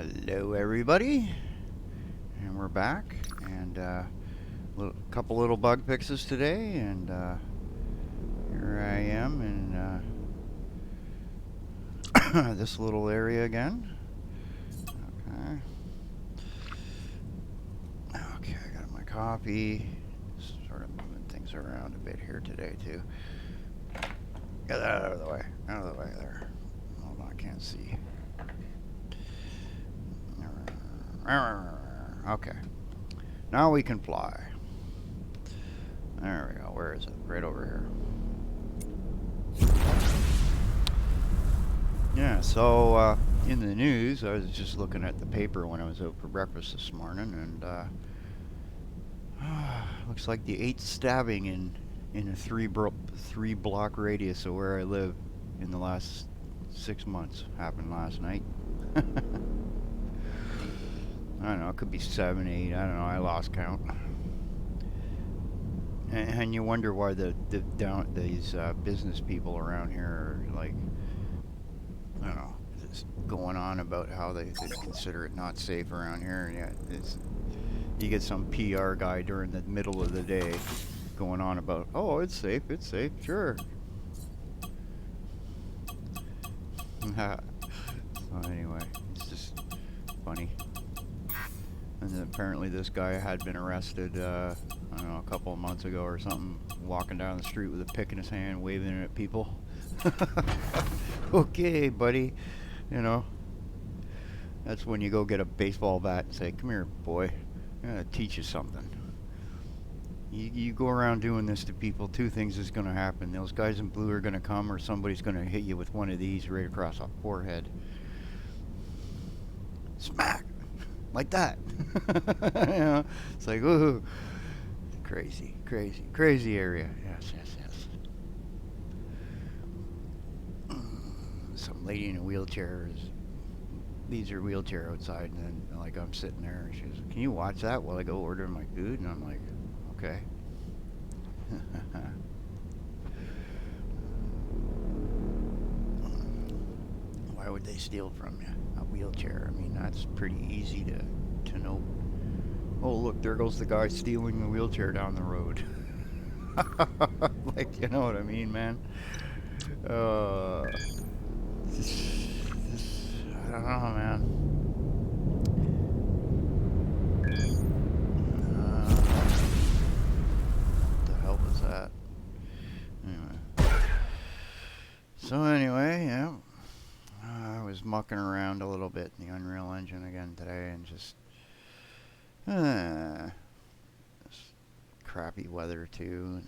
Hello everybody, and we're back, and couple little bug fixes today, and here I am in this little area again. Okay, I got my coffee, sort of moving things around a bit here today too. Get that out of the way, there. Hold on, I can't see. Okay, now we can fly. There we go. Where is it? Right over here. Yeah, so in the news, I was just looking at the paper when I was out for breakfast this morning, and looks like the 8th stabbing in a three block radius of where I live in the last 6 months happened last night. I don't know, it could be 7, 8, I don't know, I lost count. And you wonder why these business people around here are like, I don't know, just going on about how they consider it not safe around here. And yeah, you get some PR guy during the middle of the day going on about, oh, it's safe, sure. So anyway, it's just funny. And then apparently this guy had been arrested, I don't know, a couple of months ago or something, walking down the street with a pick in his hand, waving it at people. Okay, buddy, you know, that's when you go get a baseball bat and say, come here, boy, I'm going to teach you something. You go around doing this to people, two things is going to happen. Those guys in blue are going to come, or somebody's going to hit you with one of these right across the forehead. Smack! Like that. You know, it's like, ooh, crazy area. Yes. Some lady in a wheelchair leaves her wheelchair outside, and then like I'm sitting there, and she goes, "Can you watch that while I go order my food?" And I'm like, "Okay." Why would they steal from you? A wheelchair. I mean, that's pretty easy to know. Oh, look, there goes the guy stealing the wheelchair down the road. Like, you know what I mean, man? I don't know, man. What the hell was that? Anyway, yeah. I was mucking around a little bit in the Unreal Engine again today, and just crappy weather too.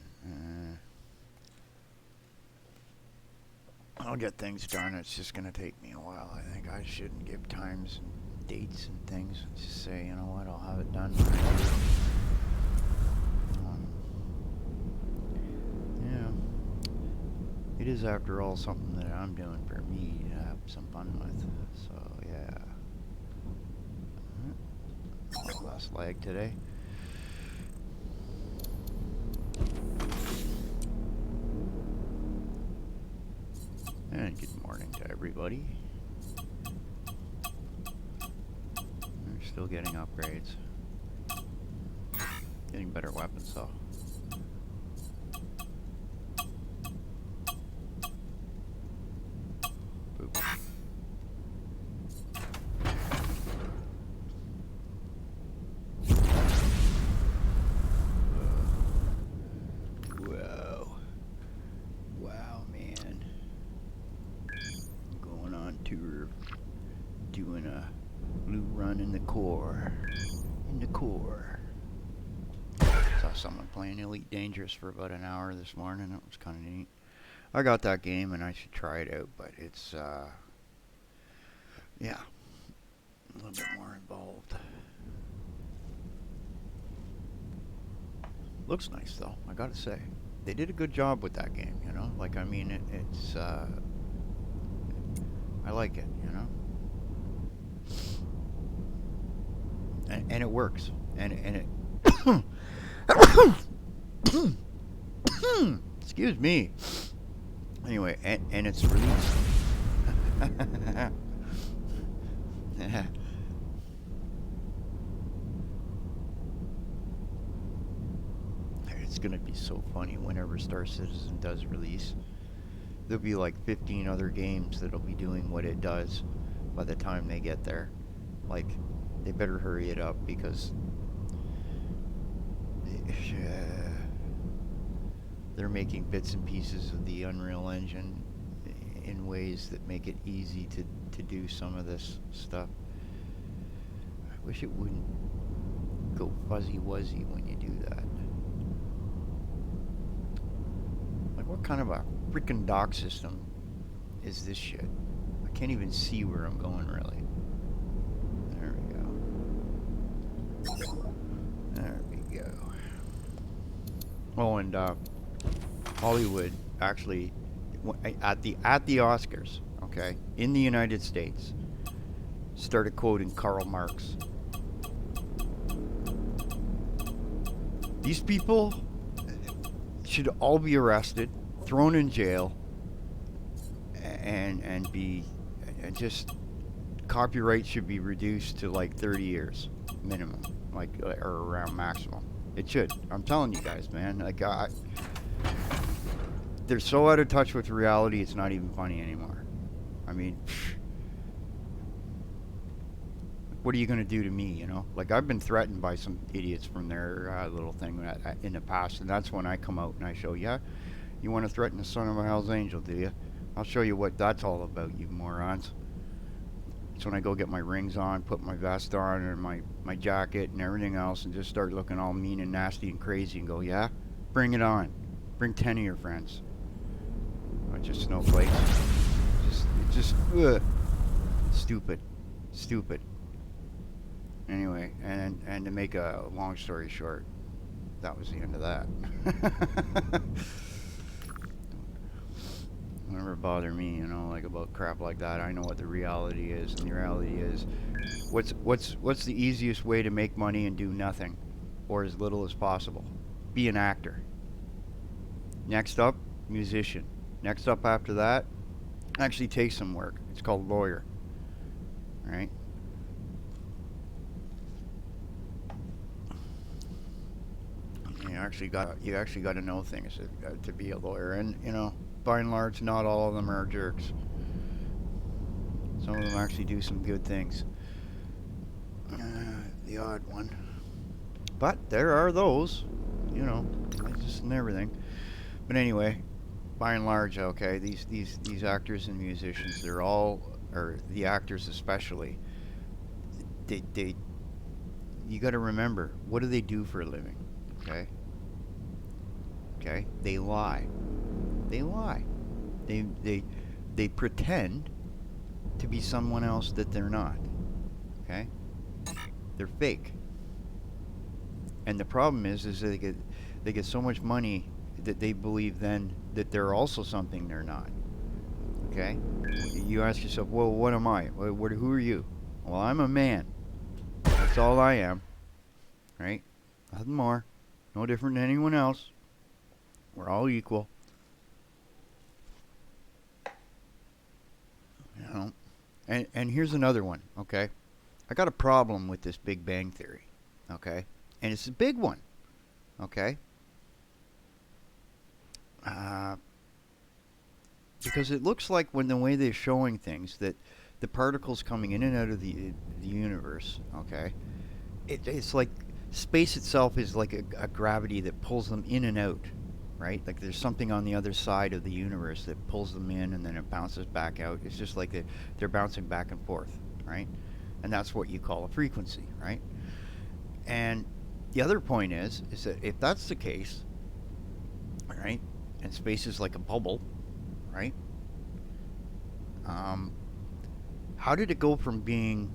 I'll get things done. It's just gonna take me a while. I think I shouldn't give times and dates and things. Just say, you know what, I'll have it done. Yeah, it is after all something that I'm doing for me to have some fun with. So yeah. Last leg today. And good morning to everybody. We're still getting upgrades. Getting better weapons though. Boop. Wow, man. Going on tour, doing a blue run in the core. Saw someone playing Elite Dangerous for about an hour this morning. That was kind of neat. I got that game and I should try it out, but it's yeah, a little bit more involved. Looks nice though, I gotta say. They did a good job with that game, you know? Like, I mean, it's I like it, you know? And it works. And it excuse me. Anyway, and it's released. gonna be so funny whenever Star Citizen does release. There'll be like 15 other games that'll be doing what it does by the time they get there. Like, they better hurry it up because they're making bits and pieces of the Unreal Engine in ways that make it easy to do some of this stuff. I wish it wouldn't go fuzzy-wuzzy when you do that. Like, what kind of a freaking dock system is this shit? I can't even see where I'm going, really. There we go. There we go. Oh, and Hollywood actually at the Oscars, okay, in the United States, started quoting Karl Marx. These people should all be arrested, thrown in jail, and just copyright should be reduced to like 30 years minimum, like, or around maximum. It should. I'm telling you guys, man. Like, they're so out of touch with reality, it's not even funny anymore. I mean, what are you going to do to me, you know? Like, I've been threatened by some idiots from their little thing in the past, and that's when I come out and I show, yeah, you want to threaten the son of a hell's angel, do you? I'll show you what that's all about, you morons. It's when I go get my rings on, put my vest on, and my jacket and everything else, and just start looking all mean and nasty and crazy and go, yeah, bring it on. Bring 10 of your friends. Bunch of snowflakes. Just stupid. Stupid. Anyway, and to make a long story short, that was the end of that. Don't ever bother me, you know, like about crap like that. I know what the reality is, and the reality is, what's the easiest way to make money and do nothing, or as little as possible? Be an actor. Next up, musician. Next up after that, actually take some work. It's called lawyer. Right? You actually got to know things to be a lawyer, and you know, by and large, not all of them are jerks. Some of them actually do some good things. The odd one, but there are those, you know, just and everything. But anyway, by and large, okay, these actors and musicians, they're all, or the actors especially, they you got to remember, what do they do for a living? Okay, they lie. They pretend to be someone else that they're not. Okay, they're fake. And the problem is they get so much money that they believe then that they're also something they're not. Okay, you ask yourself, well, what am I? Who are you? Well, I'm a man. That's all I am. Right? Nothing more. No different than anyone else. We're all equal. You know. And here's another one, okay? I got a problem with this Big Bang Theory, okay? And it's a big one, okay? Because it looks like when the way they're showing things that the particles coming in and out of the universe, okay? It's like space itself is like a gravity that pulls them in and out, right? Like there's something on the other side of the universe that pulls them in and then it bounces back out. It's just like they're bouncing back and forth, right? And that's what you call a frequency, right? And the other point is that if that's the case, right, and space is like a bubble, right? How did it go from being,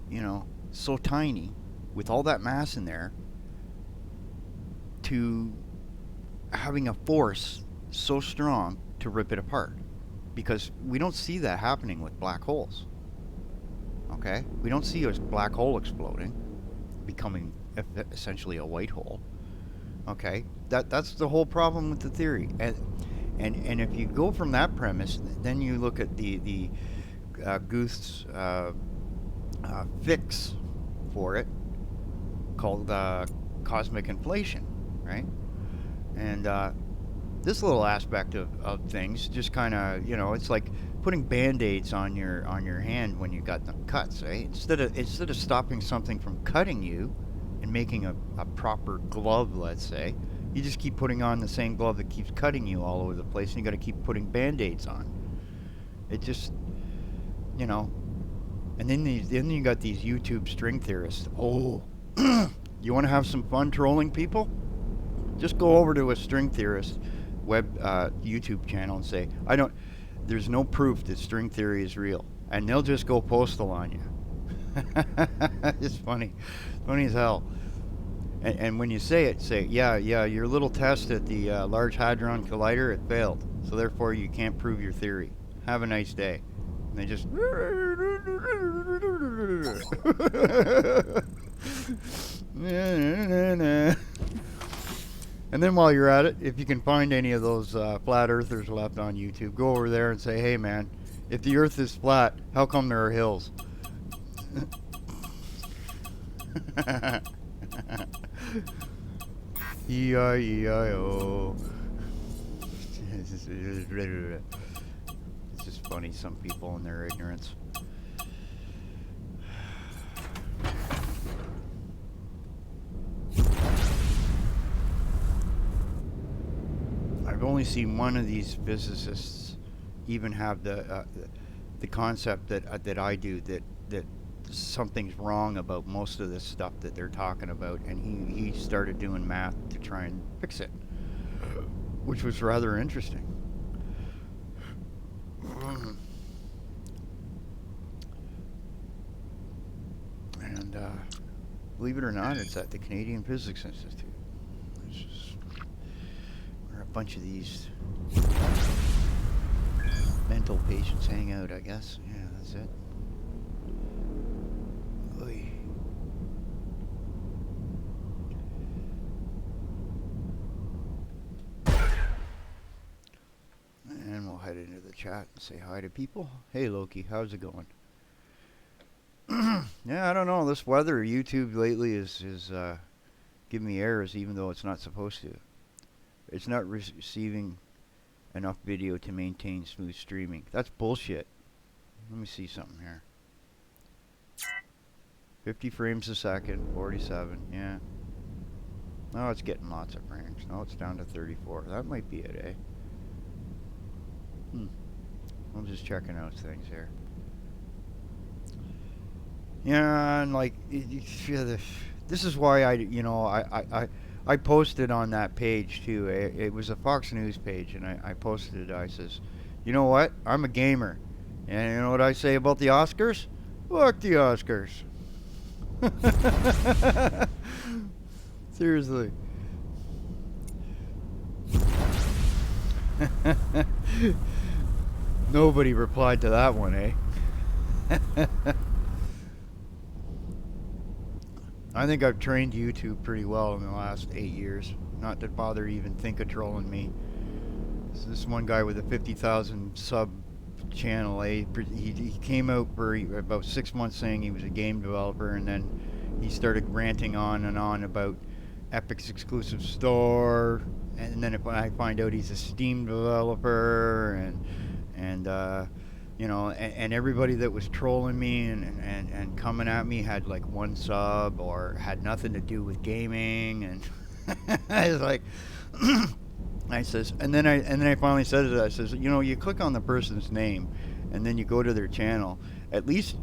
you know, so tiny with all that mass in there to having a force so strong to rip it apart? Because we don't see that happening with black holes. Okay? We don't see a black hole exploding, becoming essentially a white hole. Okay? That's the whole problem with the theory. And if you go from that premise, then you look at the Guth's fix for it, called cosmic inflation, right? And this little aspect of things just kind of, you know, it's like putting band-aids on your hand when you got them cuts, right? Instead of stopping something from cutting you and making a proper glove, let's say, you just keep putting on the same glove that keeps cutting you all over the place, and you got to keep putting band-aids on. It just, you know. And then you got these YouTube string theorists. Oh, you want to have some fun trolling people? Just go over to a string theorist YouTube channel and say, I don't. There's no proof that string theory is real, and they'll just go postal on you. It's funny as hell. And when you say it, say, yeah, your little test at the Large Hadron Collider, it failed, so therefore you can't prove your theory. Have a nice day. And they just. And then while you're at it, if you can find any of those flat earthers left on YouTube, go over there and say, hey man, if the earth is flat, how come there are hills? E-I-E-I-O. It's just funny, some people and their ignorance. I've only seen one of these physicists even have the concept that I do, that something's wrong about most of this stuff that they're talking about, and he started doing math to try and fix it, which was rather interesting. And believe it or not, it's at the Canadian Physics Institute. It's just, where a bunch of these mental patients hang out, I guess. Yeah, that's it. Oy. And we'll head into the chat and say hi to people. Hey Loki, how's it going? Yeah, I don't know. This weather, YouTube lately is giving me errors, even though it's not supposed to. It's not receiving enough video to maintain smooth streaming. That's bullshit. Let me see something here. 50 frames a second, 47, yeah. Oh, it's getting lots of frames. No, it's down to 34. That might be it, eh? I'm just checking out things here. Yeah, and like, this is why I posted on that page too. It was a Fox News page, and I posted it. I says, you know what? I'm a gamer, and you know what I say about the Oscars? Fuck the Oscars. Seriously. Nobody replied to that one, eh? I think I've trained YouTube pretty well in the last 8 years. Not to bother even think of trolling me. So this one guy with a 50,000 sub channel, he came out for about 6 months saying he was a game developer, and then he started ranting on and on about Epic's exclusive store, and then when I find out he's a Steam developer, and you know, and everybody that was trolling me and coming at me had like one sub or had nothing to do with gaming, and I was like, I says, and then I finally said it. I says, you know, you click on the person's name, and then you go to their channel. At least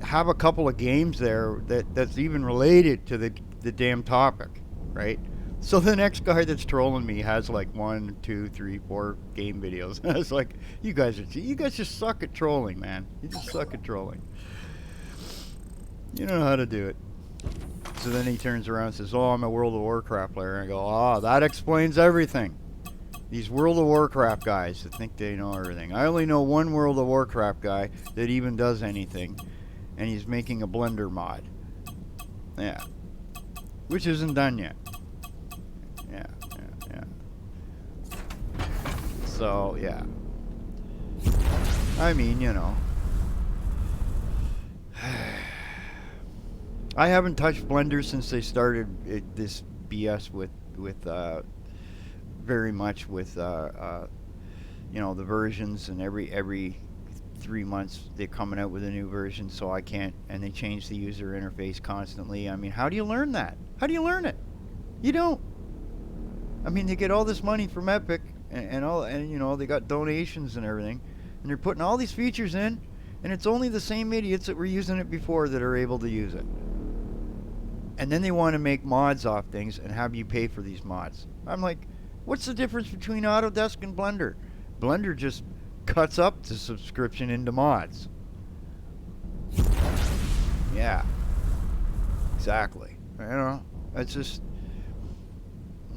have a couple of games there that's even related to the damn topic, right? So the next guy that's trolling me has like 1, 2, 3, 4 game videos. I was like, you guys just suck at trolling, man. You just suck at trolling. You know how to do it. So then he turns around and says, oh, I'm a World of Warcraft player. And I go, oh, that explains everything. These World of Warcraft guys that think they know everything. I only know one World of Warcraft guy that even does anything, and he's making a Blender mod. Yeah. Which isn't done yet. Yeah. So, yeah. I mean, you know. I haven't touched Blender since they started this BS with very much with you know, the versions, and every 3 months they're coming out with a new version, so I can't, and they change the user interface constantly. I mean, how do you learn that? How do you learn it? You don't. I mean, they get all this money from Epic, and all, and you know, they got donations and everything, and they're putting all these features in, and it's only the same idiots that were using it before that are able to use it. And then they want to make mods off things and have you pay for these mods. I'm like, what's the difference between Autodesk and Blender? Blender just cuts up the subscription into mods. Yeah, exactly. You know, it's just,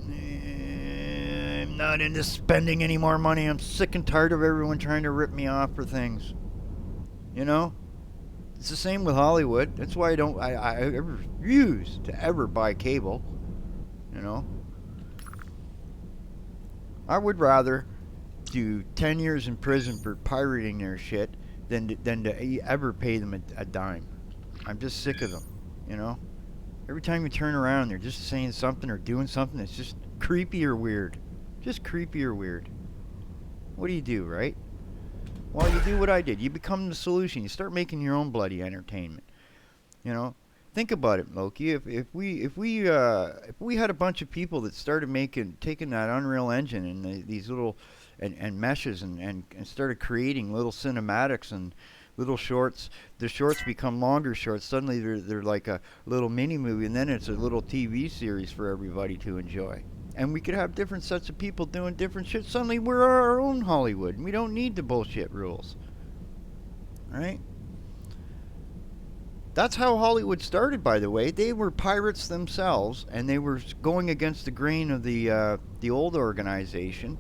I'm not into spending any more money. I'm sick and tired of everyone trying to rip me off for things. You know, it's the same with Hollywood. That's why I refuse to ever buy cable. You know, I would rather do 10 years in prison for pirating their shit than to ever pay them a dime. I'm just sick of them, you know? Every time you turn around, they're just saying something or doing something that's just creepy or weird. Just creepy or weird. What do you do, right? Well, you do what I did. You become the solution. You start making your own bloody entertainment. You know? Think about it, Loki. If we had a bunch of people that started taking that Unreal Engine and these little and meshes and started creating little cinematics and little shorts. The shorts become longer shorts. Suddenly they're like a little mini movie, and then it's a little TV series for everybody to enjoy. And we could have different sets of people doing different shit. Suddenly we're our own Hollywood, and we don't need the bullshit rules. Right? That's how Hollywood started, by the way. They were pirates themselves, and they were going against the grain of the old organization.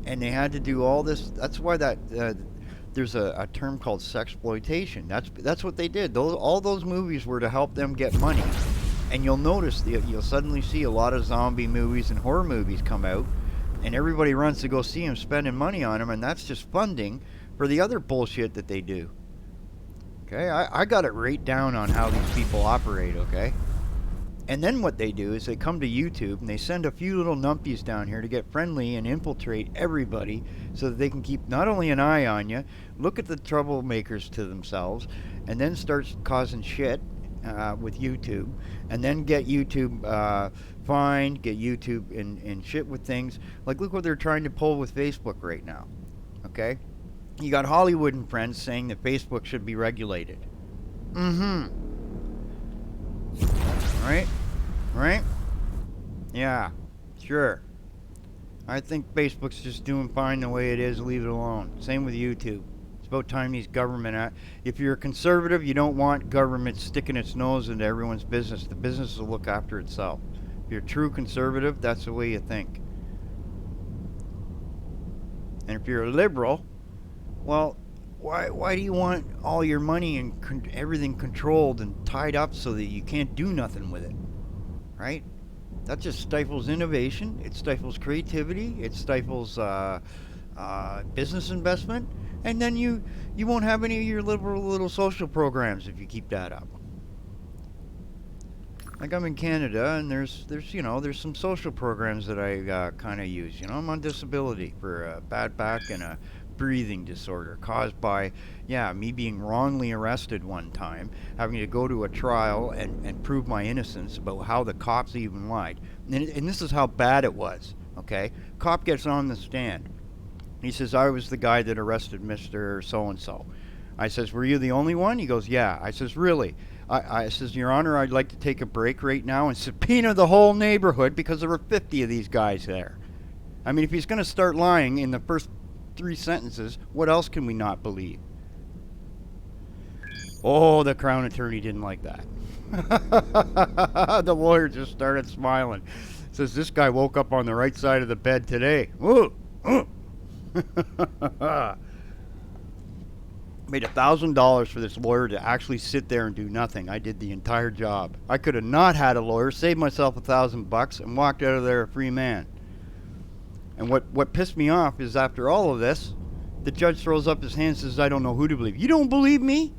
And they had to do all this. That's why there's a term called sexploitation. That's what they did. All those movies were to help them get money. And you'll notice you'll suddenly see a lot of zombie movies and horror movies come out, and everybody runs to go see them, spending money on them, and that's just funding for the other bullshit that they do. Okay, I got it right down on how these people operate. Okay. And then what they do is they come to YouTube and they send a few little numpies down here to get friendly and infiltrate everybody so that they can keep not only an eye on you, look at the troublemakers to themselves, and then start causing shit with YouTube, and then get YouTube fined, get YouTube in shit with things. Like, look what they're trying to pull with Facebook right now. Okay? You got Hollywood and friends saying that Facebook should be regulated. Mm-hmm. Right? Yeah, sure. I think Facebook's just doing fine the way it is. Leave it alone. Same with YouTube. It's about time these government... if you're a conservative, you don't want government sticking its nose into everyone's business. The business will look after itself. If you're a true conservative, that's the way you think. And if you're a liberal, well... Why do you want all your money and everything controlled and tied up so that you can't do nothing with it? Right? That just stifles innovation. It stifles creativity. It stifles business investment. And then you won't have any of your liberal little social programs if you keep that up. Like, I'm in Canada, and there's some social programs that I kind of use. You know, I'm on disability for a bad back and a breathing disorder caused by me being wrongly arrested one time, having to go to a trial and prove my innocence about how the cops even lied. And this is how bad it was. Okay, cop gets on the stand. He says, I was the guy that arrested Mr. So-and-so. I says, were you the only one? He goes, yeah. I says, really? I says, Your Honor, I'd like to take a break right now and subpoena the whole neighborhood because there were 50 of these guys there. I mean, if he's going to start lying in the first 3 sentences, what else can we not believe? Oh, the Crown Attorney didn't like that. The lawyer just started smiling. Says, this guy woke up on the right side of the bed today. Ooh. Made $1,000 for this lawyer to actually sit there and do nothing. I did the entire job. I could have not had a lawyer, saved myself $1,000 and walked out of there a free man. And what pissed me off is after all of this, the judge throws up his hand and says, I don't know who to believe. You don't believe me?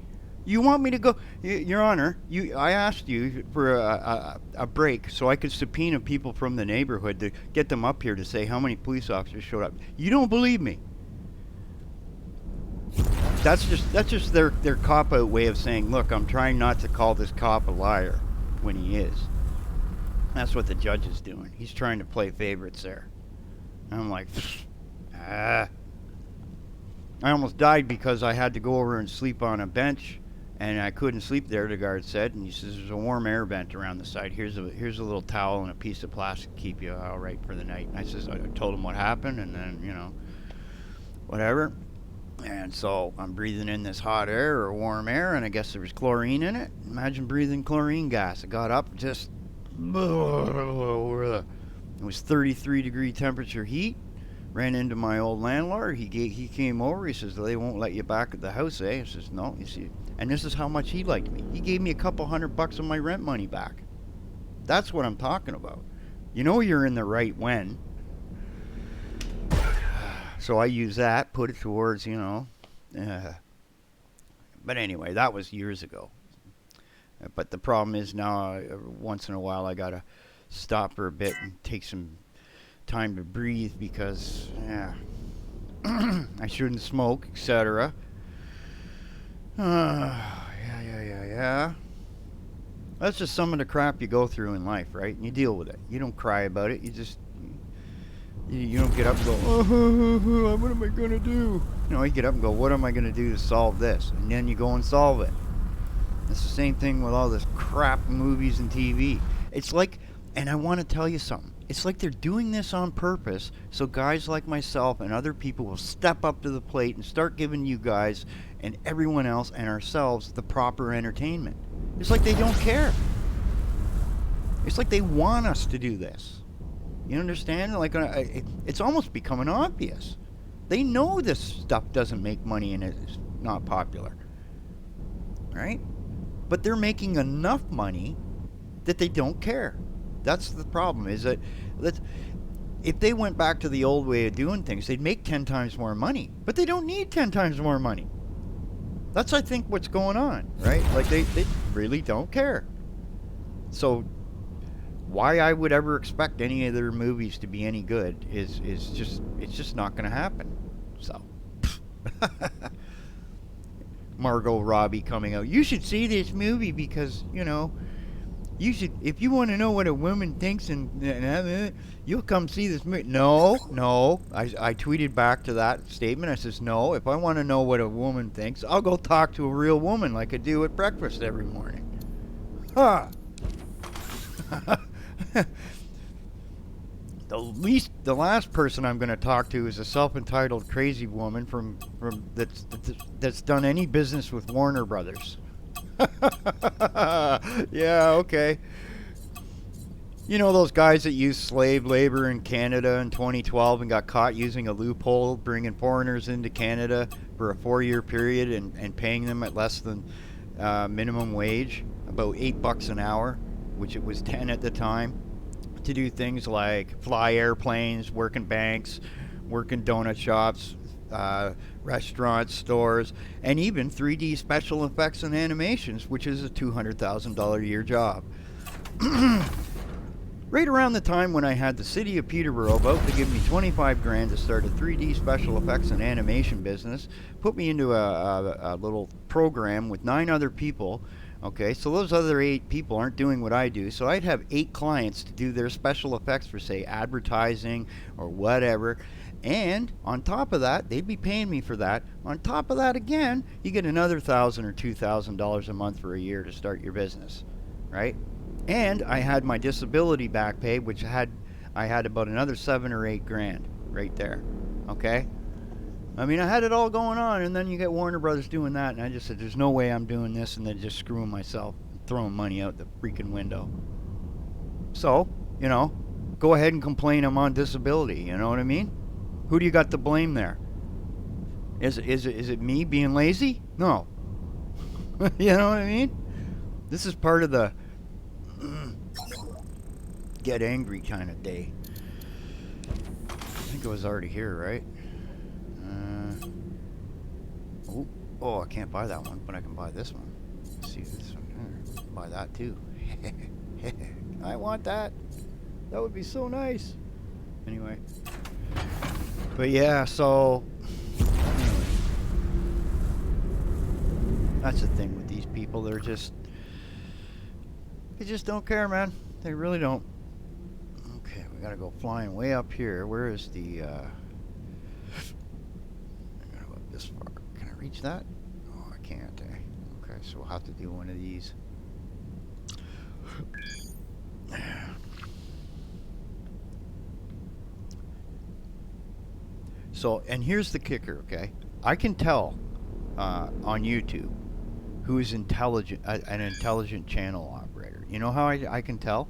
You want me to go, Your Honor? I asked you for a break so I could subpoena people from the neighborhood to get them up here to say how many police officers showed up. You don't believe me. That's just their cop out way of saying, look, I'm trying not to call this cop a liar when he is. That's what the judge is doing. He's trying to play favorites there. And I'm like, ah. I almost died because I had to go over and sleep on a bench, and I couldn't sleep there, the guard said. And he says, there's a warm air vent around the side. Here's a little towel and a piece of plastic to keep you all right for the night. And I told him what happened, and then, whatever. And so I'm breathing in this hot air or warm air, and I guess there was chlorine in it. Imagine breathing chlorine gas. I got up, just... It was 33-degree temperature heat. Ran into my old landlord. He came over. He says, they won't let you back at the house, eh? I says, no. You see, and this is how much he liked me. He gave me a couple $100 of my rent money back. That's what I'm talking about. You know you're in the right when. So I use that, put it towards, But anyway, that was years ago. But the problem is now, once in a while, I got to stop for a bit and take some time to breathe because, I shouldn't smoke, etc. Yeah. That's just some of the crap you go through in life, right? And you deal with it. You don't cry about it. You just... You don't get up and go, what am I going to do? You get up and go, what am I going to do to solve this? And then you go and solve it. It's the same thing with all this crap movies and TV. It's like, and I want to tell you something. It's like they're doing this on purpose so guys like myself and other people will step up to the plate and start giving you guys and everyone else and ourselves the proper entertainment. It's like they don't care. It's like they want us to do this. You understand? Like, it's almost becoming obvious. They know this stuff doesn't make money and it's not popular. Right? But they're making enough money that they don't care. That's the problem, is that if they went back to the old way of doing things, they'd make 10 times more money. But they don't need 10 times more money. That's, I think, what's going on, right? Like, they really don't care. So... why I would ever expect any of their movies to be any good is just not going to happen. So, Margot Robbie coming out. You should see this movie because you should. If you want to know what a woman thinks, and you'll come see this movie. No. I tweeted back to that statement. I says no. If I want to know what a woman thinks, I'll go talk to a real woman like I do at breakfast every morning. Huh. The last person I'm going to talk to is a self-entitled crazy woman from that's done any business with Warner Brothers. Yeah, okay. You know those guys that used slave labor in Canada in 2012 and got caught using a loophole, bringing foreigners into Canada for a 4-year period and paying them at less than minimum wage, about $8 an hour, which it was 10 at the time, to do things like fly airplanes, work in banks, work in donut shops, restaurants, stores, and even 3D special effects and animations, which is a $200,000 a year job. Right around the time when I had the city of Peterborough about to give me 25 grand to start a 3D special effects and animation business, put me into a little program with 9 other people. Okay, so those other 8 people aren't doing what I do, so I'd have 8 clients to do their special effects for, say, advertising or whatever. And on top of that, they'd be paying me for that. On top of that, again, you get another $1,000 or $2,000 a month for a year to start your business, right? And I had my disability back pay, which I had about another 7 or 8 grand right there. Okay? I mean, I had it all going on, and then you get Warner Brothers doing that, and I just said, there's no way I'm doing this, and then just screwing myself, throwing money out the freaking window. So, go ahead and complain I'm on disability, you know what I mean? Who do you got to blame there? Is it me being lazy? No. You know what I mean? This is part of the get angry kind of day. I think it was already here, right? Oh, I can't buy that one, but I can buy this one. see this one. Buy that too. I want that. That would be so nice. Anyway. But yeah, so anyway. That's the thing with these people. They just don't care, man. They really don't. Okay, we gotta go flying way up here. Where is the I gotta go up this far. Can I reach that? Oh, I can't, eh? Okay, so we'll have to do one of these. So, and here's the kicker, okay? I can tell on YouTube who is intelligent, an intelligent channel operator. You know how I can tell?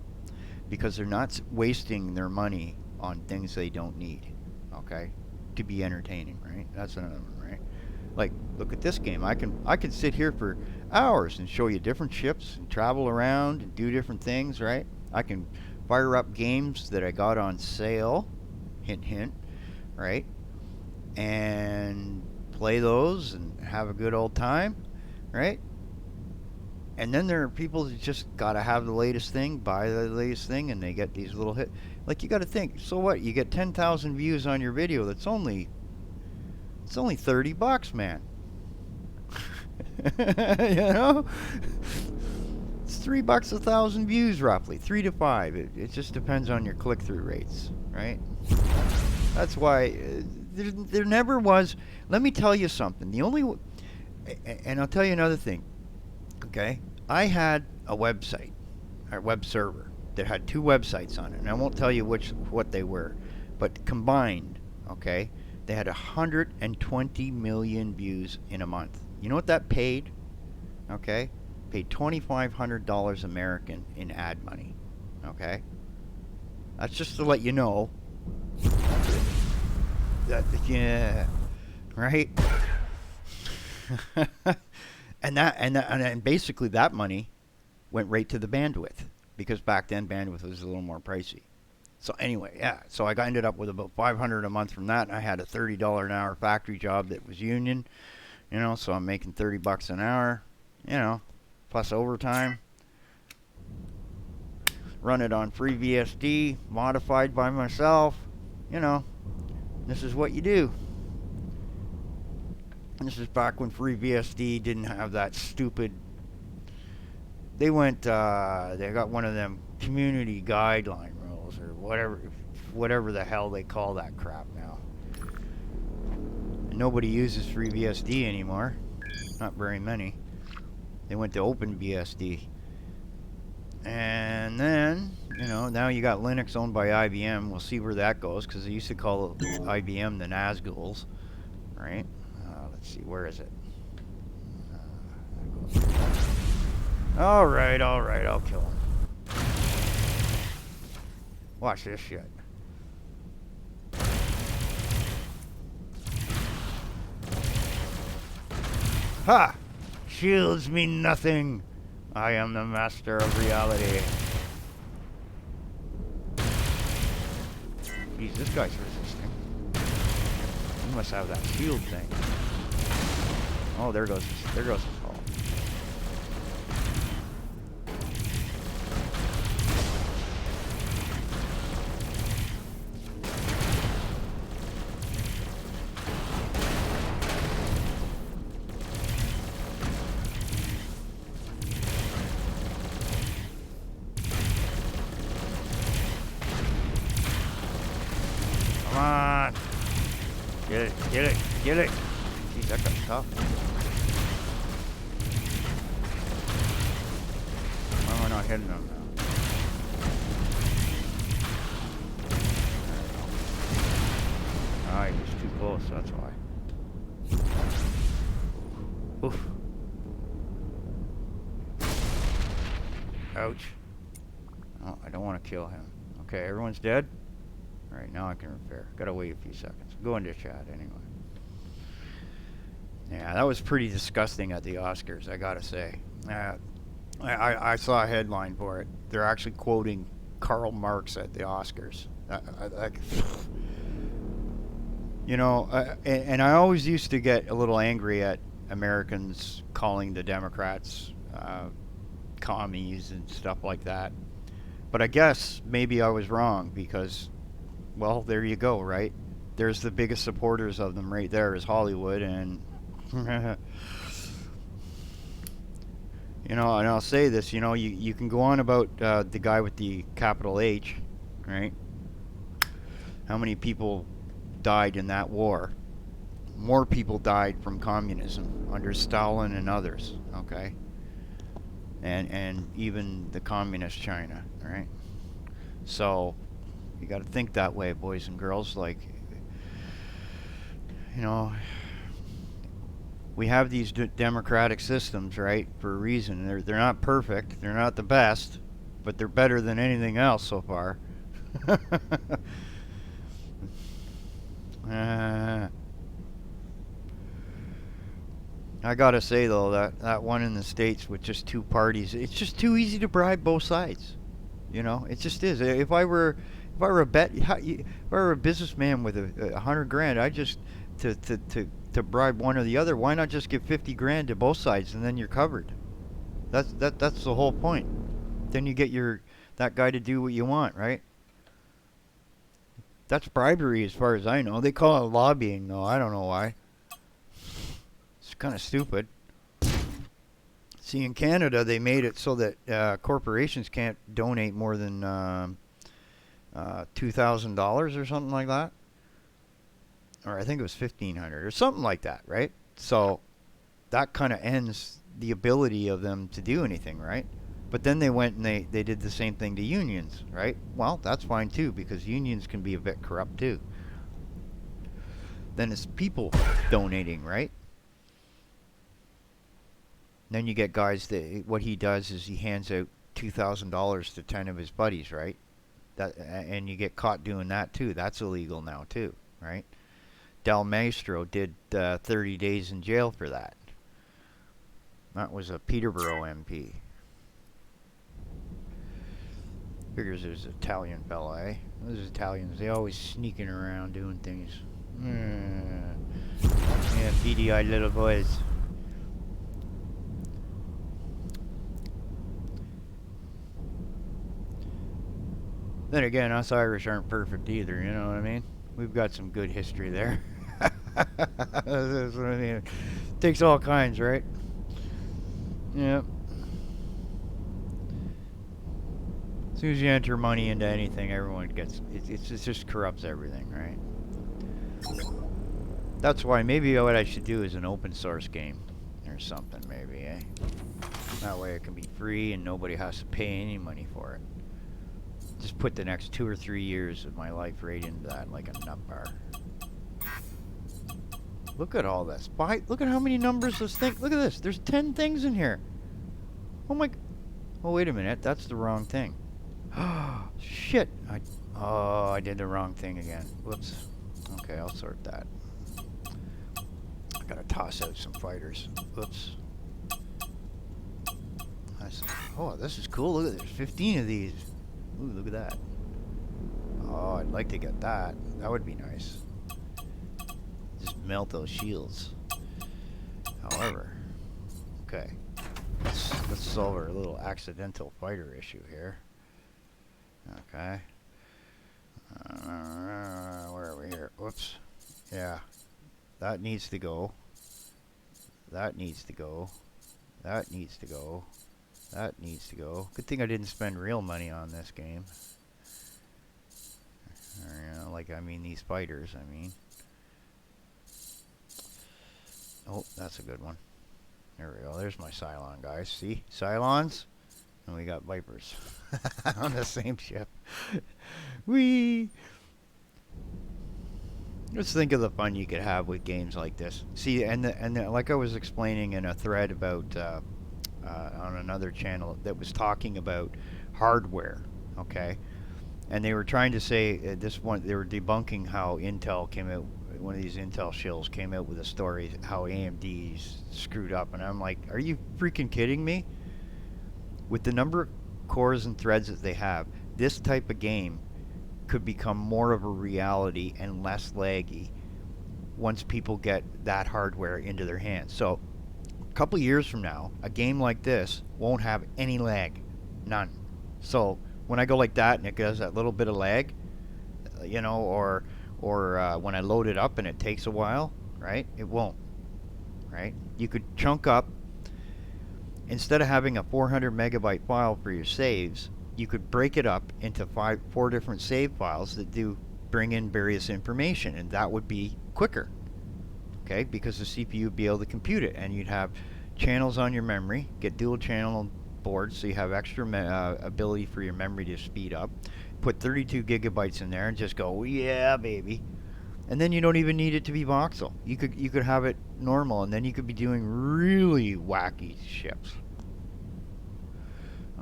Because they're not wasting their money on things they don't need, okay? To be entertaining, right? That's another one, right? Like, look at this game. I can sit here for hours and show you different ships and travel around and do different things, right? I can fire up games that I got on sale, hint hint, right? And play those and have a good old time, right? And then there are people that just gotta have the latest thing, buy the latest thing, and they get these little hit. Like, you gotta think, so what? You get 10,000 views on your video. It's only $30, man. You know, it's $3 a thousand views, roughly 3 to 5. It just depends on your click-through rates, right? That's why there never was. Let me tell you something. And I'll tell you another thing. Okay, I had a website, a web server that had 2 websites on it, and I won't tell you what they were, but combined, okay, they had 120 million views in a month. You know what that paid? Okay, paid $2,500 American in ad money. Okay, that's just to let you know. That, yeah, right. And basically that money went right to the bandwidth, because back then bandwidth was a little more pricey. So anyway, yeah. So I ended up with about $500 a month from that, and I had a $30 an hour factory job that was union, you know. So I'm making $30 an hour, you know, plus overtime. Run it on FreeBSD, modified by myself, you know. This is what you do. And this is back when FreeBSD didn't have that stupid. They got one of them community guideline rules or whatever the hell they call that crap now. And nobody uses FreeBSD anymore. Not very many. They went to OpenBSD. And then, you know, now you got Linux owned by IBM. We'll see where that goes, because they used to call IBM the Nazguls, right? Let's see, where is it? All right, I'll kill him. Watch this shit. Ha! Shields mean nothing. I am the master of reality. Jeez, this guy's resisting. He must have that shield thing. Oh, there goes his hull. Come on. Get it. Jeez, that got tough. Why am I not hitting him now? Ah, he was too close, that's why. Oof. Ouch. Oh, I don't want to kill him. Okay, everyone's dead? Alright, now I can repair. Gotta wait a few seconds. Go into chat anyway. Yeah, that was pretty disgusting at the Oscars, I gotta say. I saw a headline for it. They're actually quoting Karl Marx at the Oscars. You know, and I always used to get a little angry at Americans calling the Democrats commies and stuff like that. But I guess maybe I was wrong because, well, there you go, right? There's the biggest supporters of them right there is Hollywood, and you know, and I'll say this, you know, you can go on about the guy with the capital H, right? How many people died in that war? More people died from communism under Stalin and others, okay? And even the communist China, right? So you got to think that way, boys and girls. Like, you know, we have these democratic systems, right, for a reason. They're not perfect. They're not the best, but they're better than anything else so far. I gotta say though that one in the States with just two parties, it's just too easy to bribe both sides. You know, it just is. If I were a businessman with a 100 grand, I just to bribe one or the other. Why not just give 50 grand to both sides and then you're covered? That's the whole point. Then you get that guy to do what you want, right? That's bribery as far as I know. They call it lobbying though. I don't know why. It's kind of stupid. See, in Canada, they made it so that corporations can't donate more than $2,000 or something like that, or I think it was 1,500 or something like that, right? So that kind of ends the ability of them to do anything, right? But then they went and they did the same thing to unions, right? Well, that's fine too because unions can be a bit corrupt too. Then it's people donating, right? Then you get guys that what he does is he hands out $2,000 to 10 of his buddies, right? And you get caught doing that too. That's illegal now too, right? Del Maestro did 30 days in jail for that. That was a Peterborough MP. Figures it was an Italian fella, eh? Those Italians, they always sneaking around doing things. Yeah, beady-eyed little boys. Then again, us Irish aren't perfect either, you know what I mean? We've got some good history there. That's what I mean. Takes all kinds, right? Yep. As soon as you enter money into anything, everyone gets it just corrupts everything, right? That's why maybe what I should do is an open source game or something, maybe, eh? That way it can be free and nobody has to pay any money for it. Just put the next 2 or 3 years of my life right into that, like a nut bar. Look at all this. Look at how many numbers this thing. Look at this. There's 10 things in here. Oh my. Oh wait a minute. That's the wrong thing. Shit. I did the wrong thing again. Whoops. Okay, I'll sort that. I gotta toss out some fighters. Whoops. Oh, this is cool. Look at there's 15 of these. Ooh, look at that. Oh, I'd like to get that. That would be nice. Just melt those shields. However, okay. Let's solve our little accidental fighter issue here. Okay. Where are we here? Whoops. Yeah. That needs to go. That needs to go. That needs to go. That needs to go. Good thing I didn't spend real money on this game. Or, you know, like, I mean, these fighters, I mean. Oh, that's a good one. There we go. There's my Cylon, guys. See? Cylons? And we got Vipers. On the same ship. Whee! Just think of the fun you could have with games like this. See, and like I was explaining in a thread about on another channel that was talking about hardware, okay? And they were trying to say this one. They were debunking how Intel came out. One of these Intel shills came out with a story how AMD's screwed up, and I'm like, are you freaking kidding me? With the number of cores and threads that they have, this type of game could become more of a reality and less laggy once people get that hardware into their hands. So couple years from now, a game like this won't have any lag, none. So when I go like that and it does that little bit of lag, you know, or when I load it up and it takes a while, right? It won't, right? You could chunk up, instead of having a 400 megabyte file for your saves, you could break it up into four different save files that do bring in various information, and that would be quicker, okay? Because the CPU would be able to compute it, and you'd have channels on your memory, get dual channel boards, so you have extra ability for your memory to speed up. Put 32 gigabytes in there and just go, yeah, baby. And then you don't even need it to be voxel. You could have it normal, and then you could be doing really wacky ships.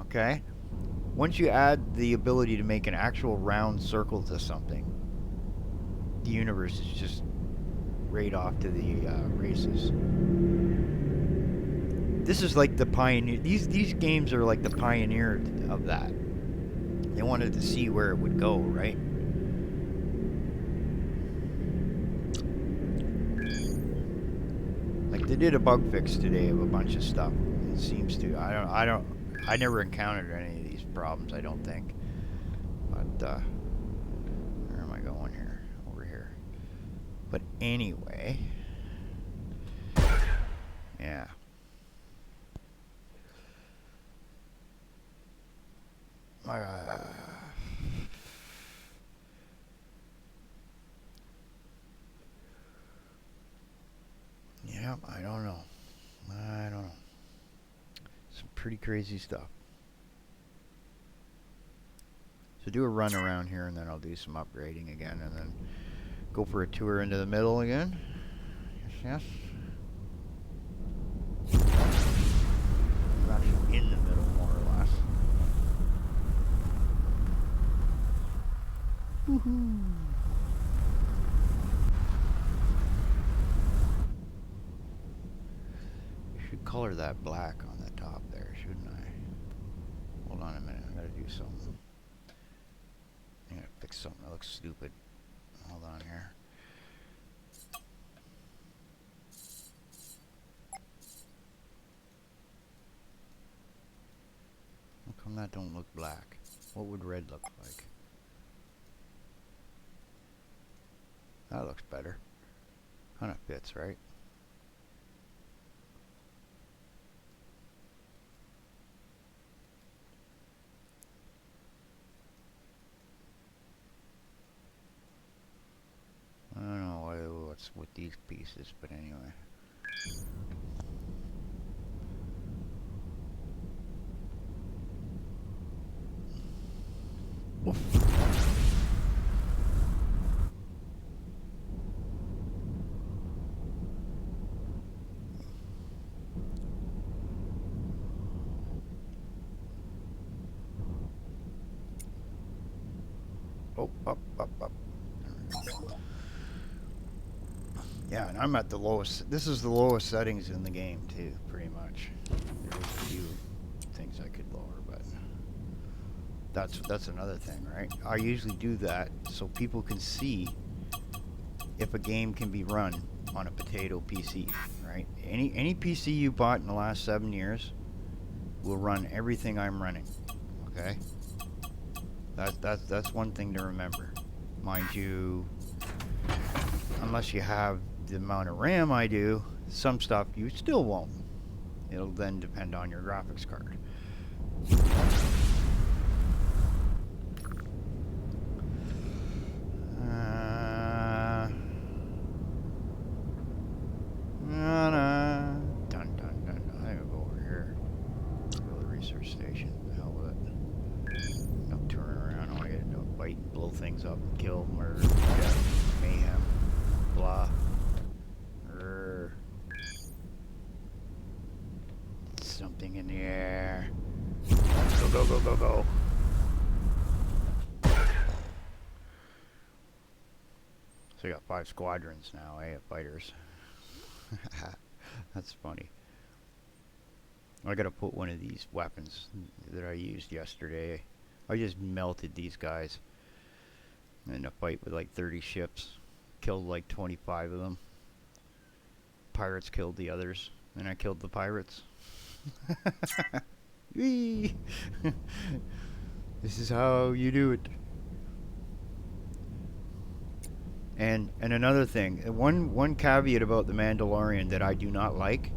Okay? Once you add the ability to make an actual round circle to something, the universe is just right off to the races. This is like the pioneer. These games are like the pioneer of that. They wanted to see where it would go, right? Like they did a bug fix today of a bunch of stuff. It seems to. I never encountered any of these problems, I don't think. But where am I going here? Over here. But anyway, yeah. Yeah, I don't know. Some pretty crazy stuff. So do a run around here, and then I'll do some upgrading again, and then go for a tour into the middle again. Yes, yes. I'm actually in the middle, more or less. Woohoo! Should color that black on the top there, shouldn't I? Hold on a minute, I gotta do something. I gotta fix something that looks stupid. Hold on here. How come that don't look black? What would red look like? That looks better. Kinda fits, right? I don't know what's with these pieces, but anyway. Oof. Oh, up. Yeah, and I'm at the lowest. This is the lowest settings in the game, too, pretty much. There's a few things I could lower, but that's another thing, right? I usually do that so people can see if a game can be run on a potato PC, right? Any PC you bought in the last 7 years will run everything I'm running, okay? That's one thing to remember. Mind you, unless you have the amount of RAM I do, some stuff you still won't. It'll then depend on your graphics card. Dun. I gotta go over here. Go to the research station. The hell with it. No turning around. I want to get into a fight and blow things up, kill, murder, death, mayhem, blah. Something in the air. Go. So I got 5 squadrons now, of fighters. That's funny. I gotta put one of these weapons that I used yesterday. I just melted these guys in a fight with like 30 ships. Killed like 25 of them. Pirates killed the others. And I killed the pirates. Whee! This is how you do it. And another thing, one caveat about the Mandalorian that I do not like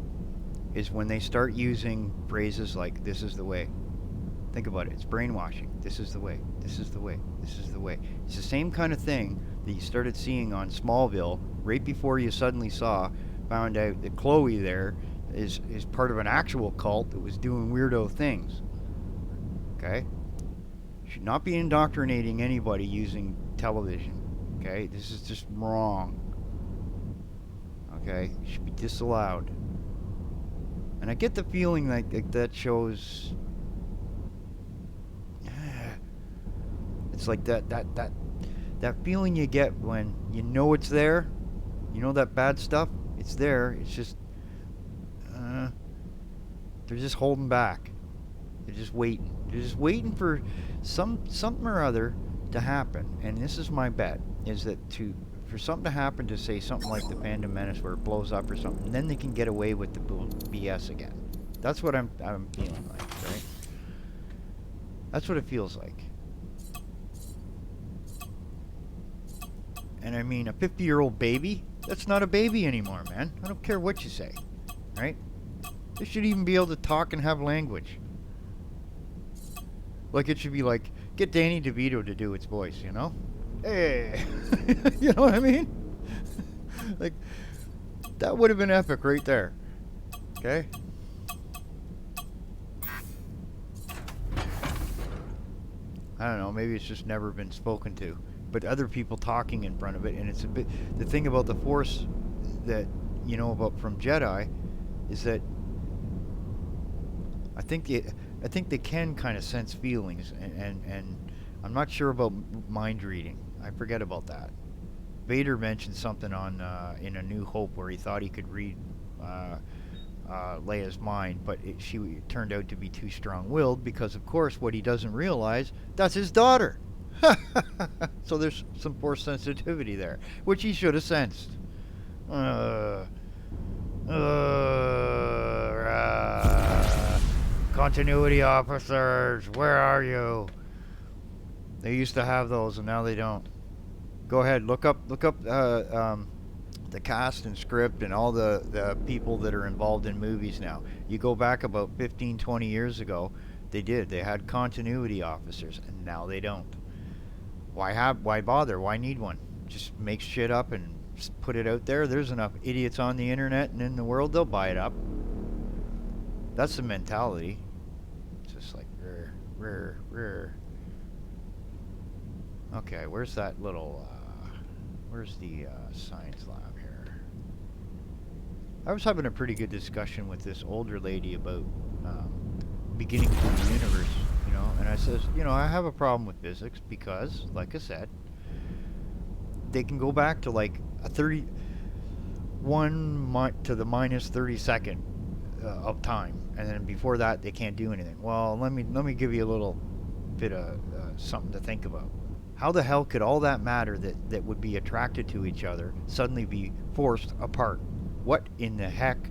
is when they start using phrases like "this is the way." Think about it. It's brainwashing. This is the way. This is the way. This is the way. It's the same kind of thing that you started seeing on Smallville right before you suddenly found out that Chloe there is part of an actual cult that was doing weirdo things. Okay? Should not be indoctrinating anybody using television. Okay? This is just wrong. Okay? It should be disallowed. And I get the feeling like that shows. It's like that feeling you get when you know it's there. You know that bad stuff? It's there. It's just. They're just holding back. They're just waiting. They're just waiting for something or other to happen. And this is my bet: is that for something to happen, to say something like the Phantom Menace where it blows up or something, then they can get away with the BS again. That's what I'm feeling like, right? That's what it feels like. And I mean, a 50-year-old baby? That's not a baby anymore, man. I don't care what you say, right? They should even be able to talk and have language. Like it should be like, get Danny DeVito to do its voice, you know? Hey! You know what I mean? Like, that would have been epic right there. Okay? I don't know, maybe it's just never been spoken to. But other people talking in front of it, and it's a bit. The thing about the Force that you know about from Jedi is that I think they can kind of sense feelings, and I'm not sure about mind reading. I forget about that. Vader mentioned something on in A New Hope where he thought he could read Leia's mind, but she turned out to be too strong-willed because, of course, what he doesn't realize, that's his daughter. So there's some Force sensitivity there, which he should have sensed. Continuity officers, where are you? They used to have those, and now they don't. Go ahead, look up the cast and script and all the people that are involved in movies now. You go back about 15, 20 years ago, they had continuity officers, and now they don't. Why bother? Why need one? Just make shit up and put it out there. There's enough idiots on the internet and in the world, they'll buy it up. That's the mentality. It's just like, rare. Okay, where's that little, where's the science lab here? I was having a pretty good discussion with this older lady about beginning to the universe, you know, and I says, you know, I have a problem with physics because, like I said, they can go back to like a 31 to the minus 32nd of time, and then before that they can't do anything. Well, let me give you a little bit of something to think about. How the hell could all that matter that would be attracted to each other suddenly be forced apart? What in the heck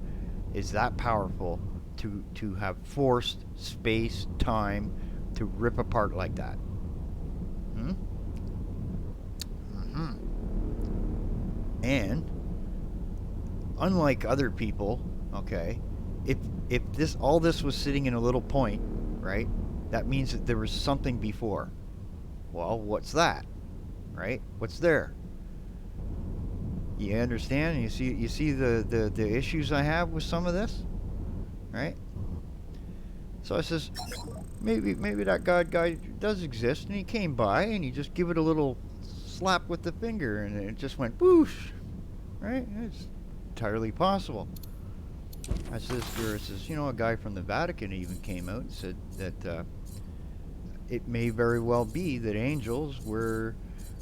is that powerful to have forced space, time to rip apart like that? And unlike other people, okay, if all this was sitting in a little point, right, that means that there was something before. Well, what's that? Right? What's there? You understand? You see the issues I have with some of this? Right? So I says, maybe that guy does exist, and he came by and he just give it a little slap with the finger and it just went whoosh. Right? It's entirely possible. I says, you know, a guy from the Vatican even came out and said that it may very well be that angels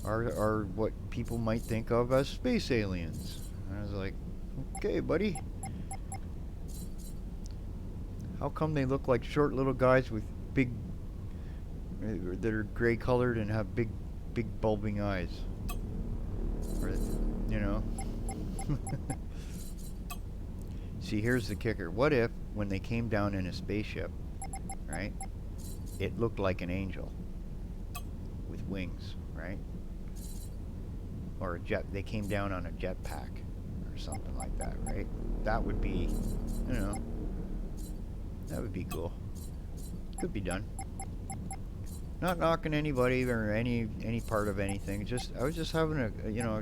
are what people might think of as space aliens. And I was like, okay, buddy. How come they look like short little guys with big, that are gray colored and have big bulbing eyes? Or, you know. See, here's the kicker. What if, when they came down in a spaceship, right, it looked like an angel with wings, right? Or a jet. They came down on a jetpack or something like that, right? That would be, you know, that would be cool. Could be done. Not knocking anybody or any part of anything. Just I was just having a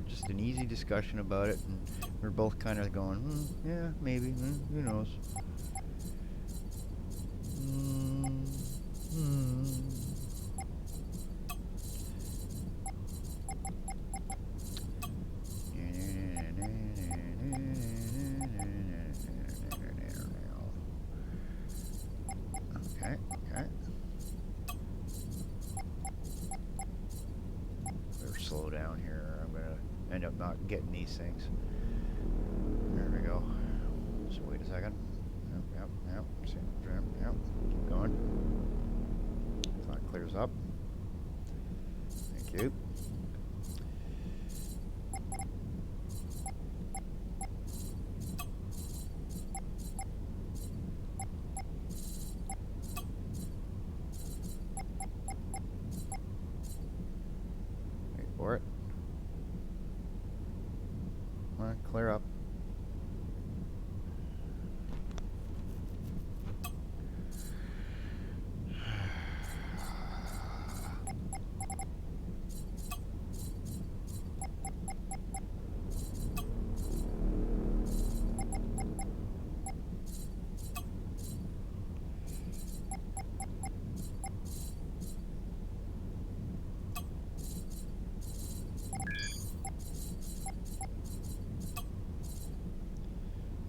just an easy discussion about it, and we're both kind of going, yeah, maybe, who knows. Okay, okay. Better slow down here. I'm gonna end up not getting these things. There we go. So wait a second. Yep. Yep. Keep going. So that clears up. Thank you. Wait for it. Come on, clear up.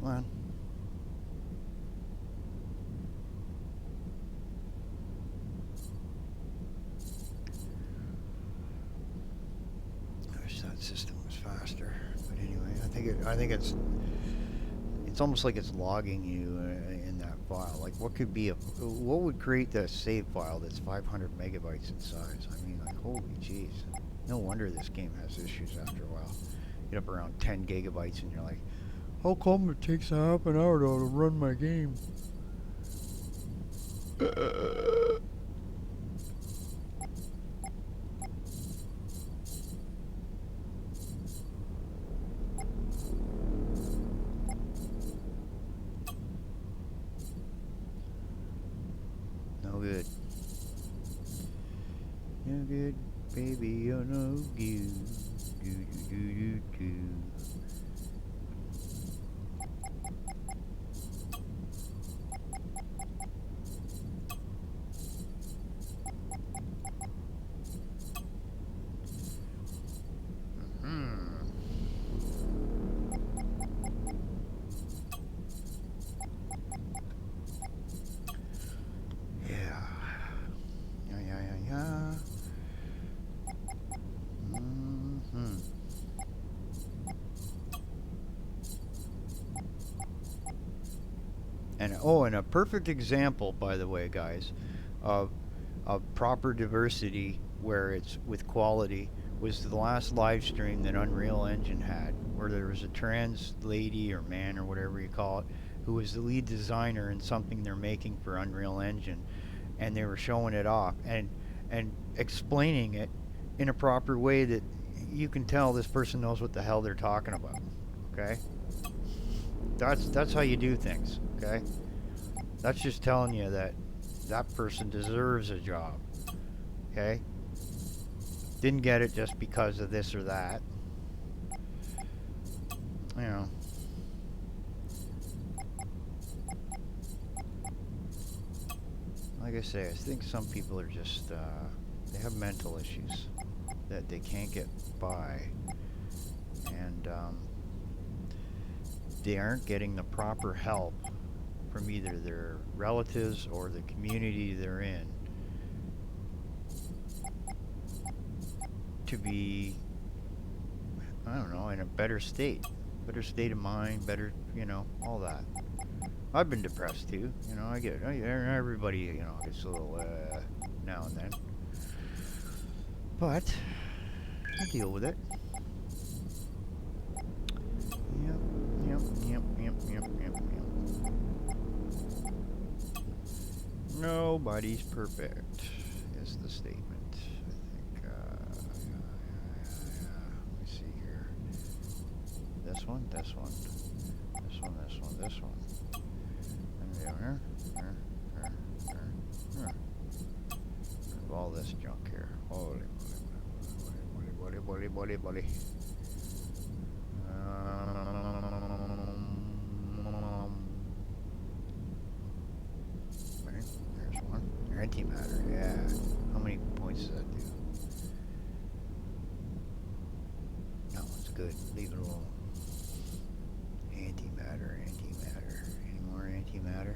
Come on. I wish that system was faster. But anyway, I think it's almost like it's logging you in that file. Like, what would create the save file that's 500 megabytes in size? I mean, like, holy jeez. No wonder this game has issues after a while. Get up around 10 gigabytes and you're like, how come it takes a half an hour to run my game? No good. No good, baby, you're no good. Do. And a perfect example, by the way, guys, of proper diversity where it's with quality was the last live stream that Unreal Engine had, where there was a trans lady or man or whatever you call it, who was the lead designer in something they're making for Unreal Engine, and they were showing it off and explaining it in a proper way that you can tell this person knows what the hell they're talking about. Okay? That's how you do things, okay? That's just telling you that that person deserves a job, okay? Didn't get it just because of this or that. You know. Like I say, I think some people are just, they have mental issues that they can't get by. And, they aren't getting the proper help from either their relatives or the community they're in to be, I don't know, in a better state of mind, better, all that. I've been depressed too, everybody, gets a little, now and then. But I deal with it. Yep. Nobody's perfect is the statement. I think, let me see here. This one, this one, this one, this one, this one. And here. All this junk here. Holy moly. There's one. Antimatter, yeah. How many points does that do? That one's good. Leave it alone. Antimatter. Any more antimatter?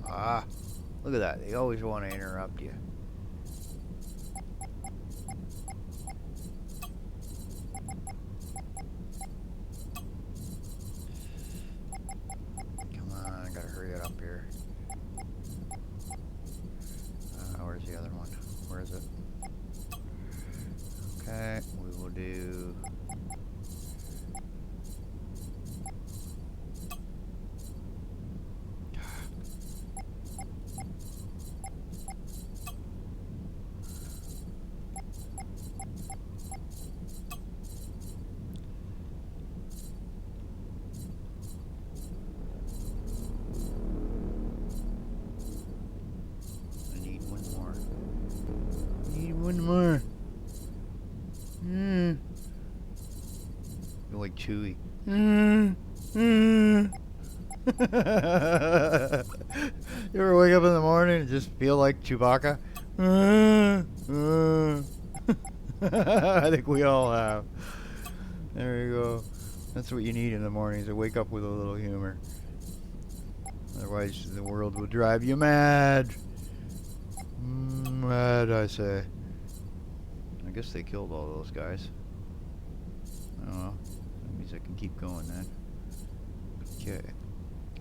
Ah, look at that. They always want to interrupt you. Come on, I gotta hurry it up here. Where's the other one? Where is it? Okay, we will do... One more. You're like Chewy. You ever wake up in the morning and just feel like Chewbacca? I think we all have. There you go. That's what you need in the mornings, to wake up with a little humor. Otherwise, the world will drive you mad. Mad, I say. I guess they killed all those guys. I don't know. That means I can keep going then. Okay.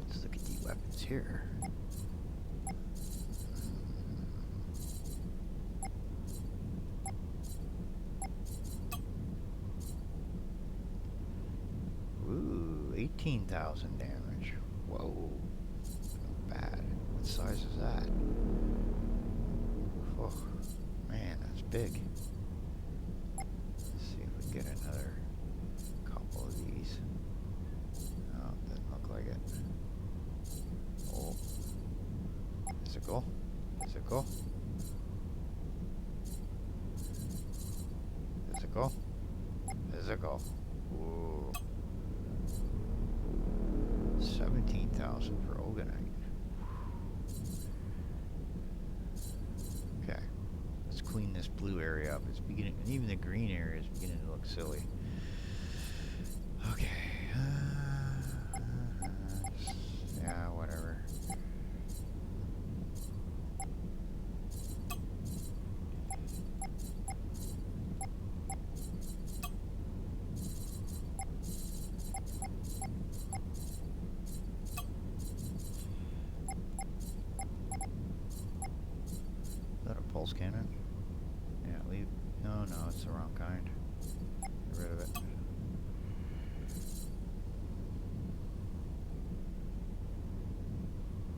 Let's look at the weapons here. Ooh, 18,000 damage. Whoa. Not bad. What size is that? Oh, man, that's big. Let's see if we can get another couple of these. Oh, doesn't look like it. Oh. Physical. Physical. Physical. Physical. Ooh. 17,000 for Oganite. Okay. Let's clean this blue area up. It's beginning, and even the green area is beginning to look silly. Okay. Yeah, whatever. Is that a pulse cannon? Yeah, leave. No, it's the wrong kind. Get rid of it.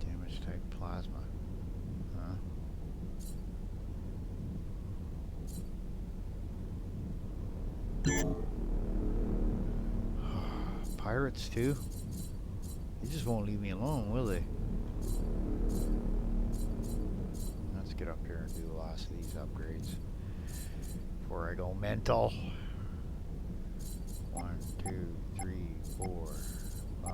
Damage type plasma. Huh? Pirates too? They just won't leave me alone, will they? Let's get up here and do the last of these upgrades before I go mental. 1, 2, 3, 4, 5.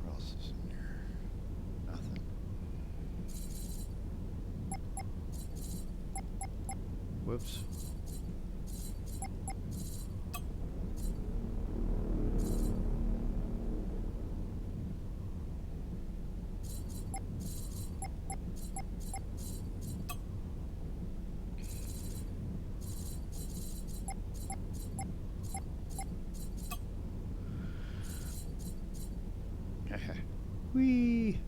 What else is in there? Nothing. Whoops. Whee!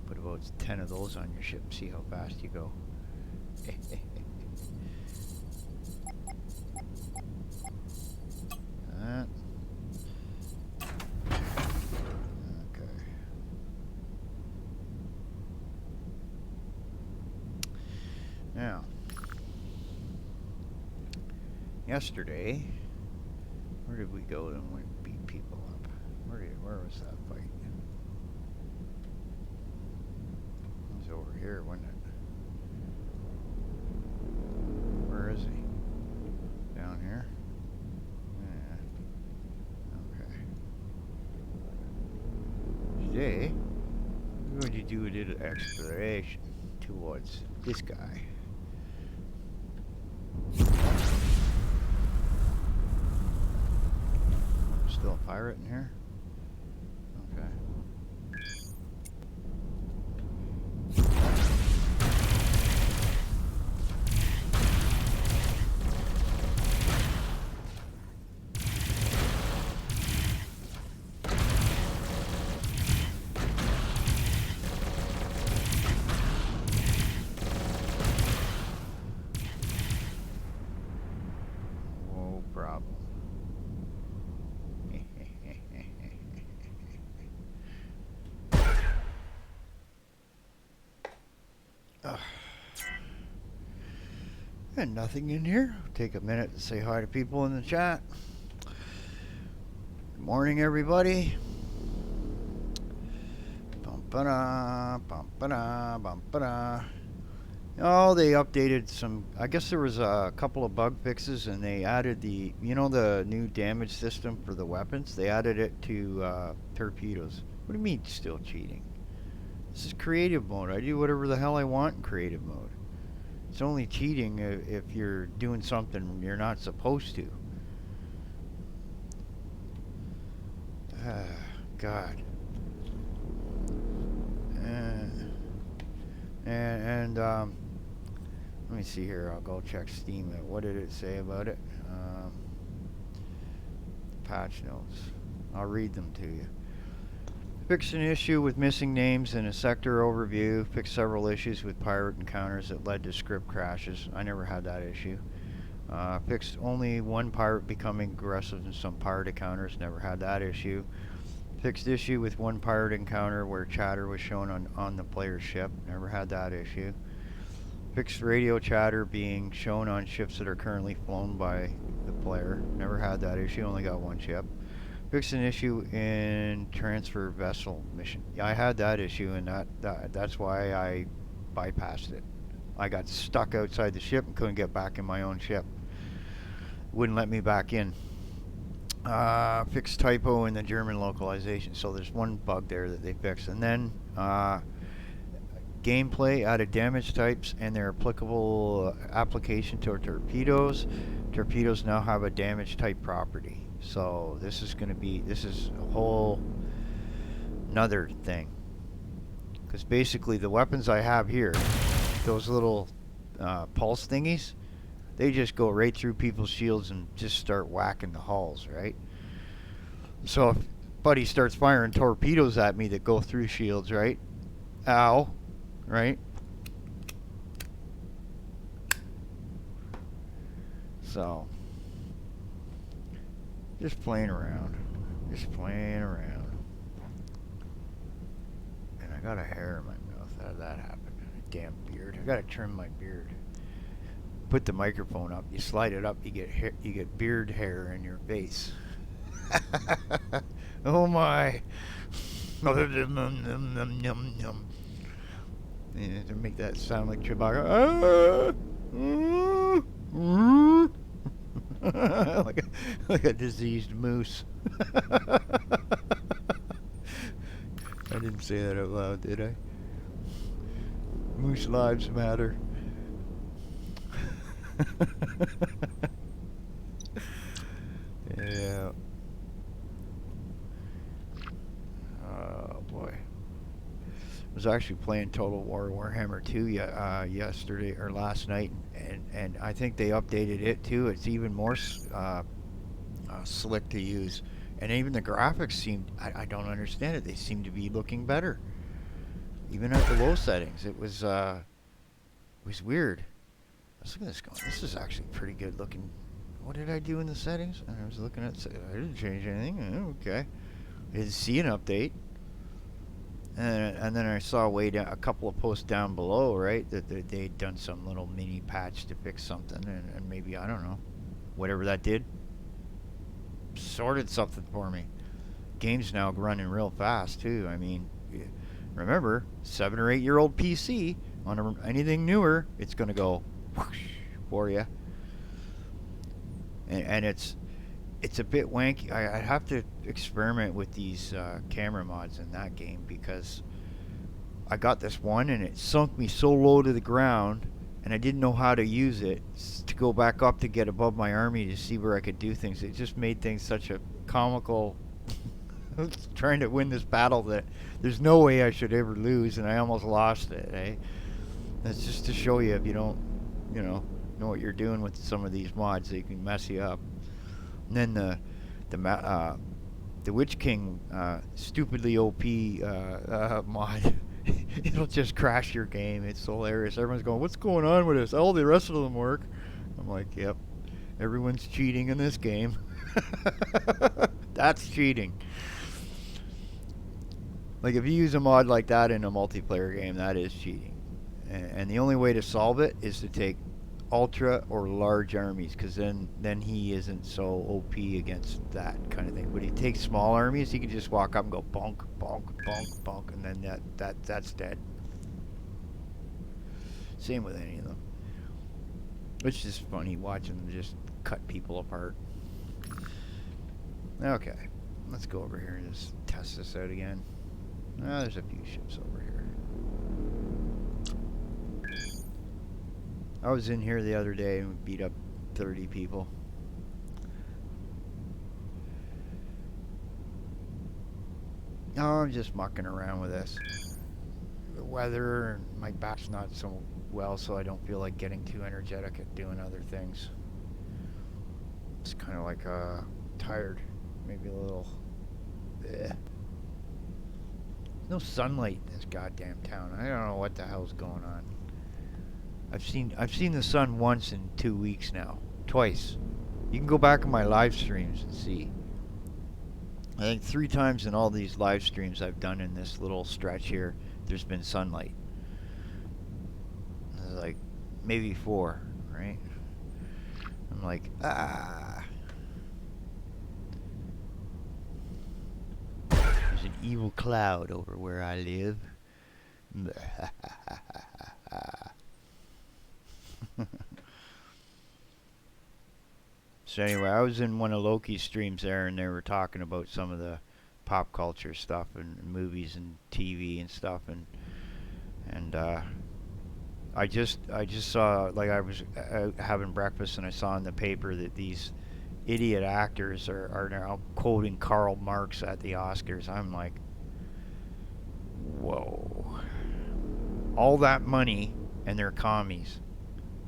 Put about 10 of those on your ship and see how fast you go. Okay. Now, yesterday, where did we go and we beat people up? Where was that fight? It was over here, wasn't it? Where is he? Down here? Yeah. Okay. Today, we're going to do a little exploration towards this guy. Still a pirate in here? Okay. No problem. And nothing in here. Take a minute to say hi to people in the chat. Good morning, everybody. Bum-ba-da, bum-ba-da, bum-ba-da. Oh, they updated some. I guess there was a couple of bug fixes, and they added the, the new damage system for the weapons. They added it to torpedoes. What do you mean, still cheating? This is creative mode. I do whatever the hell I want in creative mode. It's only cheating if you're doing something you're not supposed to. God. Let me see here. I'll go check Steam. What did it say about it? Patch notes. I'll read them to you. Fixed an issue with missing names in a sector overview. Fixed several issues with pirate encounters that led to script crashes. I never had that issue. Fixed only one pirate becoming aggressive in some pirate encounters. Never had that issue. Fixed issue with one pirate encounter where chatter was shown on the player's ship. Never had that issue. Fixed radio chatter being shown on ships that are currently flown by the player. Never had that issue. Only got one ship. Fixed an issue in transfer vessel mission. Yeah, I had that issue, and that's why I bypassed it. I got stuck outside the ship and couldn't get back in my own ship. Wouldn't let me back in. Fixed typo in the German localization. So there's one bug there that they fixed. And then gameplay added damage types and their applicable application to torpedoes. Torpedoes now have a damage type property. So this is a whole another thing. Because basically the weapons I have here, those little pulse thingies, they just go right through people's shields and just start whacking the hulls, right? So if buddy starts firing torpedoes at me that go through shields, right? Ow, right? So just playing around. And I got a hair in my mouth. How did that happen? A damn beard. I gotta trim my beard. Put the microphone up. You slide it up. You get beard hair in your face. Oh my! Yeah, to make that sound like Chewbacca. like a diseased moose. I didn't say that out loud, did I? Moose lives matter. Yeah. Oh boy. I was actually playing Total War Warhammer 2 yesterday or last night, and I think they updated it too. It's even more slick to use. And even the graphics seemed, I don't understand it. They seem to be looking better. Even at the low settings. It was weird. I was looking at this going, this is actually pretty good looking. What did I do in the settings? And I was looking at, I didn't change anything. Okay. I didn't see an update. And then I saw way down, a couple of posts down below, right, that they'd done some little mini patch to fix something, and maybe, I don't know, whatever that did, sorted something for me. Game's now running real fast, too. I mean, remember, 7 or 8 year old PC, on anything newer, it's going to go whoosh for you. And it's a bit wanky. I'd have to experiment with these camera mods in that game, because I got this one and it sunk me so low to the ground, and I didn't know how to use it to go back up to get above my army to see where I could do things. It just made things such a comical trying to win this battle that there's no way I should ever lose, and I almost lost it. Eh? That's just to show you, if you don't, know what you're doing with some of these mods, they can mess you up. And then the Witch King stupidly OP mod, it'll just crash your game. It's hilarious. Everyone's going, "What's going on with this? All the rest of them work." I'm like, "Yep, everyone's cheating in this game." That's cheating. Like, if you use a mod like that in a multiplayer game, that is cheating. And the only way to solve it is to take ultra or large armies, because then he isn't so OP against that kind of thing. But he takes small armies, he can just walk up and go bonk, bonk, bonk, bonk, and then that's dead. Same with any of them. It's just funny watching them just cut people apart. Okay, let's go over here and just test this out again. There's a few ships over here. I was in here the other day and beat up 30 people. No, I'm just mucking around with this. The weather, my back's not so well, so I don't feel like getting too energetic at doing other things. It's kind of like tired, maybe a little. Bleh. No sunlight in this goddamn town. I don't know what the hell's going on. I've seen the sun once in 2 weeks now. Twice. You can go back in my live streams and see. I think 3 times in all these live streams I've done in this little stretch here, there's been sunlight. Like, maybe 4, right? I'm like, ah. There's an evil cloud over where I live. So anyway, I was in one of Loki's streams there, and they were talking about some of the pop culture stuff and movies and TV and stuff, and I just saw, like, I was having breakfast and I saw in the paper that these idiot actors are now quoting Karl Marx at the Oscars. I'm like, whoa. All that money, and they're commies.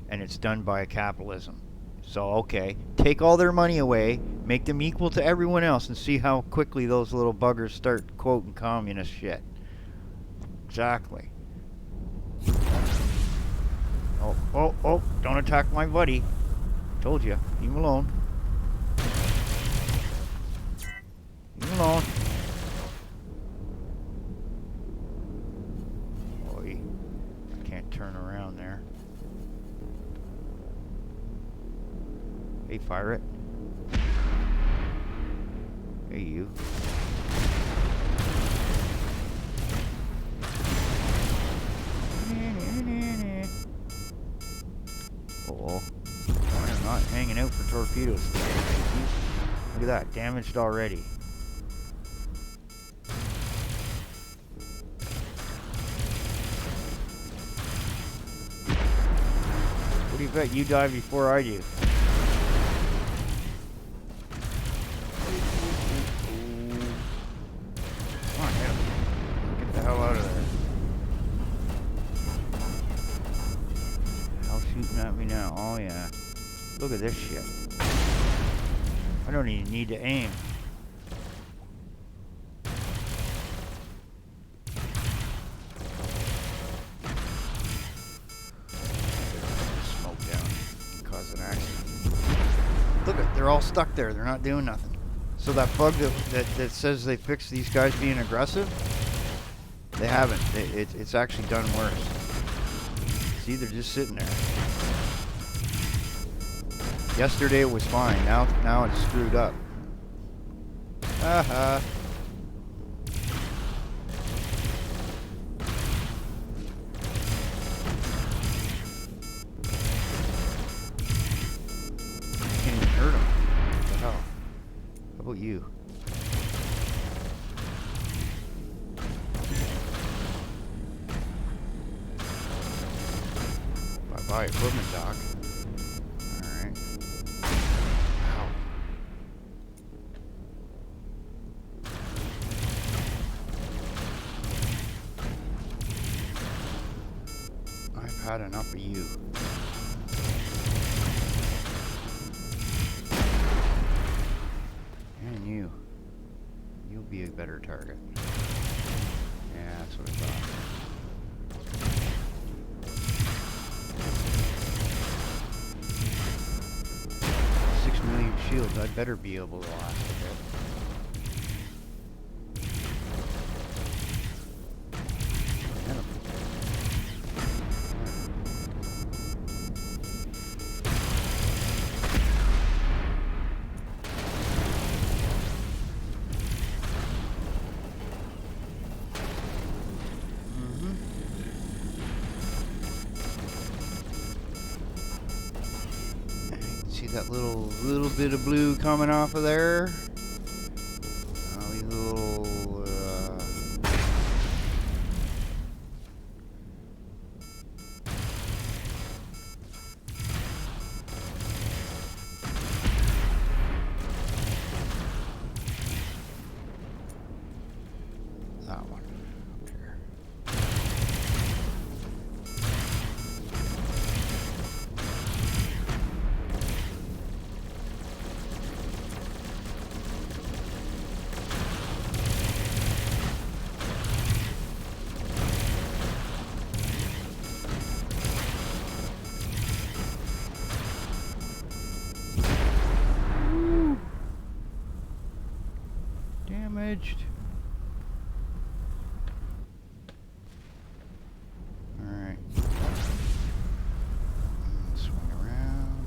And it's done by capitalism. So, okay, take all their money away, make them equal to everyone else, and see how quickly those little buggers start quoting communist shit. Exactly. Oh, don't attack my buddy. Told you, leave him alone. Leave him alone. Boy, can't turn around there. Hey, fire it. Hey, you. Uh-oh. I'm not hanging out for torpedoes. Look at that, damaged already. What do you bet you die before I do? Come on, hit him. Get the hell out of there. Hell shooting at me now. Oh yeah. Look at this shit. I don't even need to aim. was an accident. Look at, they're all stuck there. They're not doing nothing. So that bug that says they fixed these guys being aggressive, they haven't. It's actually done worse. See, they're just sitting there. Yesterday it was fine. Now it's screwed up. Haha. Can't even hurt him. What the hell? How about you? Bye-bye, equipment dock. Alright. Ow. I've had enough of you. And you. You'll be a better target. Yeah, that's what I thought. 6 million shields, I'd better be able to last a bit. See that little bit of blue coming off of there? All these little that one up here. Damaged. Alright. Swing around.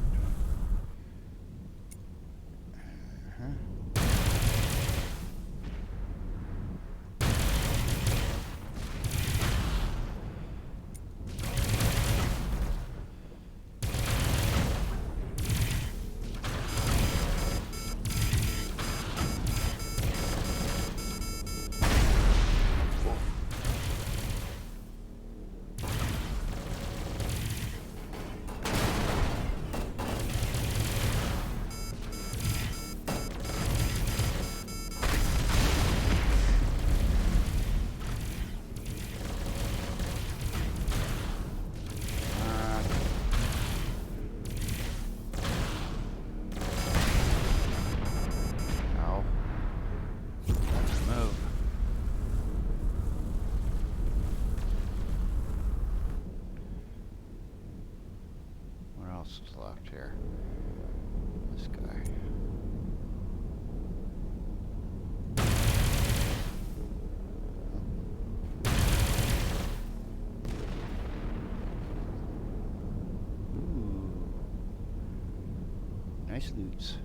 Is left here. This guy. Ooh. Nice loots.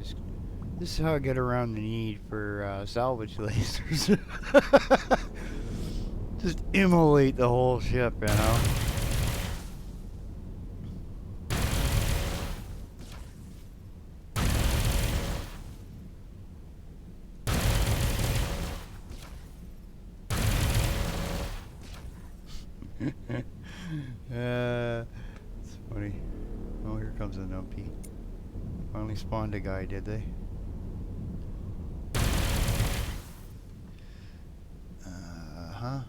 just... This is how I get around the need for salvage lasers. Just immolate the whole ship, you know? It's funny. Oh, here comes the numpty. Finally spawned a guy, did they? Huh?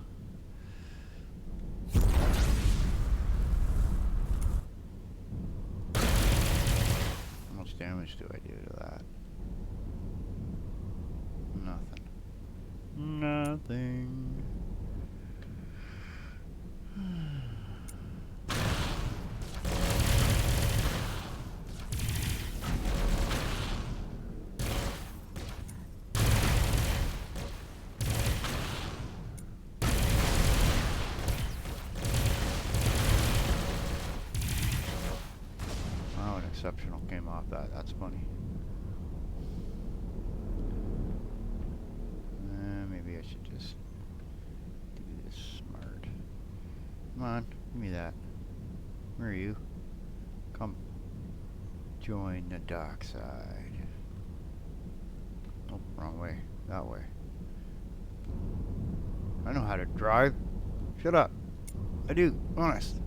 How much damage do I do to that? Nothing. Nothing. Oh, an exceptional came off that. That's funny. Maybe I should just do this smart. Come on, give me that. Where are you? Come. Join the dark side. Oh, wrong way. That way. I know how to drive. Shut up. I do. Honest.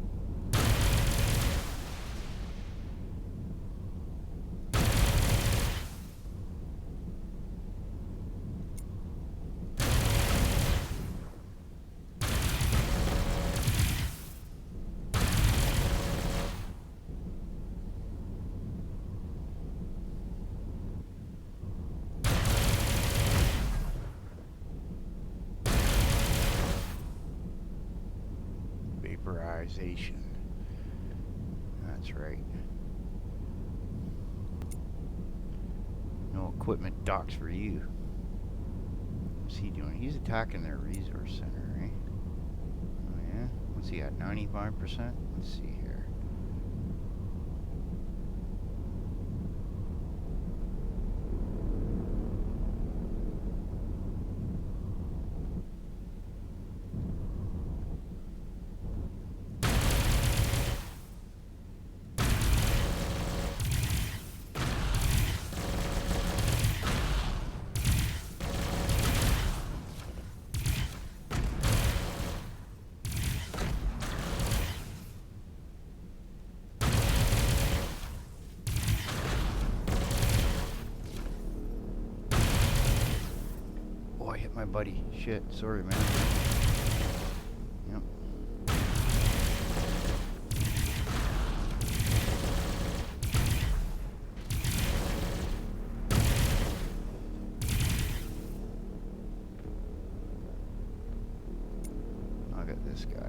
Vaporization. That's right. No equipment docks for you. What's he doing? He's attacking their resource center, right? Oh yeah? What's he at? 95%? Let's see here. I hit my buddy. Shit, sorry, man. Yep. I'll get this guy.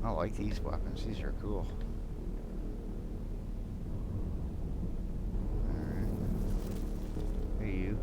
I like these weapons. These are cool. Alright. Hey, you.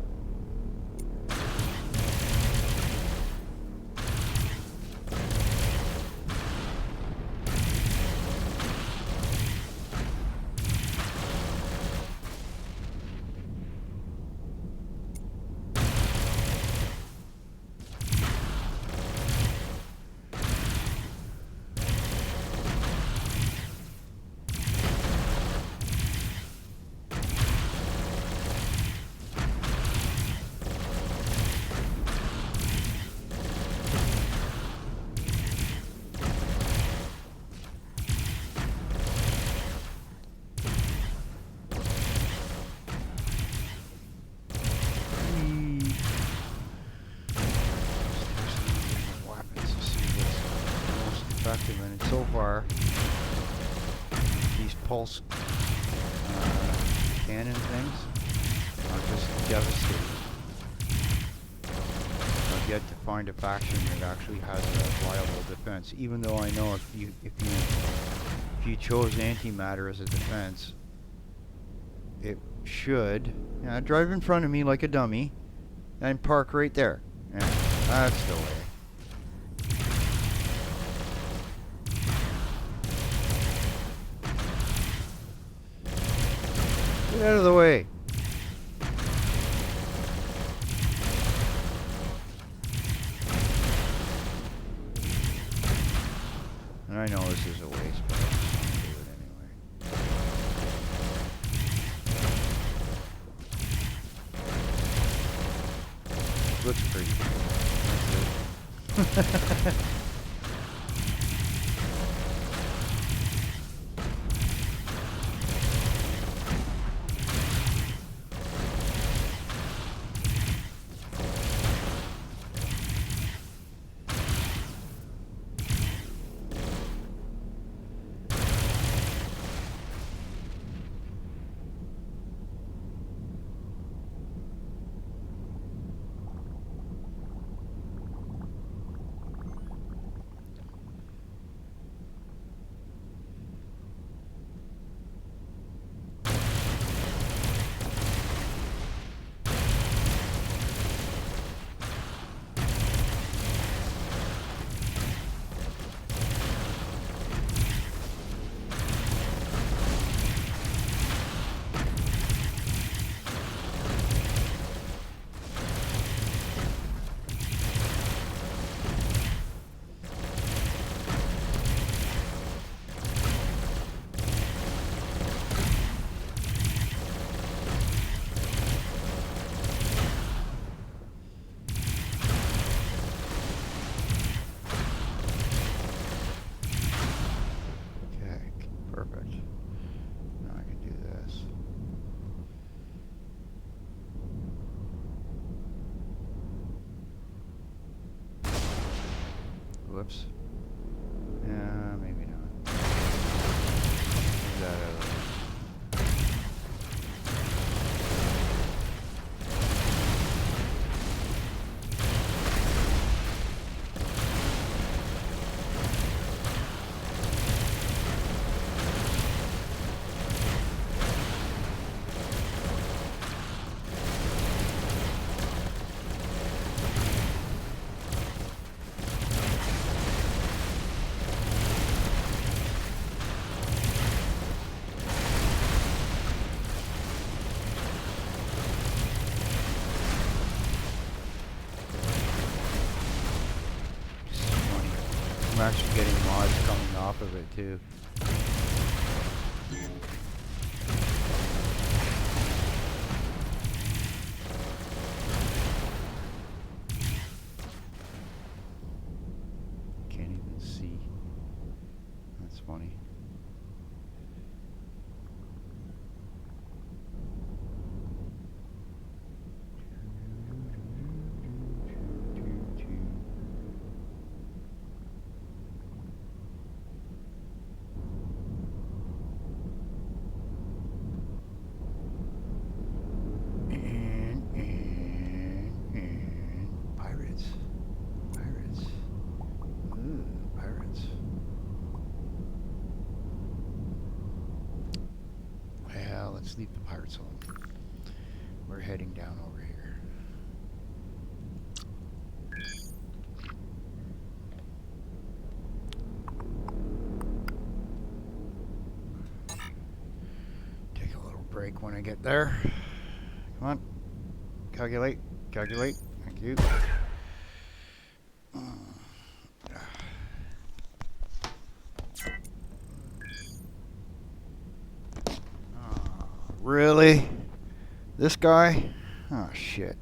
And so far, these pulse cannon things are just devastating. I've yet to find a faction that actually has a viable defense. Even though I know if you chose antimatter as a defense, it should drive in front of me like a dummy and park right there. Yeah, that's the way. Get out of the way. And I know this is a waste, but I just want to do it anyway. Looks pretty cool. Perfect. Now I can do this. Whoops. Yeah, maybe not. Move that out of the way. I'm actually getting mods coming off of it too. Can't even see. That's funny. Let's leave the pirates alone. We're heading down over here. Take a little break when I get there. Come on. Calculate. Calculate. Thank you. Really? This guy? Oh, shit.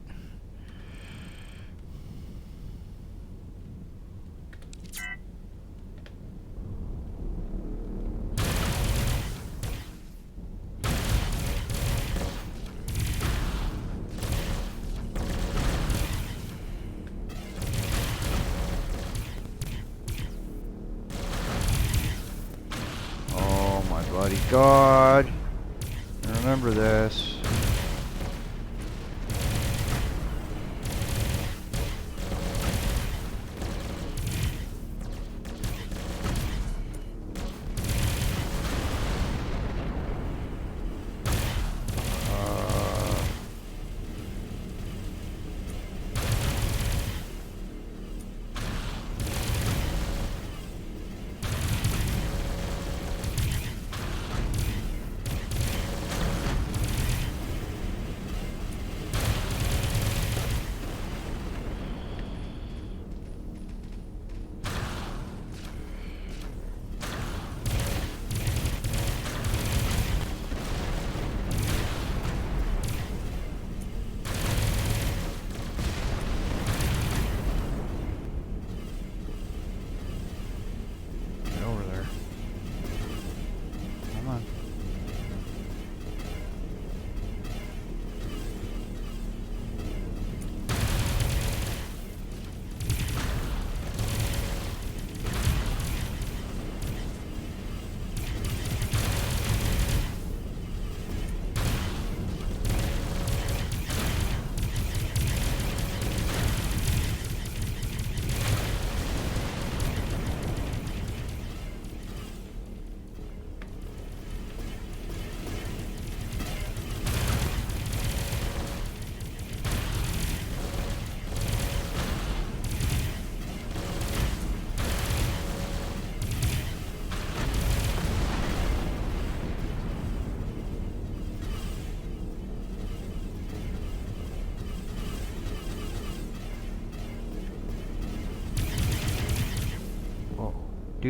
Oh, my bloody God. Remember this.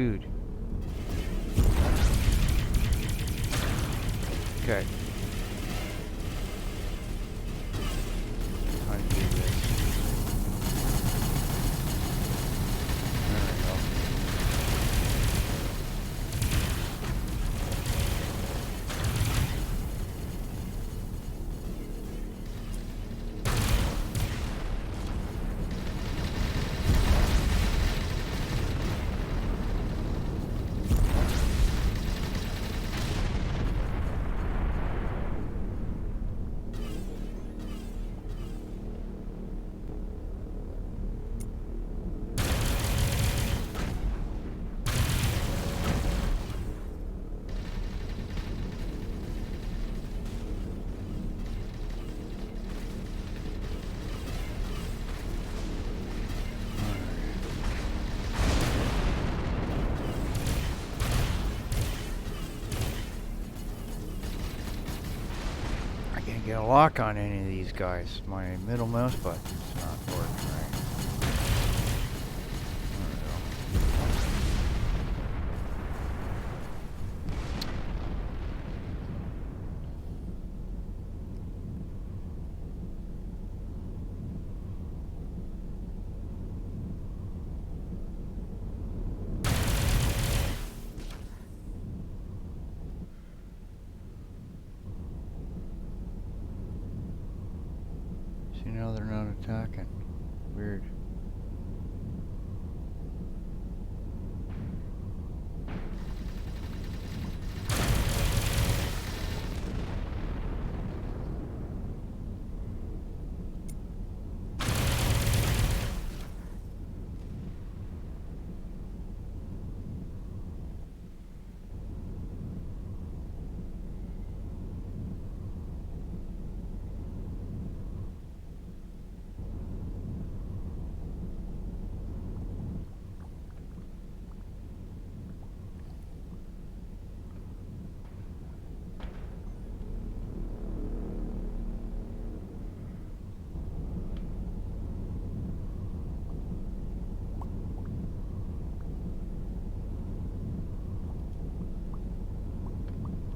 dude. Okay. How to do this? There we go. Get a lock on any of these guys. My middle mouse button's not working right. There we go. See, now they're not attacking. Weird.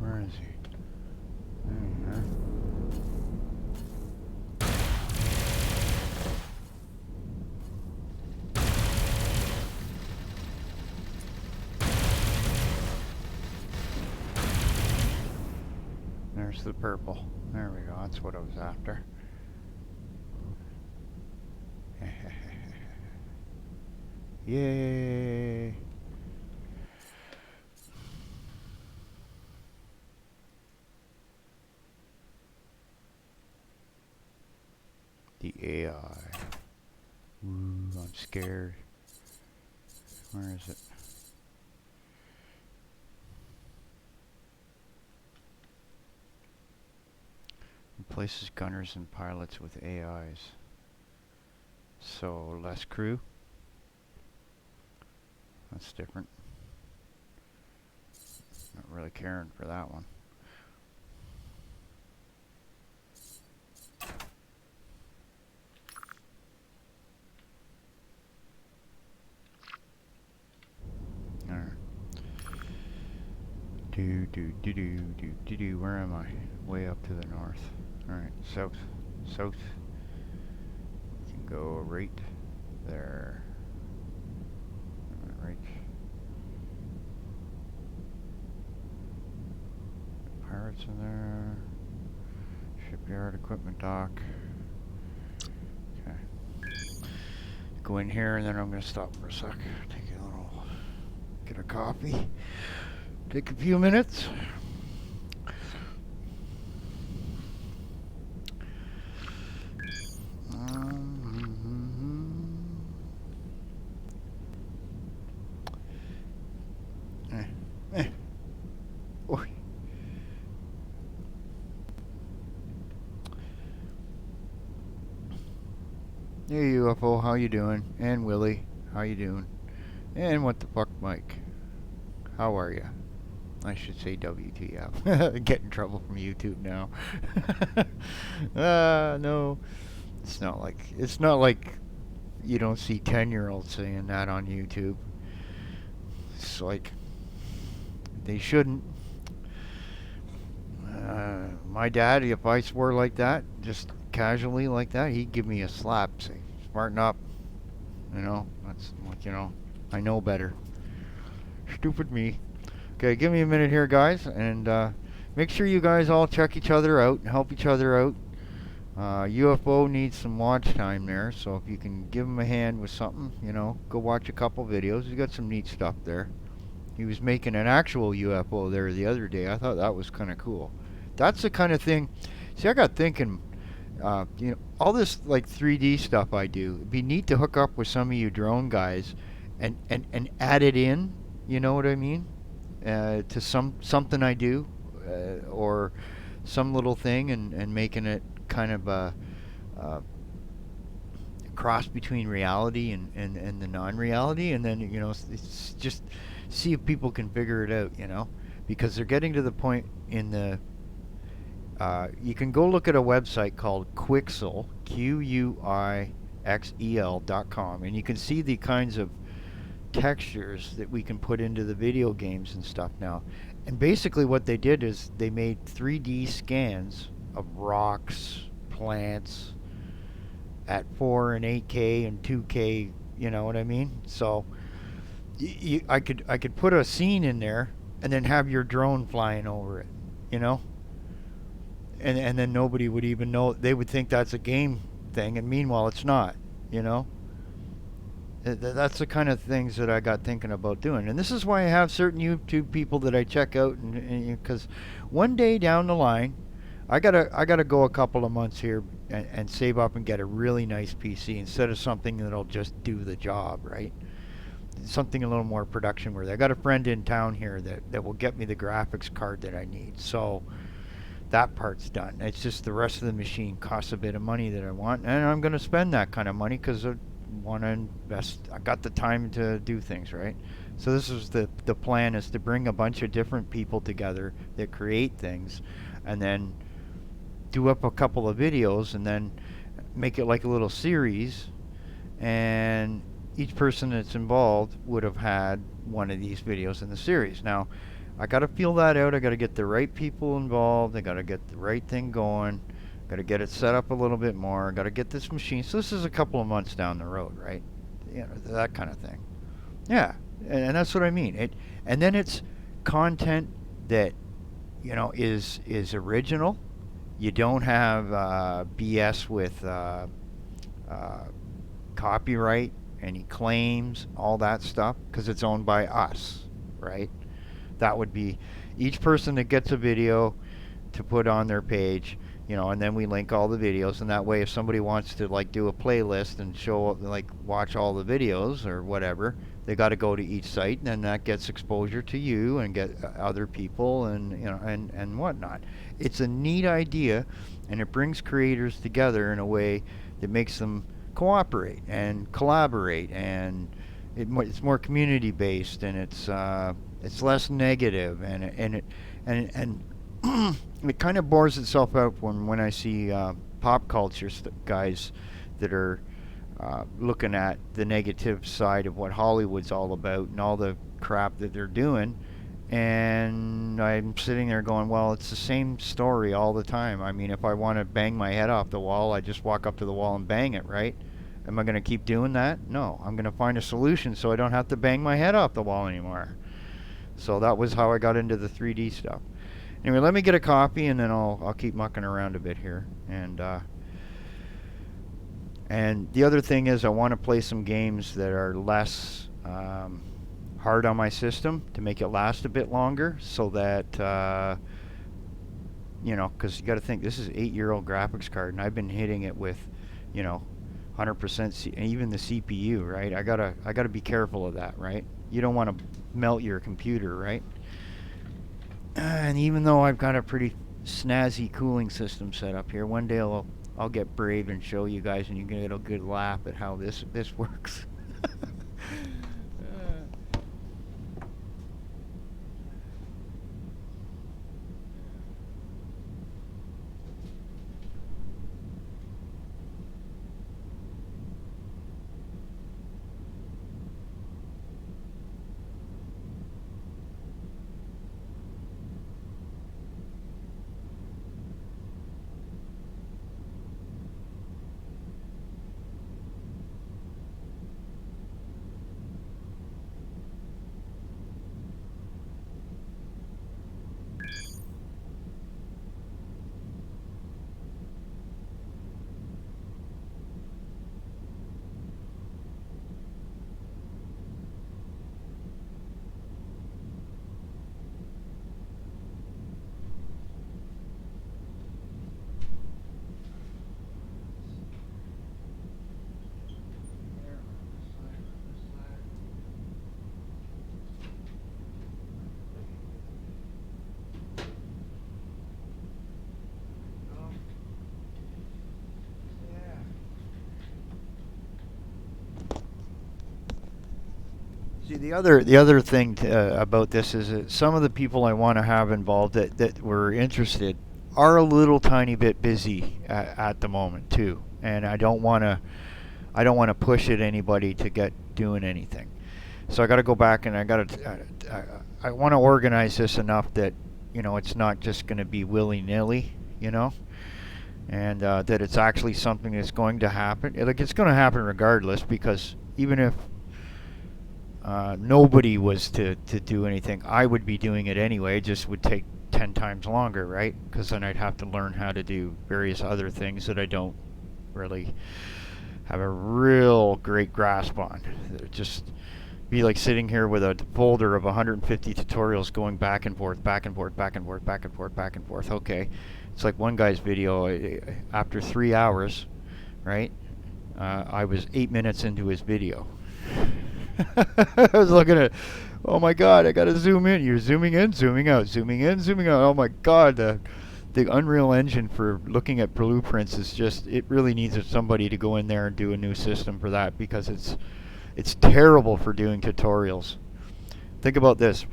Where is he? There you are. There's the purple. There we go. That's what I was after. Yay! The AI. Ooh, I'm scared. Where is it? Replaces gunners and pilots with AIs. So, less crew. That's different. Not really caring for that one. Where am I? Way up to the north. Alright, south. South. We can go right there. Right. Pirates in there. Shipyard, equipment dock. Okay. Go in here and then I'm gonna stop for a sec. Take a little, get a coffee. Take a few minutes. Hey UFO, how you doing? And Willie, how you doing? And what the fuck, Mike? How are ya? I should say WTF. Get in trouble from YouTube now. No, it's not like you don't see 10-year-olds saying that on YouTube. It's like they shouldn't. My dad, if I swore like that, just casually like that, he'd give me a slap, say, "Smarten up." That's like, I know better. Stupid me. Okay, give me a minute here, guys, and make sure you guys all check each other out and help each other out. UFO needs some watch time there, so if you can give him a hand with something, go watch a couple videos. He's got some neat stuff there. He was making an actual UFO there the other day. I thought that was kind of cool. That's the kind of thing. See, I got thinking, all this like 3D stuff I do. It'd be neat to hook up with some of you drone guys, and add it in. You know what I mean? To something I do, or some little thing, and making it kind of a cross between reality and the non-reality, and then it's just see if people can figure it out, because they're getting to the point in the you can go look at a website called Quixel, QUIXEL.com, and you can see the kinds of textures that we can put into the video games and stuff now. And basically what they did is they made 3D scans of rocks, plants at 4 and 8K and 2K, you know what I mean? So I could put a scene in there and then have your drone flying over it, you know? And then nobody would even know. They would think that's a game thing, and meanwhile it's not, you know? That's the kind of things that I got thinking about doing. And this is why I have certain YouTube people that I check out, and because one day down the line, I gotta go a couple of months here and save up and get a really nice PC instead of something that'll just do the job, right? Something a little more production worthy. I got a friend in town here that will get me the graphics card that I need. So that part's done. It's just the rest of the machine costs a bit of money that I want, and I'm going to spend that kind of money because I want to invest. I got the time to do things, right? So this is the plan, is to bring a bunch of different people together that create things, and then do up a couple of videos, and then make it like a little series, and each person that's involved would have had one of these videos in the series. Now, I got to feel that out. I got to get the right people involved. I got to get the right thing going. Got to get it set up a little bit more. Got to get this machine. So this is a couple of months down the road, right? That kind of thing. Yeah, and that's what I mean. And then it's content that is original. You don't have BS with copyright, any claims, all that stuff, because it's owned by us, right? That would be each person that gets a video to put on their page, and then we link all the videos, and that way if somebody wants to like do a playlist and watch all the videos or whatever, they got to go to each site, and then that gets exposure to you and get other people and and whatnot. It's a neat idea, and it brings creators together in a way that makes them cooperate and collaborate, and it's more community based, and it's less negative, and it kind of bores itself out when I see pop culture guys that are looking at the negative side of what Hollywood's all about and all the crap that they're doing, and I'm sitting there going, well, it's the same story all the time. I mean, if I want to bang my head off the wall, I just walk up to the wall and bang it, right? Am I going to keep doing that? No, I'm going to find a solution so I don't have to bang my head off the wall anymore. So that was how I got into the 3D stuff. Anyway, let me get a copy, and then I'll keep mucking around a bit here. And the other thing is, I want to play some games that are less hard on my system to make it last a bit longer, so that because you got to think, this is an 8-year-old graphics card, and I've been hitting it with 100% even the CPU, right? I gotta be careful of that, right? You don't want to melt your computer, right? And even though I've got a pretty snazzy cooling system set up here, one day I'll get brave and show you guys, and you can get a good laugh at how this works. See, the other thing about this is that some of the people I want to have involved that were interested are a little tiny bit busy at the moment too, and I don't want to push at anybody to get doing anything. So I got to go back and I want to organize this enough that it's not just going to be willy nilly, and that it's actually something that's going to happen. Like it's going to happen regardless, because even if nobody was to do anything, I would be doing it anyway. It just would take 10 times longer, right? Because then I'd have to learn how to do various other things that I don't really have a real great grasp on. It'd just be like sitting here with a folder of 150 tutorials going back and forth, back and forth, back and forth, back and forth, back and forth. Okay. It's like one guy's video, after 3 hours, right? I was 8 minutes into his video. I was looking at, oh my God, I gotta zoom in. You're zooming in, zooming out, zooming in, zooming out. Oh my God, the Unreal Engine for looking at blueprints is just, it really needs somebody to go in there and do a new system for that, because it's terrible for doing tutorials. Think about this.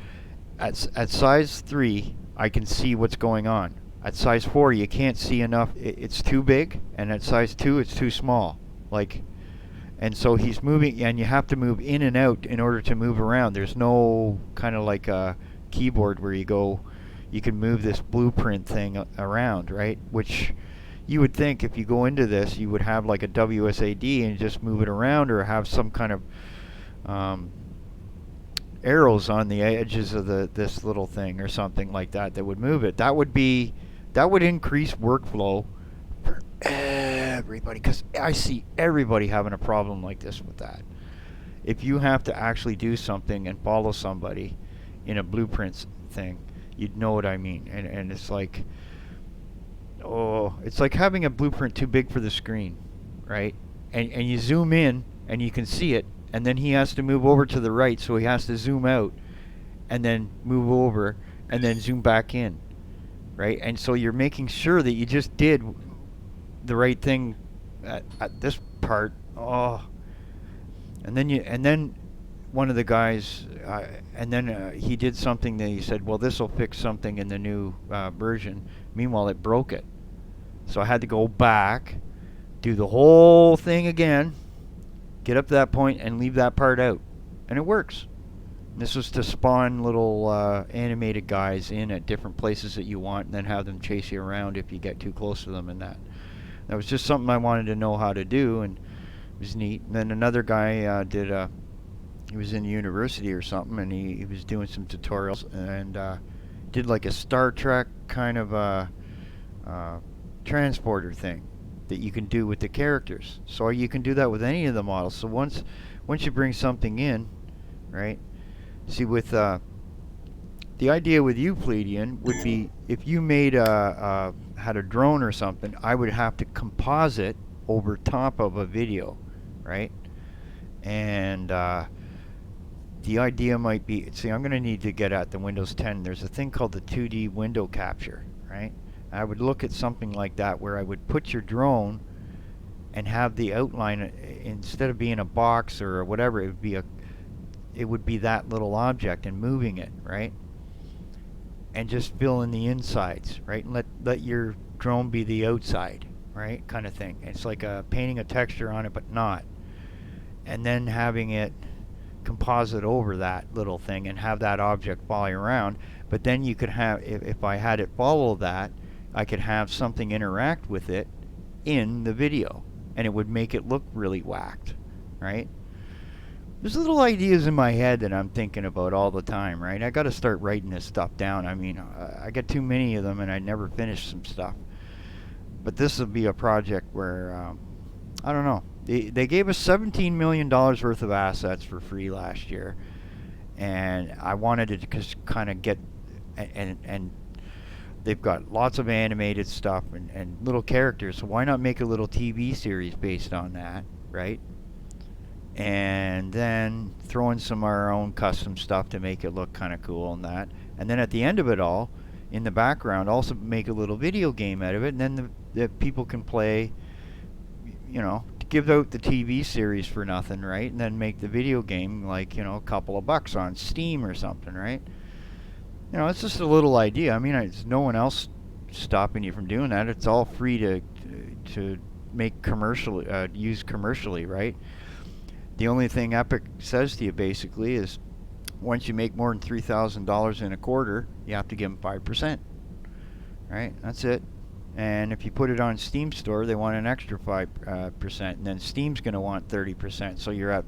At size 3, I can see what's going on. At size 4, you can't see enough. It's too big, and at size 2, it's too small. And so he's moving, and you have to move in and out in order to move around. There's no kind of like a keyboard where you can move this blueprint thing around, right? Which you would think if you go into this, you would have like a WSAD and just move it around, or have some kind of arrows on the edges of this little thing or something like that would move it. That would increase workflow for everybody, because I see everybody having a problem like this with that. If you have to actually do something and follow somebody in a blueprints thing, you'd know what I mean. And it's like, oh, it's like having a blueprint too big for the screen, right? And you zoom in and you can see it, and then he has to move over to the right, so he has to zoom out and then move over and then zoom back in, right? And so you're making sure that you just did the right thing at this part. Oh, and then one of the guys, he did something that he said, well, this will fix something in the new version. Meanwhile, it broke it. So I had to go back, do the whole thing again, get up to that point, and leave that part out. And it works. This was to spawn little animated guys in at different places that you want, and then have them chase you around if you get too close to them. And that was just something I wanted to know how to do, and it was neat. And then another guy he was in university or something, and he was doing some tutorials, and did like a Star Trek kind of transporter thing that you can do with the characters. So you can do that with any of the models. So once you bring something in, right? See, with the idea with Euclidean would be, if you made had a drone or something, I would have to composite over top of a video, right? And the idea might be, see, I'm going to need to get at the Windows 10. There's a thing called the 2D window capture, right? I would look at something like that, where I would put your drone and have the outline, instead of being a box or whatever, it would be that little object, and moving it, right? And just fill in the insides, right? And let your drone be the outside, right? Kind of thing. It's like painting a texture on it, but not. And then having it composite over that little thing and have that object fly around. But then you could have, if I had it follow that, I could have something interact with it in the video, and it would make it look really whacked, right? There's little ideas in my head that I'm thinking about all the time, right? I got to start writing this stuff down. I mean, I get too many of them, and I never finish some stuff. But this will be a project where, I don't know. They gave us $17 million worth of assets for free last year, and I wanted to just kind of get, and they've got lots of animated stuff and little characters, so why not make a little TV series based on that, right? And then throw in some of our own custom stuff to make it look kind of cool and that. And then at the end of it all, in the background, also make a little video game out of it, and then the people can play, give out the TV series for nothing, right? And then make the video game like, a couple of bucks on Steam or something, right? It's just a little idea. I mean, it's no one else stopping you from doing that. It's all free to make use commercially, right? The only thing Epic says to you basically is once you make more than $3,000 in a quarter, you have to give them 5%, right? That's it. And if you put it on Steam Store, they want an extra 5%, and then Steam's going to want 30%. So you're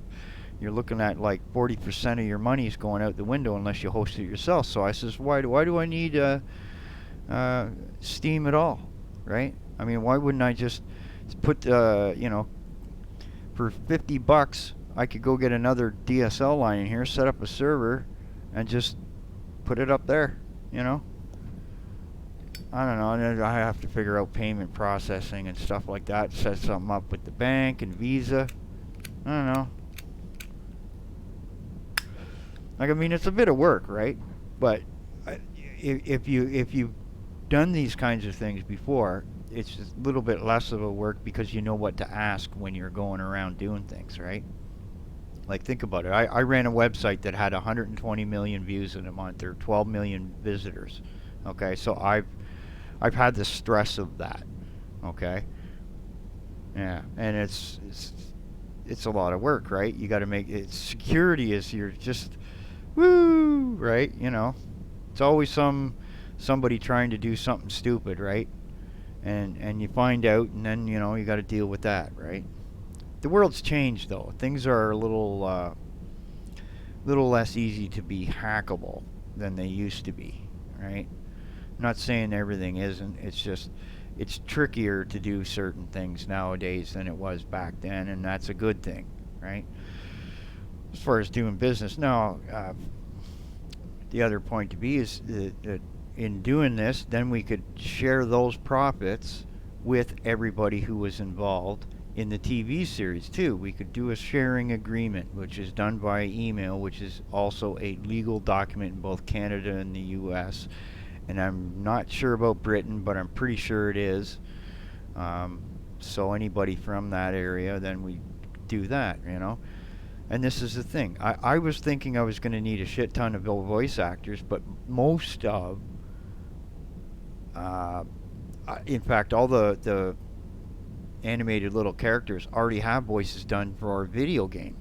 looking at like 40% of your money is going out the window unless you host it yourself. So I says, why do I need Steam at all, right? I mean, why wouldn't I just put for $50 I could go get another DSL line in here, set up a server, and just put it up there, I don't know. And I have to figure out payment processing and stuff like that. Set something up with the bank and Visa. I don't know. Like, I mean, it's a bit of work, right? But if you've done these kinds of things before, it's just a little bit less of a work because you know what to ask when you're going around doing things, right? Like, think about it. I ran a website that had 120 million views in a month, or 12 million visitors. Okay, so I've had the stress of that. Okay, yeah, and it's a lot of work, right? You got to make it. Security is you're just woo, right? It's always somebody trying to do something stupid, right? And you find out, and then you got to deal with that, right? The world's changed though. Things are a little less easy to be hackable than they used to be, right? I'm not saying everything isn't. It's just it's trickier to do certain things nowadays than it was back then, and that's a good thing, right? As far as doing business, now the other point to be is that in doing this, then we could share those profits with everybody who was involved in the TV series too. We could do a sharing agreement, which is done by email, which is also a legal document in both Canada and the US. And I'm not sure about Britain, but I'm pretty sure it is. So anybody from that area, then we do that, And this is the thing. I was thinking I was going to need a shit ton of voice actors, but most of, in fact, all the animated little characters already have voices done for our video game.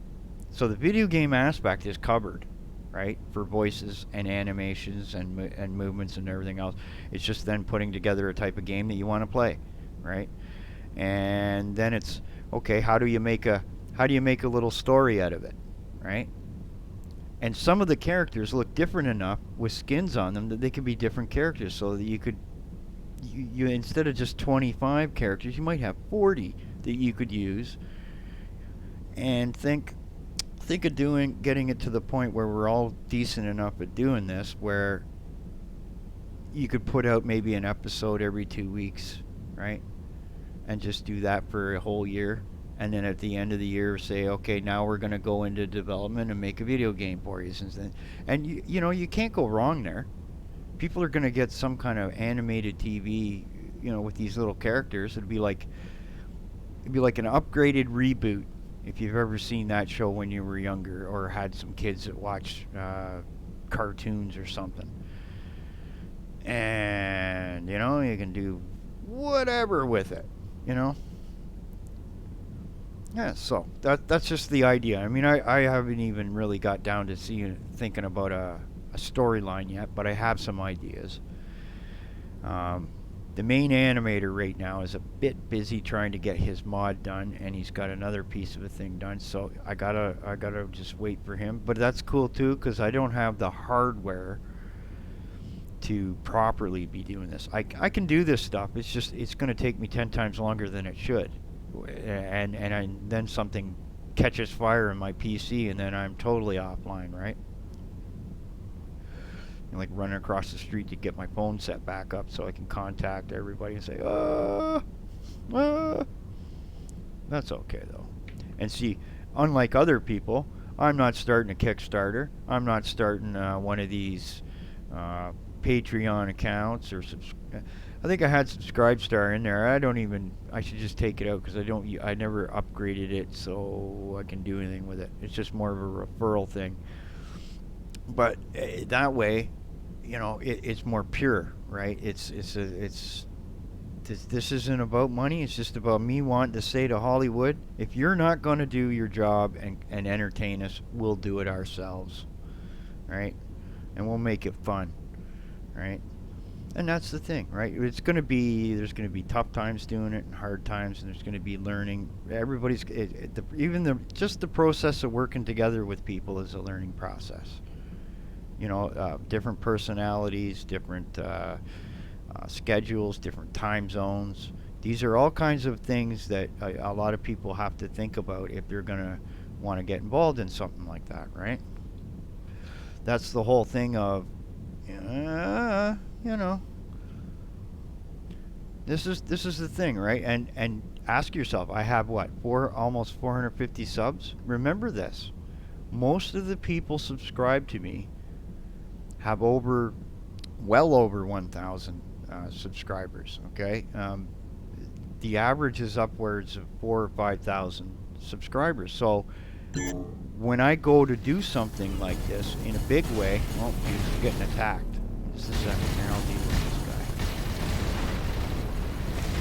So the video game aspect is covered, right, for voices and animations and movements and everything else. It's just then putting together a type of game that you want to play, right? And then it's okay, how do you make a little story out of it, right? And some of the characters look different enough with skins on them that they can be different characters, so that you could you instead of just 25 characters, you might have 40 that you could use. And think of getting it to the point where we're all decent enough at doing this, where you could put out maybe an episode every 2 weeks, right? And just do that for a whole year. And then at the end of the year say, okay, now we're going to go into development and make a video game for you. And you can't go wrong there. People are going to get some kind of animated TV, with these little characters. It'd be like an upgraded reboot, if you've ever seen that show when you were younger, or had some kids that watch cartoons or something. And you can do whatever with it, Yeah, so that's just the idea. I mean, I haven't even really got down to thinking about a storyline yet, but I have some ideas. The main animator right now is a bit busy trying to get his mod done, and he's got another piece of a thing done, so I gotta just wait for him. But that's cool too, because I don't have the hardware to properly be doing this. I can do this stuff. It's going to take me 10 times longer than it should, and then something catches fire in my PC, and then I'm totally offline, right? Like running across the street to get my phone set back up so I can contact everybody and say, That's okay though. And see, unlike other people, I'm not starting a Kickstarter. I'm not starting one of these Patreon accounts or I think I had Subscribestar in there. I should just take it out because I never upgraded it so I can do anything with it. It's just more of a referral thing. But that way, it's more pure, right? This isn't about money. It's just about me wanting to say to Hollywood, if you're not going to do your job and entertain us, we'll do it ourselves, right? And we'll make it fun, right? And that's the thing, right? There's going to be tough times doing it and hard times, and there's going to be learning. Just the process of working together with people is a learning process. Different personalities, different schedules, different time zones. These are all kinds of things that a lot of people have to think about if they're going to want to get involved in something like that, right? That's the whole thing of, this is the thing, right? And ask yourself, I have almost 450 subs. Remember this: most of the people subscribed to me have well over 1,000 subscribers. Okay, the average is upwards of 4,000 or 5,000 subscribers. So when I go to do something like this in a big way, he's getting attacked. Just a second here, I'll deal with this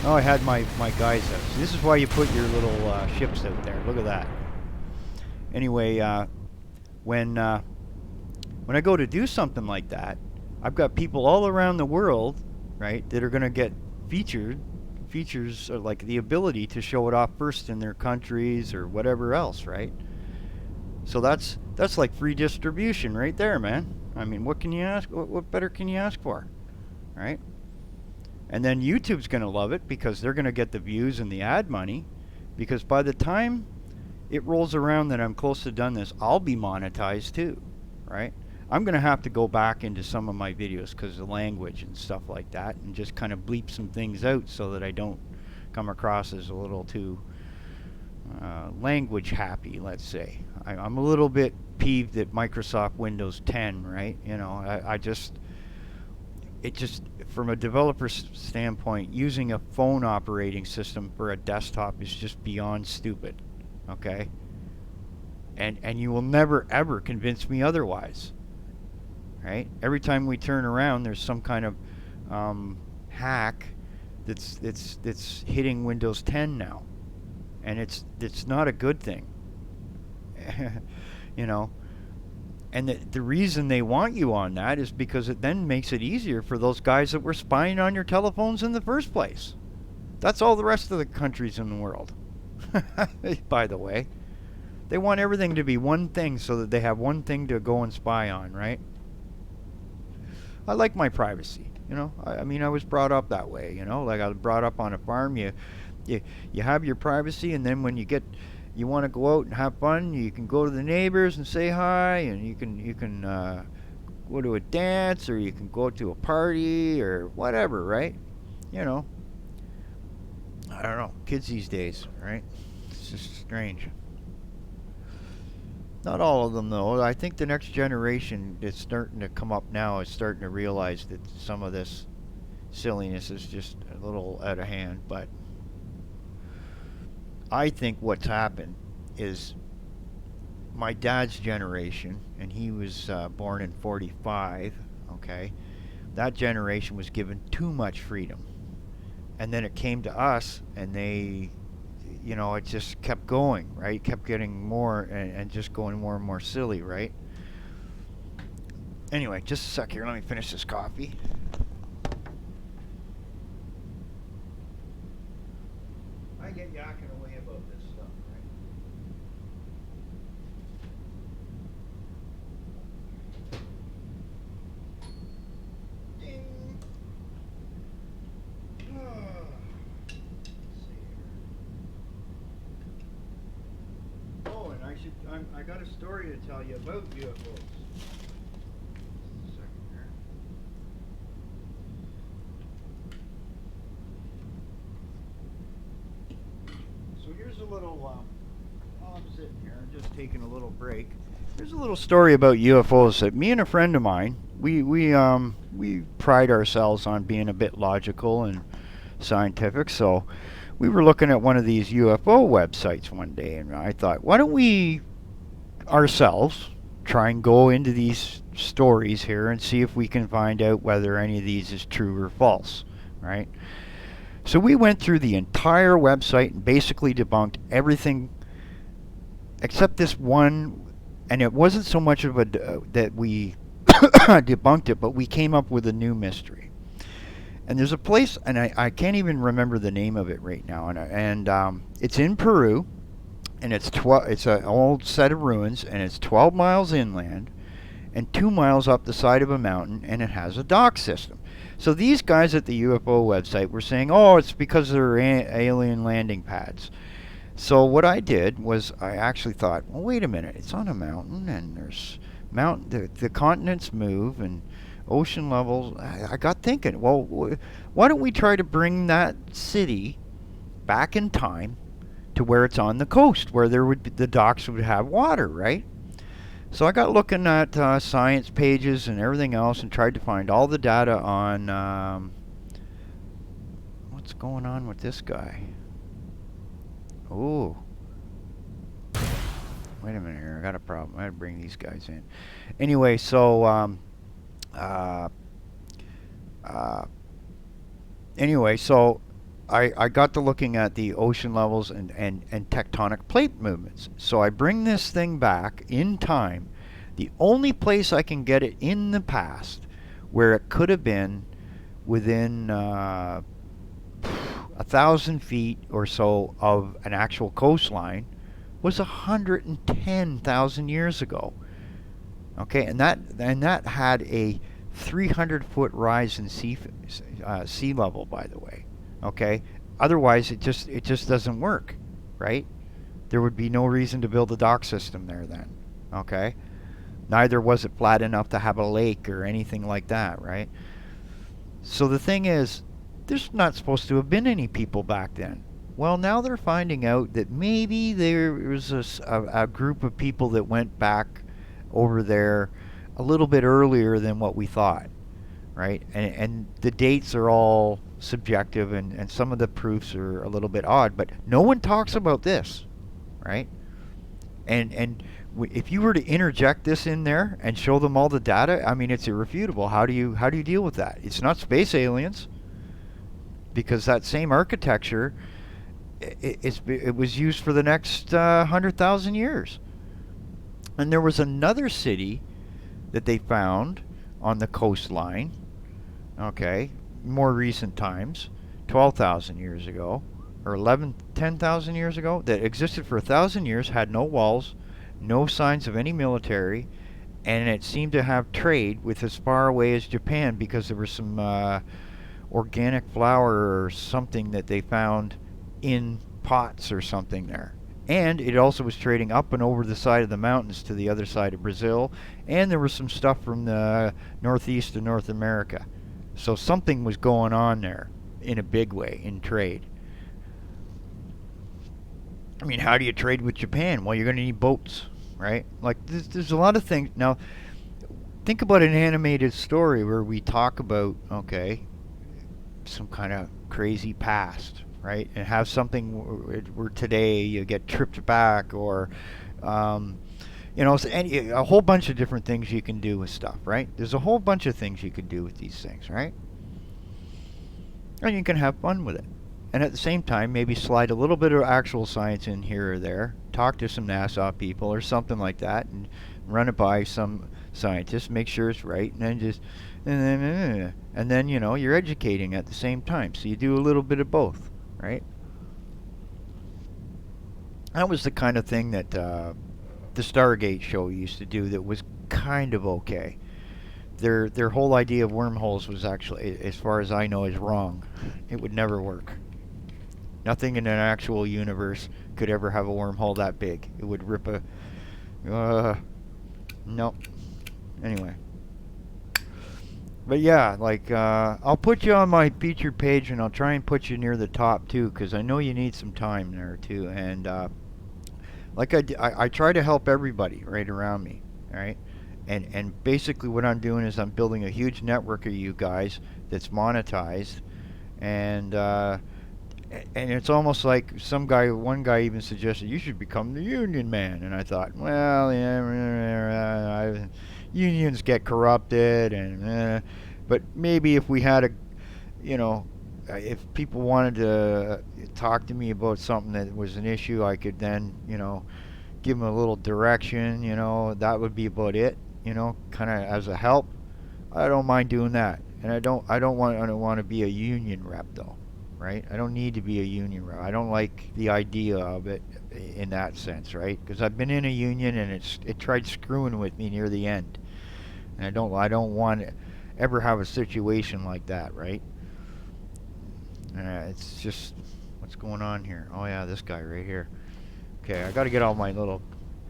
guy. Oh, I had my guys out. So this is why you put your little ships out there. Look at that. Anyway, when I go to do something like that, I've got people all around the world, right, that are going to get features like the ability to show it off first in their countries or whatever else, right? So that's like free distribution right there, man. I mean, what can you ask? What better can you ask for, right? And then YouTube's going to love it because they're going to get the views and the ad money, because by the time it rolls around that I'm close to done this, I'll be monetized too, right? I'm going to have to go back into some of my videos because of language and stuff like that, and just kind of bleep some things out so that I don't come across as a little too language happy, let's say. I'm a little bit peeved at Microsoft Windows 10, right? It just, from a developer standpoint, using a phone operating system for a desktop is just beyond stupid, okay? And you will never ever convince me otherwise, right? Every time we turn around, there's some kind of hack that's hitting Windows 10 now, and it's not a good thing. And the reason they want you on that is because it then makes it easier for those guys that were spying on your telephones in the first place. That's all the rest of the countries in the world. By the way, they want everything to be one thing so that they have one thing to go and spy on, right? I like my privacy, I mean, I was brought up that way, like I was brought up on a farm. You have your privacy, and then when you want to go out and have fun, you can go to the neighbors and say hi, and you can go to a dance, or you can go to a party or whatever, right? I don't know, kids these days, right? It's just strange. Not all of them, though. I think the next generation that's starting to come up now is starting to realize that some of this silliness is just a little out of hand. But I think what's happened is my dad's generation, and he was born in 45, okay? That generation was given too much freedom. And then it came to us, and they... it just kept going, right? Kept getting more and just going more and more silly, right? Anyway, just a sec here. Let me finish this coffee. I get yakking away about this stuff, right? Ding! I got a story to tell you about UFOs. Just a second here. So here's a little, while I'm sitting here, I'm just taking a little break. Here's a little story about UFOs that me and a friend of mine, we we pride ourselves on being a bit logical and scientific. So we were looking at one of these UFO websites one day, and I thought, why don't we ourselves try and go into these stories here and see if we can find out whether any of these is true or false, right? So we went through the entire website and basically debunked everything except this one, and it wasn't so much of a that we debunked it, but we came up with a new mystery. And there's a place, and I can't even remember the name of it right now, and it's in Peru, and it's an old set of ruins, and it's 12 miles inland, and 2 miles up the side of a mountain, and it has a dock system. So these guys at the UFO website were saying, oh, it's because they're alien landing pads. So what I did was I actually thought, well, wait a minute, it's on a mountain, and there's the continents move, and ocean levels. I got thinking, well, why don't we try to bring that city back in time to where it's on the coast, where there would be, the docks would have water, right? So I got looking at science pages and everything else, and tried to find all the data on what's going on with this guy. Oh, wait a minute here. I got a problem. I had to bring these guys in. Anyway, so I got to looking at the ocean levels and tectonic plate movements. So I bring this thing back in time. The only place I can get it in the past where it could have been within 1,000 feet or so of an actual coastline was 110,000 years ago. Okay, and that had a 300-foot rise in sea level, by the way. Okay, otherwise it just doesn't work, right? There would be no reason to build a dock system there then. Okay, neither was it flat enough to have a lake or anything like that, right? So the thing is, there's not supposed to have been any people back then. Well, now they're finding out that maybe there was a group of people that went back over there a little bit earlier than what we thought, right? And the dates are all subjective, and some of the proofs are a little bit odd, but no one talks about this, right? And if you were to interject this in there and show them all the data, I mean, it's irrefutable. How do you deal with that? It's not space aliens, because that same architecture, it was used for the next 100,000 years. And there was another city that they found on the coastline, okay, more recent times, 12,000 years ago, or 10,000 years ago, that existed for 1,000 years, had no walls, no signs of any military, and it seemed to have trade with as far away as Japan, because there was some organic flour or something that they found in pots or something there. And it also was trading up and over the side of the mountains to the other side of Brazil, and there was some stuff from the northeast of North America. So something was going on there in a big way in trade. I mean, how do you trade with Japan? Well, you're going to need boats, right? Like, there's a lot of things. Now, think about an animated story where we talk about, okay, some kind of crazy past, right? And have something where today you get tripped back, or a whole bunch of different things you can do with stuff, right? There's a whole bunch of things you can do with these things, right? And you can have fun with it. And at the same time, maybe slide a little bit of actual science in here or there, talk to some NASA people or something like that, and run it by some scientists, make sure it's right, and then you're educating at the same time. So you do a little bit of both, right? That was the kind of thing that the Stargate show used to do that was kind of okay. Their whole idea of wormholes was actually, as far as I know, is wrong. It would never work. Nothing in an actual universe could ever have a wormhole that big. It would rip a... Nope. Anyway. But yeah, like, I'll put you on my featured page, and I'll try and put you near the top, too, because I know you need some time there, too. And, like I try to help everybody right around me, all right? And basically what I'm doing is I'm building a huge network of you guys that's monetized, and and it's almost like one guy even suggested you should become the union man, and I thought, well, yeah, unions get corrupted, and but maybe if we had a, you know, if people wanted to talk to me about something that was an issue, I could then, give them a little direction, that would be about it, kind of as a help. I don't mind doing that. And I don't want to be a union rep though, right? I don't need to be a union rep. I don't like the idea of it in that sense, right? Because I've been in a union and it tried screwing with me near the end. And I don't want to ever have a situation like that, right? It's just what's going on here. Oh yeah, this guy right here. Okay, I got to get all my little.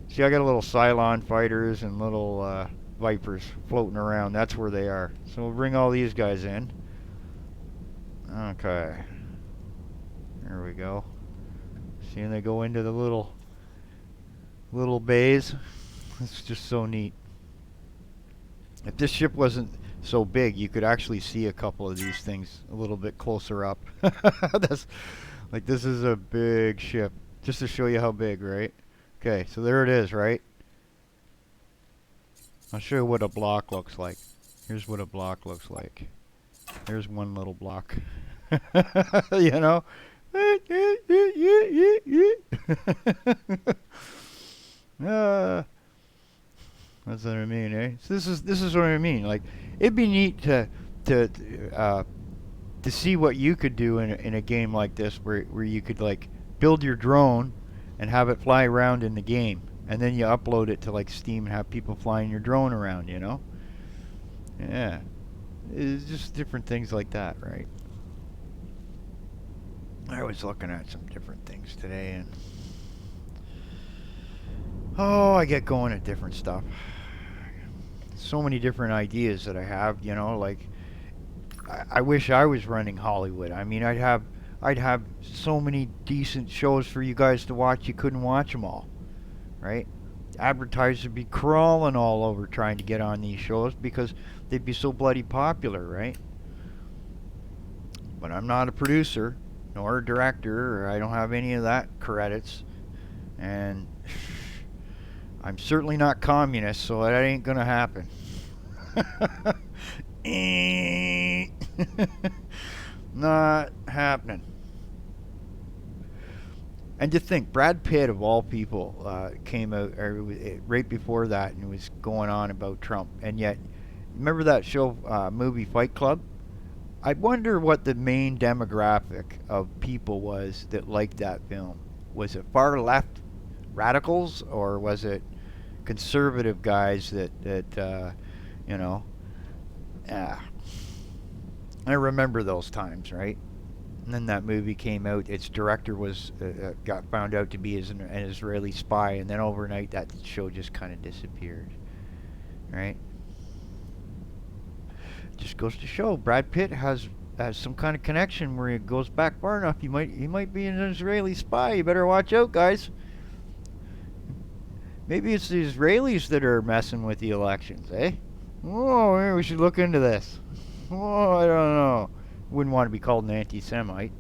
See, I got a little Cylon fighters and little Vipers floating around. That's where they are. So we'll bring all these guys in. Okay. There we go. See, and they go into the little bays. It's just so neat. If this ship wasn't so big, you could actually see a couple of these things a little bit closer up. That's like this is a big ship. Just to show you how big, right? Okay, so there it is, right? I'll show you what a block looks like. Here's what a block looks like. There's one little block. You know? That's what I mean, eh? So this is what I mean. Like, it'd be neat to see what you could do in a game like this, where you could like build your drone and have it fly around in the game, and then you upload it to like Steam and have people flying your drone around. Yeah, it's just different things like that, right? I was looking at some different things today, and I get going at different stuff. So many different ideas that I have, like I wish I was running Hollywood. I mean, I'd have so many decent shows for you guys to watch. You couldn't watch them all, right? Advertisers would be crawling all over trying to get on these shows because they'd be so bloody popular, right? But I'm not a producer nor a director, or I don't have any of that credits, and I'm certainly not communist, so that ain't gonna happen. Not happening. And to think, Brad Pitt of all people came out right before that and was going on about Trump, and yet, remember that show, movie Fight Club? I wonder what the main demographic of people was that liked that film. Was it far left radicals, or was it conservative guys that you know? I remember those times, right? And then that movie came out. Its director got found out to be an Israeli spy, and then overnight that show just kind of disappeared, right? Just goes to show Brad Pitt has some kind of connection where he goes back far enough. He might be an Israeli spy. You better watch out, guys. Maybe it's the Israelis that are messing with the elections, eh? Oh, maybe we should look into this. Oh, I don't know. Wouldn't want to be called an anti-Semite.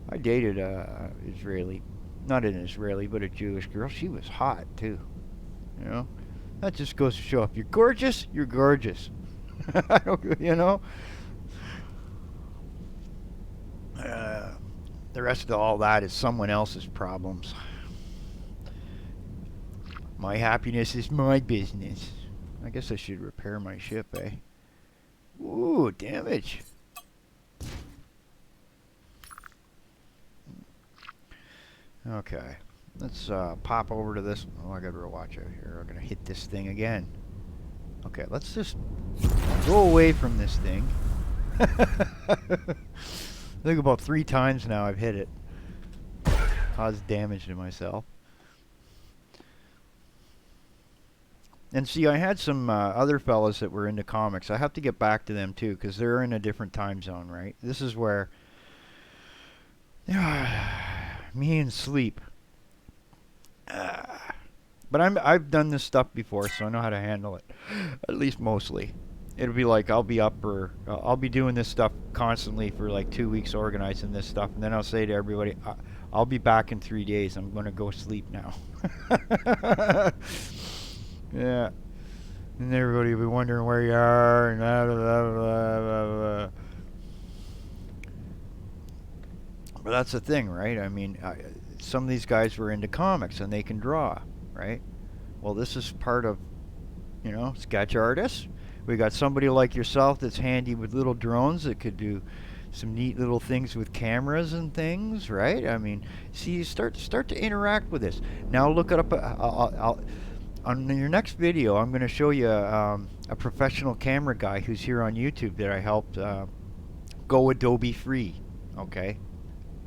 I dated a Israeli, not an Israeli, but a Jewish girl. She was hot too. That just goes to show if you're gorgeous, you're gorgeous. I don't, the rest of all that is someone else's problems. My happiness is my business. I guess I should repair my ship, eh? Ooh, damage. Okay, let's pop over to this. Oh, I gotta watch out here. I'm gonna hit this thing again. Okay, let's just go away from this thing. I think about 3 times now I've hit it. Caused damage to myself. And see, I had some other fellas that were into comics. I have to get back to them too, because they're in a different time zone, right? This is where me and sleep. But I've done this stuff before, so I know how to handle it, at least mostly. It'll be like I'll be up or I'll be doing this stuff constantly for like 2 weeks, organizing this stuff, and then I'll say to everybody, "I'll be back in 3 days. I'm gonna go sleep now." Yeah, and everybody will be wondering where you are and blah, blah, blah, blah, blah, blah. But that's the thing, right? I mean, some of these guys were into comics and they can draw, right? Well, this is part of, sketch artists. We got somebody like yourself that's handy with little drones that could do some neat little things with cameras and things, right? I mean, see, you start to interact with this. Now look it up. On your next video, I'm going to show you a professional camera guy who's here on YouTube that I helped go Adobe free, okay,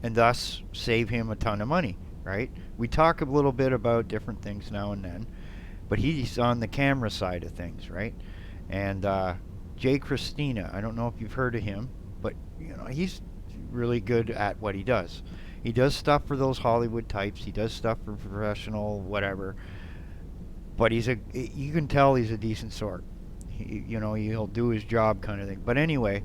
and thus save him a ton of money, right? We talk a little bit about different things now and then, but he's on the camera side of things, right? And Jay Christina, I don't know if you've heard of him, but he's really good at what he does. He does stuff for those Hollywood types. He does stuff for professional whatever. But you can tell he's a decent sort. He'll do his job kind of thing. But anyway,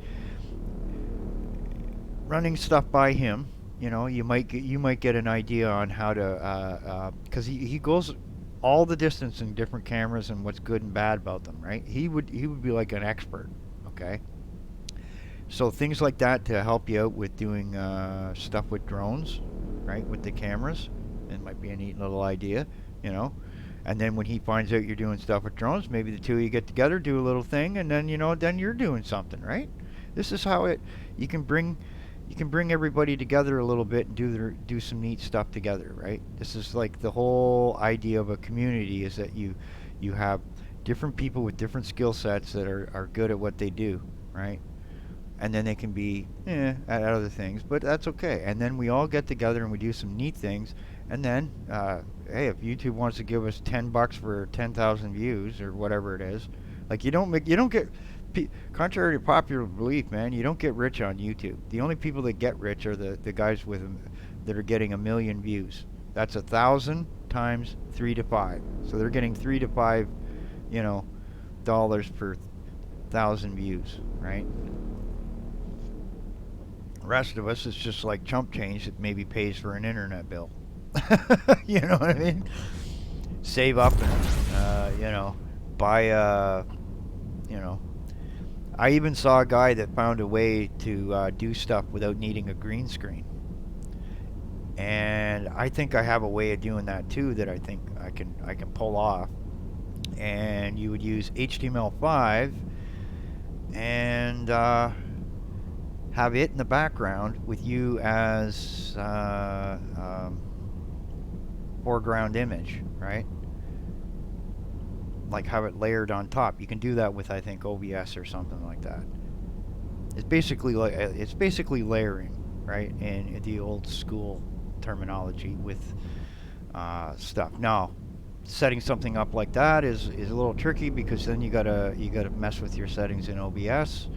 running stuff by him, you might get an idea on how to, because he goes all the distance in different cameras and what's good and bad about them, right? He would be like an expert, okay? So things like that to help you out with doing stuff with drones, right? With the cameras, it might be a neat little idea, And then when he finds out you're doing stuff with drones, maybe the two of you get together, do a little thing, and then then you're doing something, right? This is how you can bring everybody together a little bit and do some neat stuff together, right? This is like the whole idea of a community, is that you have different people with different skill sets that are good at what they do, right? And then they can be at other things, but that's okay. And then we all get together and we do some neat things. And then, hey, if YouTube wants to give us $10 for 10,000 views or whatever it is, like you don't get, contrary to popular belief, man, you don't get rich on YouTube. The only people that get rich are the guys that are getting 1 million views. That's 1,000 times 3 to 5. So they're getting 3 to 5, dollars per 1,000 views, right? The rest of us, it's just like chump change that maybe pays for an internet bill. You know what I mean? Save up and, buy I even saw a guy that found a way to do stuff without needing a green screen. And I think I have a way of doing that too that I think I can pull off. And you would use HTML5 and have it in the background with you as foreground image, right? Like have it layered on top. You can do that with, I think, OBS or something like that. It's basically layering, right? In the old school terminology with stuff. Now, setting something up like that is a little tricky, because then you gotta mess with your settings in OBS,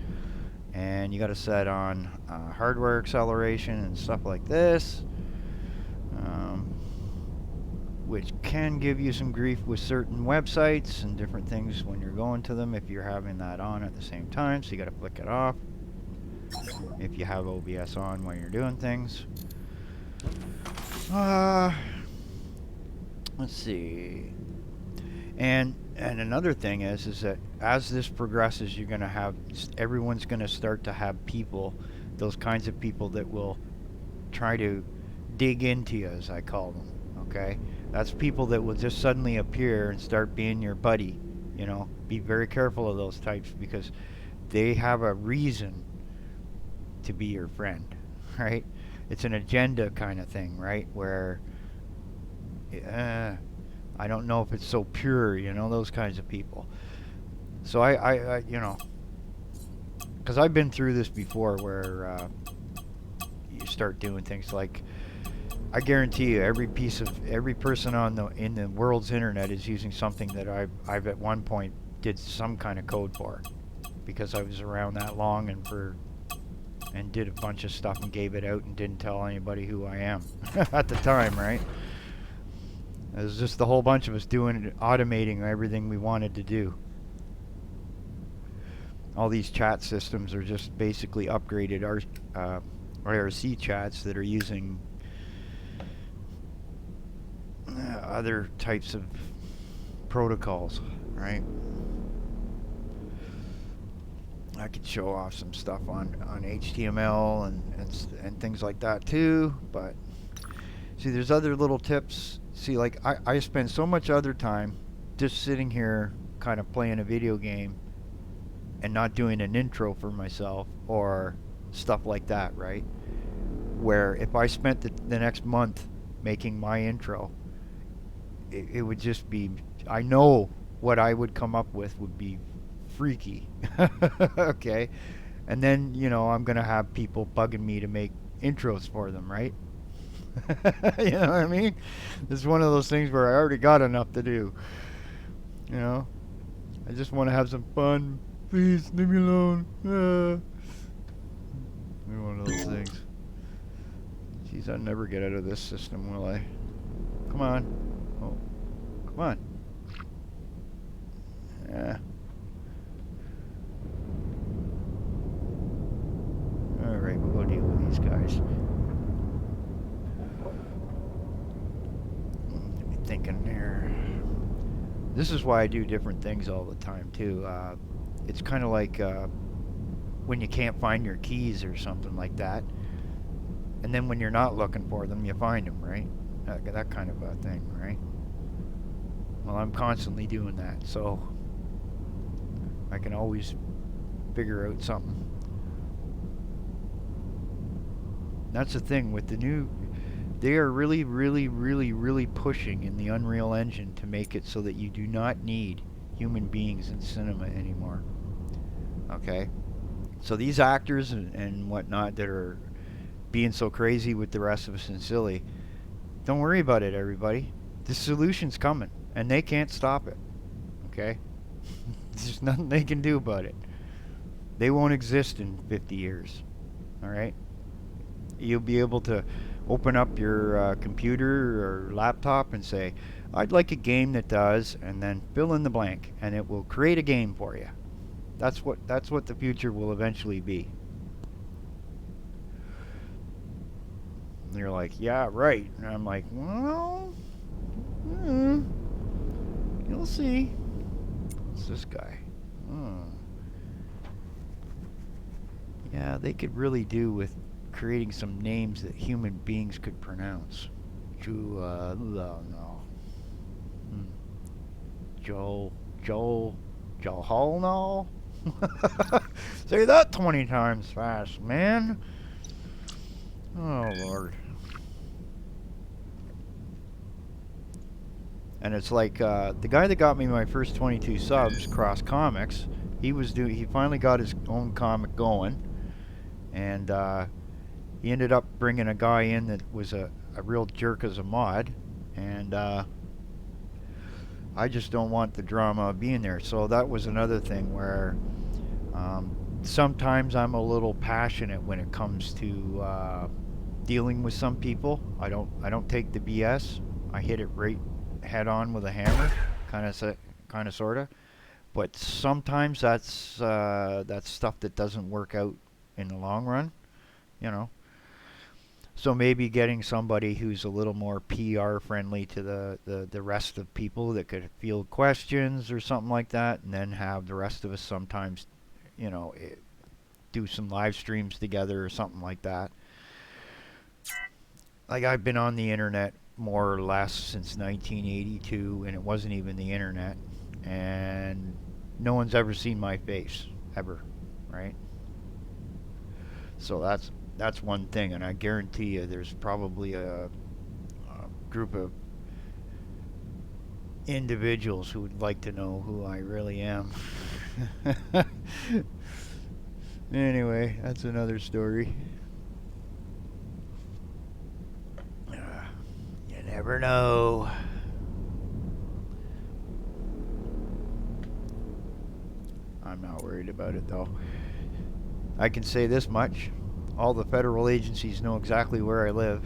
and you gotta set on hardware acceleration and stuff like this. Which can give you some grief with certain websites and different things when you're going to them if you're having that on at the same time, so you gotta flick it off if you have OBS on when you're doing things. Let's see. And another thing is that as this progresses, you're gonna have, everyone's gonna start to have people, those kinds of people that will try to dig into you, as I call them, okay? That's people that will just suddenly appear and start being your buddy, Be very careful of those types, because they have a reason to be your friend, right? It's an agenda kind of thing, right? Where, I don't know if it's so pure, those kinds of people. So I because I've been through this before, where you start doing things like, I guarantee you, every person in the world's internet is using something that I've at one point did some kind of code for, because I was around that long and did a bunch of stuff and gave it out and didn't tell anybody who I am at the time, right? It was just a whole bunch of us doing automating everything we wanted to do. All these chat systems are just basically upgraded IRC chats that are using other types of protocols, right? I could show off some stuff on HTML and things like that too, but see, there's other little tips. See, like I spend so much other time just sitting here kind of playing a video game and not doing an intro for myself or stuff like that, right? Where if I spent the next month making my intro, it would just be, I know what I would come up with would be freaky. Okay? And then, you know, I'm going to have people bugging me to make intros for them, right? You know what I mean? It's one of those things where I already got enough to do. You know? I just want to have some fun. Please, leave me alone. One of those things. Jeez, I'll never get out of this system, will I? Come on. Oh. Come on. Yeah. Alright, we'll go deal with these guys. Thinking here. This is why I do different things all the time too. It's kind of like when you can't find your keys or something like that, and then when you're not looking for them, you find them, right? That kind of a thing, right? Well, I'm constantly doing that, so I can always figure out something. That's the thing with the new. They are really pushing in the Unreal Engine to make it so that you do not need human beings in cinema anymore. Okay? So these actors and whatnot that are being so crazy with the rest of us and silly, don't worry about it, everybody. The solution's coming, and they can't stop it. Okay? There's nothing they can do about it. They won't exist in 50 years. Alright? You'll be able to open up your computer or laptop and say, I'd like a game that does, and then fill in the blank, and it will create a game for you. That's what the future will eventually be. And they're like, yeah, right. And I'm like, well, you'll see. What's this guy? Yeah, they could really do with creating some names that human beings could pronounce. No. Joel no. Say that 20 times fast, man. Oh Lord. And it's like the guy that got me my first 22 subs, Cross Comics. He finally got his own comic going, and he ended up bringing a guy in that was a real jerk as a mod, and I just don't want the drama of being there. So that was another thing where sometimes I'm a little passionate when it comes to dealing with some people. I don't take the BS. I hit it right head on with a hammer, kind of sorta. But sometimes that's stuff that doesn't work out in the long run, you know. So maybe getting somebody who's a little more PR friendly to the rest of people that could field questions or something like that, and then have the rest of us sometimes, you know, do some live streams together or something like that. Like, I've been on the internet more or less since 1982, and it wasn't even the internet, and no one's ever seen my face, ever, right? So that's one thing, and I guarantee you there's probably a group of individuals who would like to know who I really am. Anyway, that's another story. You never know. I'm not worried about it, though. I can say this much. All the federal agencies know exactly where I live.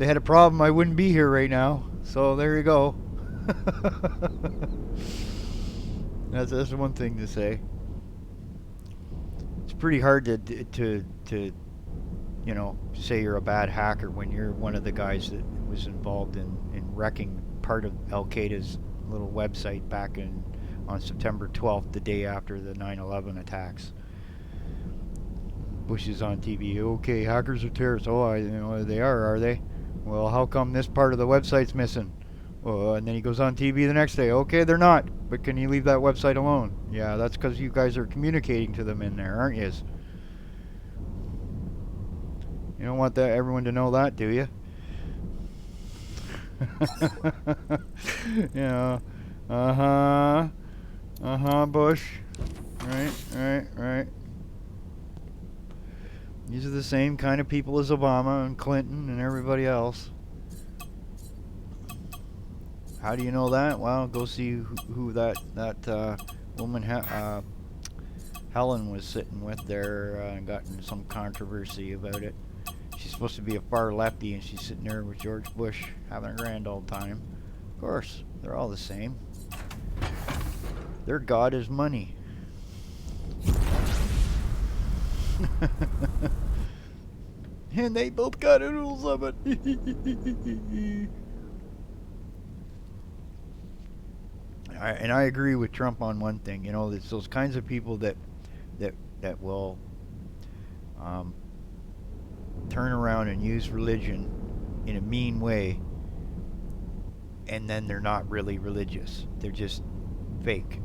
they had a problem, I wouldn't be here right now. So there you go. That's one thing to say. It's pretty hard to say you're a bad hacker when you're one of the guys that was involved in wrecking part of Al Qaeda's little website back on September 12th, the day after the 9/11 attacks. Bush is on TV. Okay, hackers are terrorists. Oh, they are they? Well, how come this part of the website's missing? And then he goes on TV the next day. Okay, they're not. But can you leave that website alone? Yeah, that's because you guys are communicating to them in there, aren't you? You don't want everyone to know that, do you? Yeah. Bush. Right. These are the same kind of people as Obama and Clinton and everybody else. How do you know that? Well, go see who that woman Helen was sitting with there and got in some controversy about it. She's supposed to be a far lefty, and she's sitting there with George Bush having a grand old time. Of course, they're all the same. Their god is money. And they both got oodles of it. And I agree with Trump on one thing. It's those kinds of people that will turn around and use religion in a mean way, and then they're not really religious. They're just fake.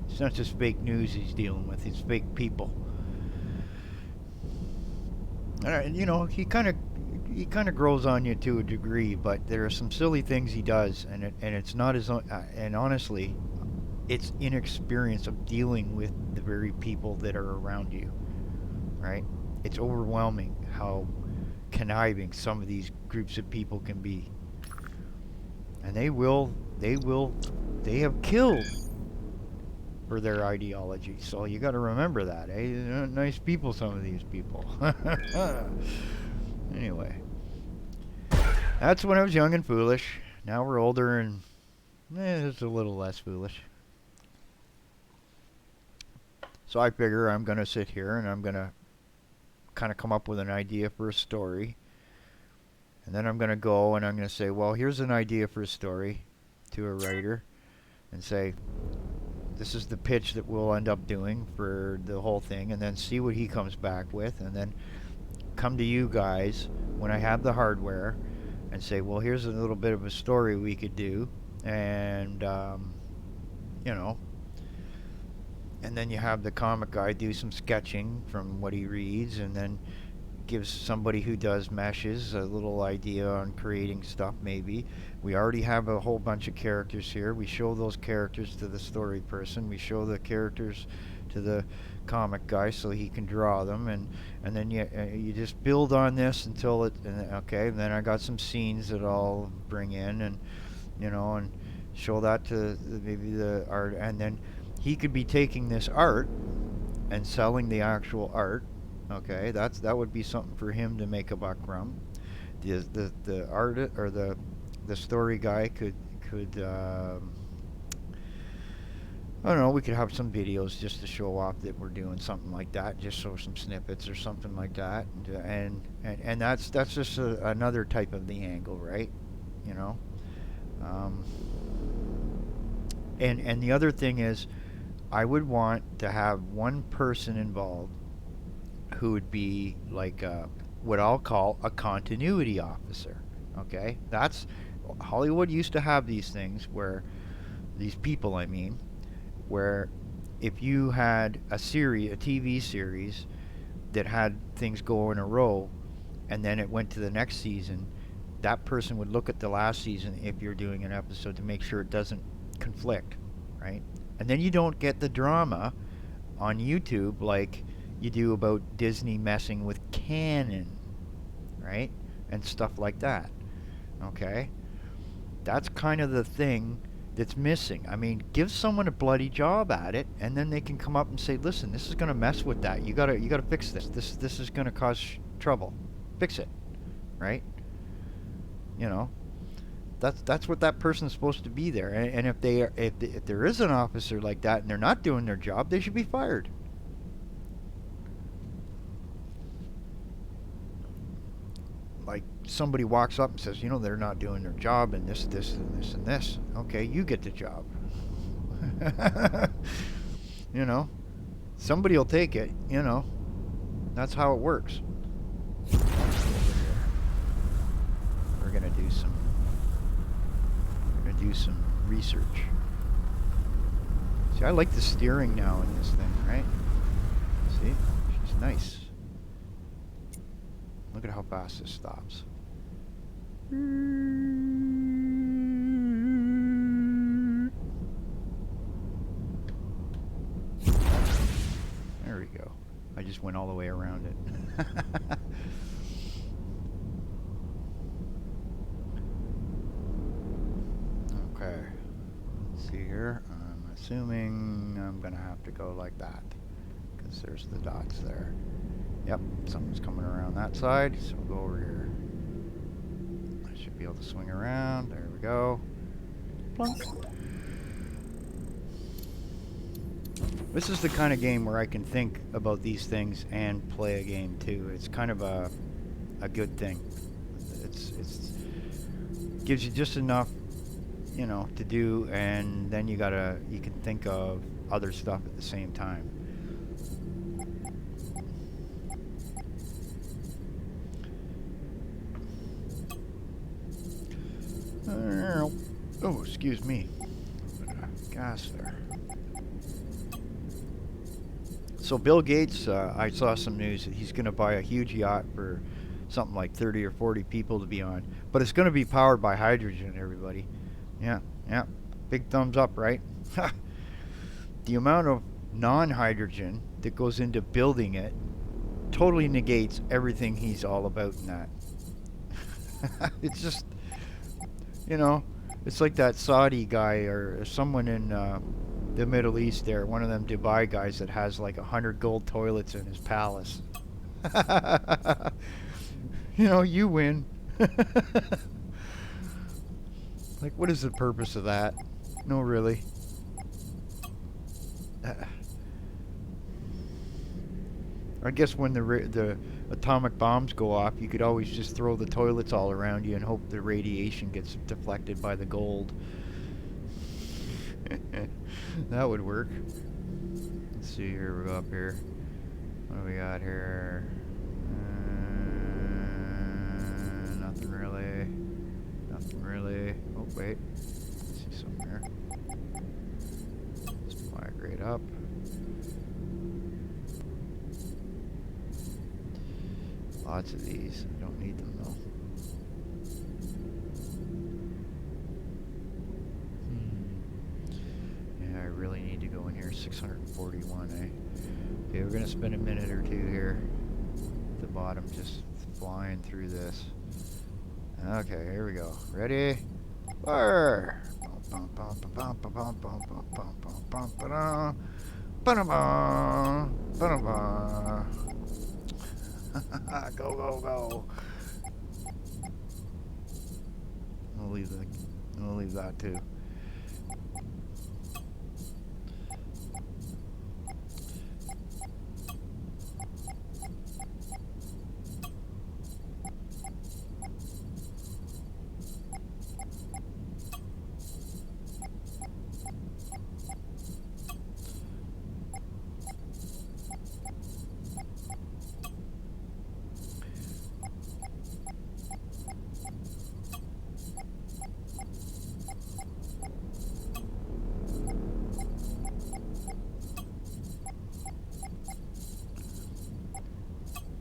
It's not just fake news he's dealing with. It's fake people. And he kind of grows on you to a degree, but there are some silly things he does, and it's not his own. And honestly, it's inexperience of dealing with the very people that are around you, right? It's overwhelming how conniving some of these groups of people can be, and they have killed for their ideology. So you got to remember that, eh? They're not nice people, some of these people. Anyway, that's when I was young and foolish. Now we're older and it's a little less foolish. So I figure I'm going to sit here and I'm going to kind of come up with an idea for a story. And then I'm going to go and I'm going to say, well, here's an idea for a story to a writer, and say, this is the pitch that we'll end up doing for the whole thing, and then see what he comes back with, and then come to you guys when I have the hardware and say, well, here's a little bit of a story we could do, and and then you have the comic guy do some sketching from what he reads, and then gives somebody who does meshes a little idea on creating stuff. Maybe we already have a whole bunch of characters here. We show those characters to the story person. We show the characters to the comic guy so he can draw them, and then you just build on this until it. Okay, and then I got some scenes that I'll bring in, and and show that to maybe the art, and then he could be taking this art and selling the actual art. Okay, that would be something for him to make a buck from. The art or the story guy could I don't know, we could have some videos just to show off that we're doing something like that, just show some snippets or something like that, and that's just another type of the angle, right? And the other thing is, I would want to have one person involved who would be like what I'll call a continuity officer. Okay, that's Hollywood used to have these things where these people, I mean, where if you had a TV series that had things go in a row, and then it went to the next season, that person would look at the last season if you're doing an episode to make sure it doesn't conflict, right? And then you don't get the drama on YouTube like you do about Disney messing with canon, right? And stuff like that. Okay? That's kind of the thing that's missing. I mean, give someone a bloody job at it, and then they can come up and say, listen, this is going to mess with that. You gotta fix this. This is going to cause trouble. Fix it. Right? You know, that's what that person's supposed to be there. And if they are, if there is an officer like that and they're not doing their job, they should be fired. Like somebody walks up and says, you know, they're not doing their job and this and this and this. Okay, you get the job. You know, somebody will take it. You know, that's how it works. We're gonna do some. We're gonna do some research. See, I like the steering now in this thing, right? See, she's nice. Look at how fast this stops. There we go. I just went all the way around it. Okay. Let's see here. I'm assuming I'm gonna have to go like that, because there's the dots there. Yep, something's coming around that side, so we'll go over here. I should be able to swing around. There we go. Plunk. This is the kind of game where I can think about these things and play a game too. It's kind of a good thing. It's gives you just enough, you know, to do, and then you can think of other stuff at the same time. Oh, excuse me. Gas there. So Bill Gates, I saw some news that he's going to buy a huge yacht for something like 30 or 40 people to be on. But it's going to be powered by hydrogen, everybody. Yeah, yeah. Big thumbs up, right? The amount of non-hydrogen that goes into building it totally negates everything he's all about in that. It's just, you know, it's like that Saudi guy or someone in the Middle East there, one of them Dubai guys that has like 100 gold toilets in his palace. You know, you win. Like, what is the purpose of that? No, really. I guess when the atomic bombs go off, you could always just throw the toilets all around you and hope the radiation gets deflected by the gold. That would work. Let's see here, we go up here. What do we got here? Nothing really. Nothing really. Oh, wait. Let's see something here. Let's migrate up. Lots of these. I don't need them though. Yeah, I really need to go in here. 641, eh? Okay, we're gonna spend a minute or two here at the bottom, just flying through this. Okay, here we go. Ready? Fire! Go, go, go. I'll leave that too.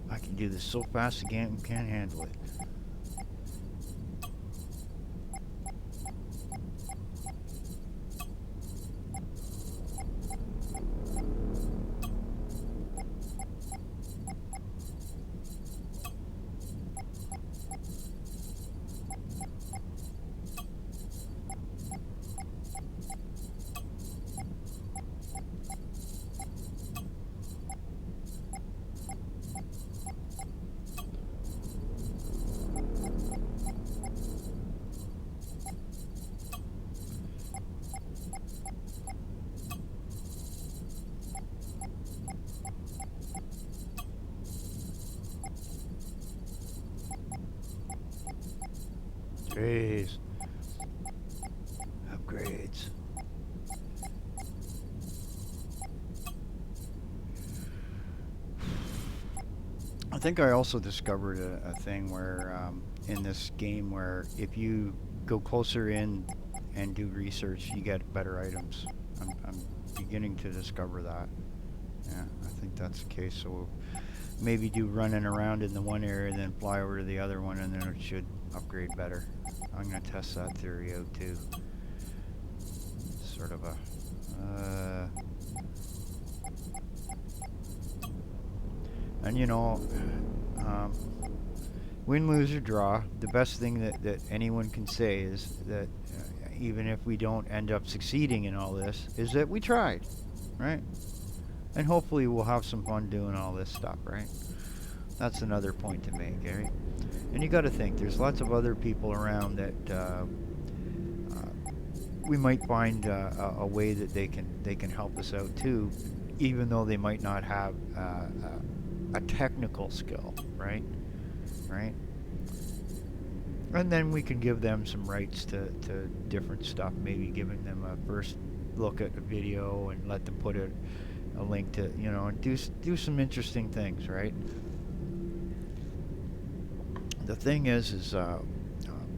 I can do this so fast the game can't handle it. Jeez. Upgrades. I think I also discovered a thing where in this game where if you go closer in and do research, you get better items. I'm beginning to discover that. Yeah, I think that's the case. So we'll maybe do running around in the one area and then fly over to the other one, and then it should upgrade better. I'm going to test that theory out too. Sort of a... and you know, win, lose, or draw, the best thing that anyone can say is that even if we don't end up succeeding in all this, is that we tried, right? And hopefully we'll have some fun doing all this stuff, right? That's another point to make, right? And you got to think, there's lots of other people around that we might find a way that they can help us out too, even though they might not have a technical skill, right? Right? And then we can give them some rights to different stuff, maybe giving them a first look at a video and let them put a link to, you know, and do some interesting things, right? The thing is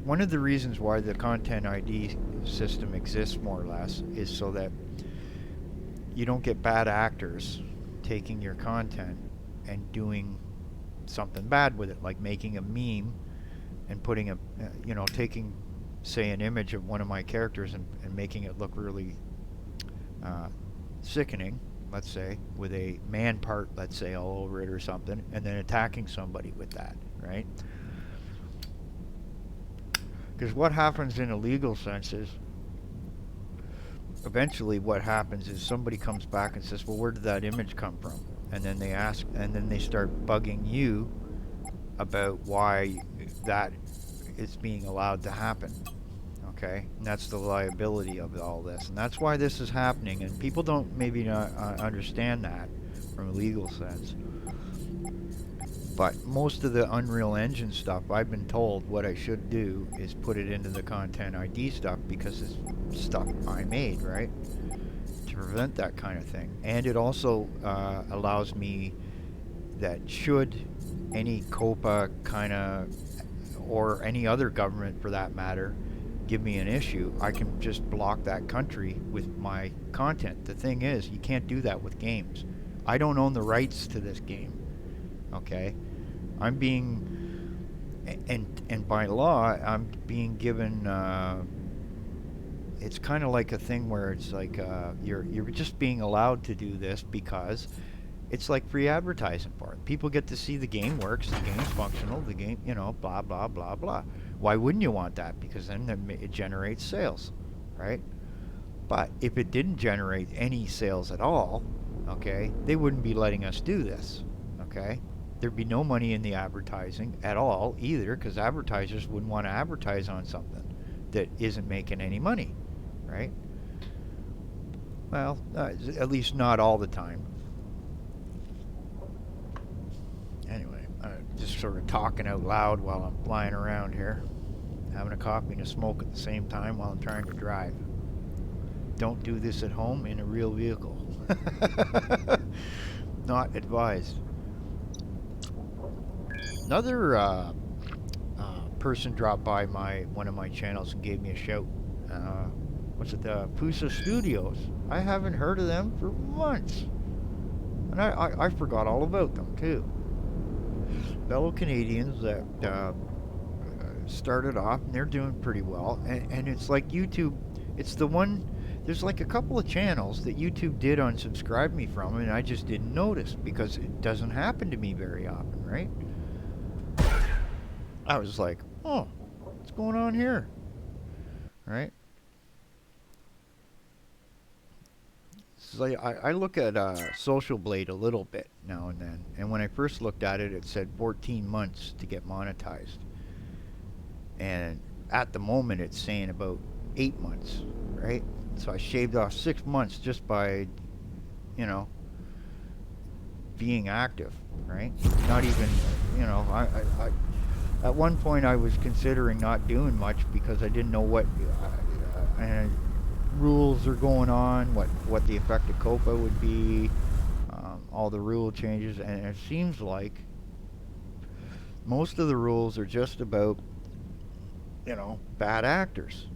one of the reasons why the content ID system exists more or less is so that you don't get bad actors taking your content and doing something bad with it, like making a meme and putting a, you know, taking, say, an image of one of my characters and making it look really sickening, let's say, with a man part, let's say, all over it or something, and then attacking somebody with that, right? Because what happens in a legal sense is, eventually what happens is somebody comes back and says, well, where did that image come from? And then they ask, and then they start bugging you about why that is being allowed to happen. Okay? And that's the liability of all this. And that's why this is happening. And people don't maybe not understand that from a legal sense. But most of the Unreal Engine stuff, I've been told what I should do is put it into the Content ID stuff because it's stuff I made, right? To prevent that kind of thing. And it also allows me that should any COPA kind of, or any other government for that matter, give me an issue, I can just block that country with my content. The thing is, you can't do that with games. I don't own the rights to this game. Okay? I'm being, and by law, I'm being given, it's kind of like a thing where it's like, you're just being allowed to do this because it's like free advertising for it. People get to see the game works, the game's functional, the game, you know, blah, blah, blah, blah. Why wouldn't you want that? Because then it generates sales, right? But if it didn't generate any sales at all, okay, they wouldn't be letting us do this, okay? There'd be no money in the advertising at all either, because advertisers wouldn't want to advertise on something that isn't making any money, right? Well, at least not all the time. Anyway, just sort of talking out loud while I'm flying around here, having a coffee and a smoke at the same time while I'm trying to drive. Don't do this at home in a real vehicle. Not advised. Another person dropped by one of my channels and gave me a shout. What's it? Pusa Studios. I haven't heard of them for months, and I forgot all about them too. Fellow Canadians that started off, and they're doing pretty well. And it's like YouTube. It's the one. There's like a couple of channels that YouTube did unsubscribe me from, and I just didn't notice because it doesn't happen to me very often, right? I was like, oh, what's going on here? Right? So I look at Social Blade a little bit now and then. And when I first looked at it, it said 14 months to get monetized. And at the moment, it's saying about 8 months, right? So I shaved off 6 months just by, you know, being active, right? Not even, you know, At one point, I was considering not doing much because I didn't know what rules are going on, what the effect of COPA would be, all the rule changes, and it seems like most of the rules are just about, bad actors,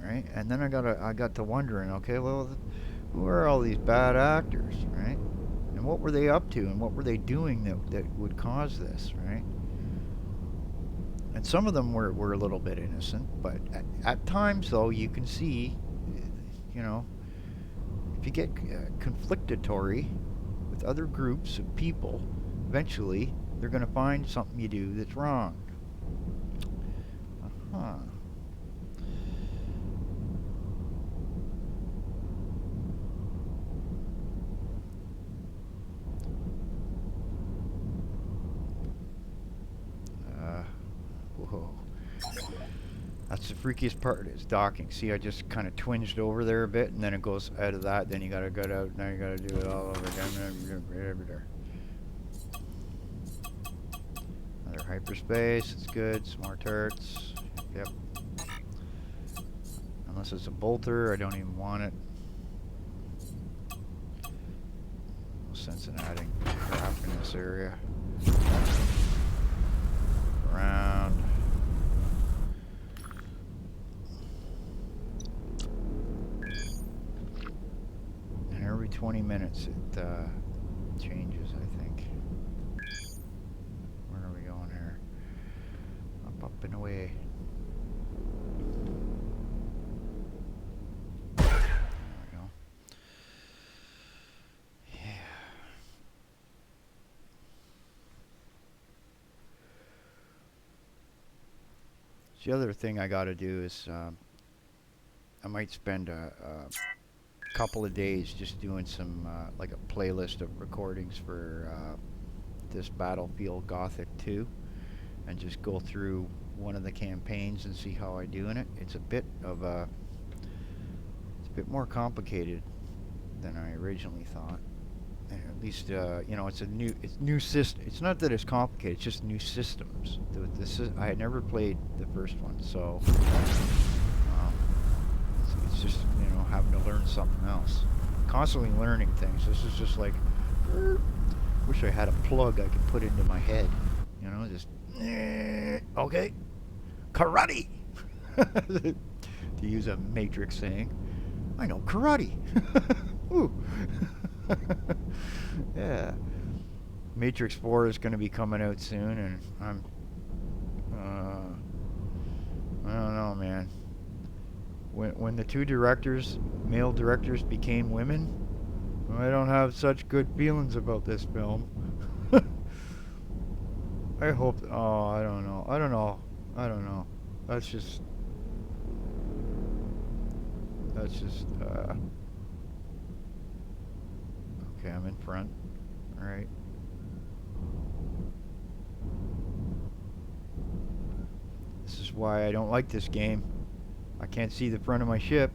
right? And then I got to wondering, okay, well, who are all these bad actors, right? And what were they up to, and what were they doing that would cause this, right? And some of them were a little bit innocent, but at times, though, you can see, you know, if you get conflictatory with other groups of people, eventually they're going to find something you do that's wrong. Uh-huh. Whoa. That's the freakiest part is docking. See, I just kind of twinged over there a bit, and then it goes out of that. Then you gotta get out. Now you gotta do it all over again. Another hyperspace. It's good. Some more turrets. Yep. Unless it's a bolter, I don't even want it. No sense in adding crap in this area. Around. And every 20 minutes it changes, I think. Where are we going here? Up and away. There we go. Yeah. The other thing I got to do is I might spend a couple of days just doing some like a playlist of recordings for this Battlefield Gothic 2, and just go through one of the campaigns and see how I do in it. It's a bit more complicated than I originally thought. And at least it's new system. It's not that it's complicated; it's just new systems. I had never played the first one, so it's just having to learn something else. Constantly learning things. This is just like, wish I had a plug I could put into my head. Just okay, karate. To use a Matrix saying, I know karate. Ooh. Yeah. Matrix 4 is going to be coming out soon, and I don't know, man. When the two male directors became women, I don't have such good feelings about this film. I hope. Oh, I don't know. That's just. Okay, I'm in front. All right. This is why I don't like this game. I can't see the front of my ship.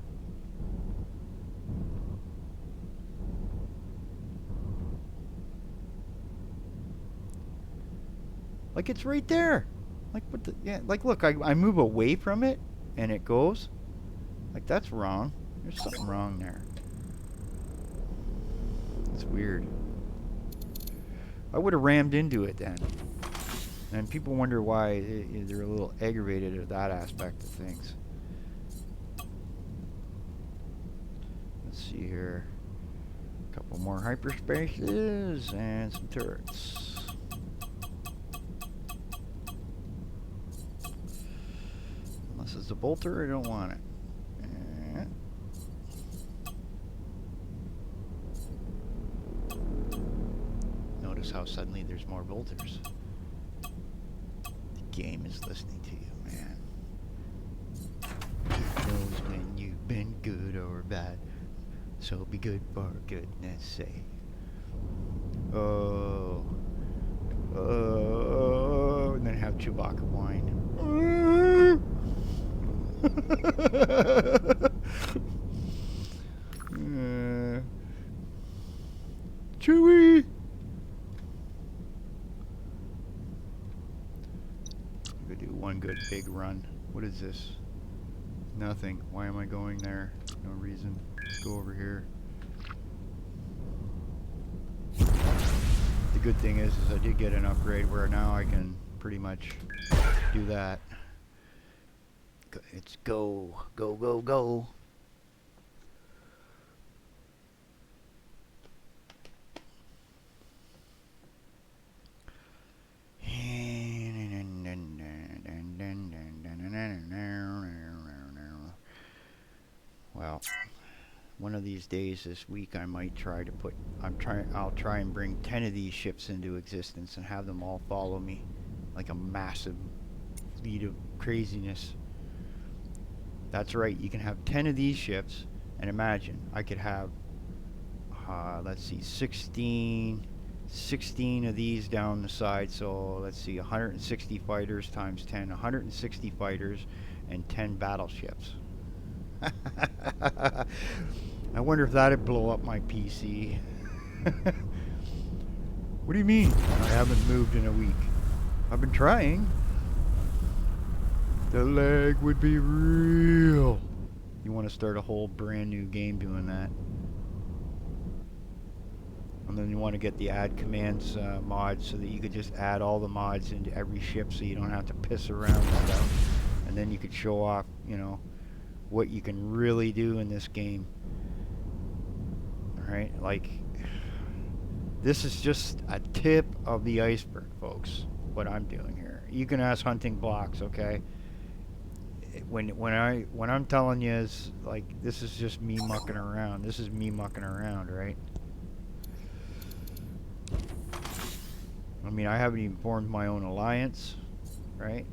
Like, it's right there. Like, what the, yeah, like, look, I move away from it, and it goes. Like, that's wrong. There's something wrong there. It's weird. I would have rammed into it then. And people wonder why they're a little aggravated at that aspect of things. Let's see here. A couple more hyperspaces and some turrets. Unless it's a bolter, I don't want it. Notice how suddenly there's more bolters. The game is listening to you, man. It knows when you've been good or bad. So be good for goodness sake. Oh. Oh. And then have Chewbacca whine. Chewie! one good big run. What is this? Nothing. Why am I going there? No reason. Let's go over here. The good thing is I did get an upgrade where now I can pretty much do that. It's go, go, go, go. Well, one of these days this week I might try to put I'll try and bring 10 of these ships into existence and have them all follow me like a massive fleet of craziness. That's right, you can have 10 of these ships, and imagine I could have let's see, 16 of these down the side. So let's see, 160 fighters times 10, 160 fighters and 10 battleships. I wonder if that'd blow up my PC. What do you mean? I haven't moved in a week. I've been trying. The lag would be real. You want to start a whole brand new game doing that. And then you want to get the add commands mod so that you could just add all the mods into every ship so you don't have to piss around and stuff. And then you could show off, you know, what you can really do in this game. Alright, like, this is just a tip of the iceberg, folks, what I'm doing here. You can ask Hunting Blocks, okay? When I'm telling you, is like, this is just me mucking around. This is me mucking around, right? I mean, I haven't even formed my own alliance, right?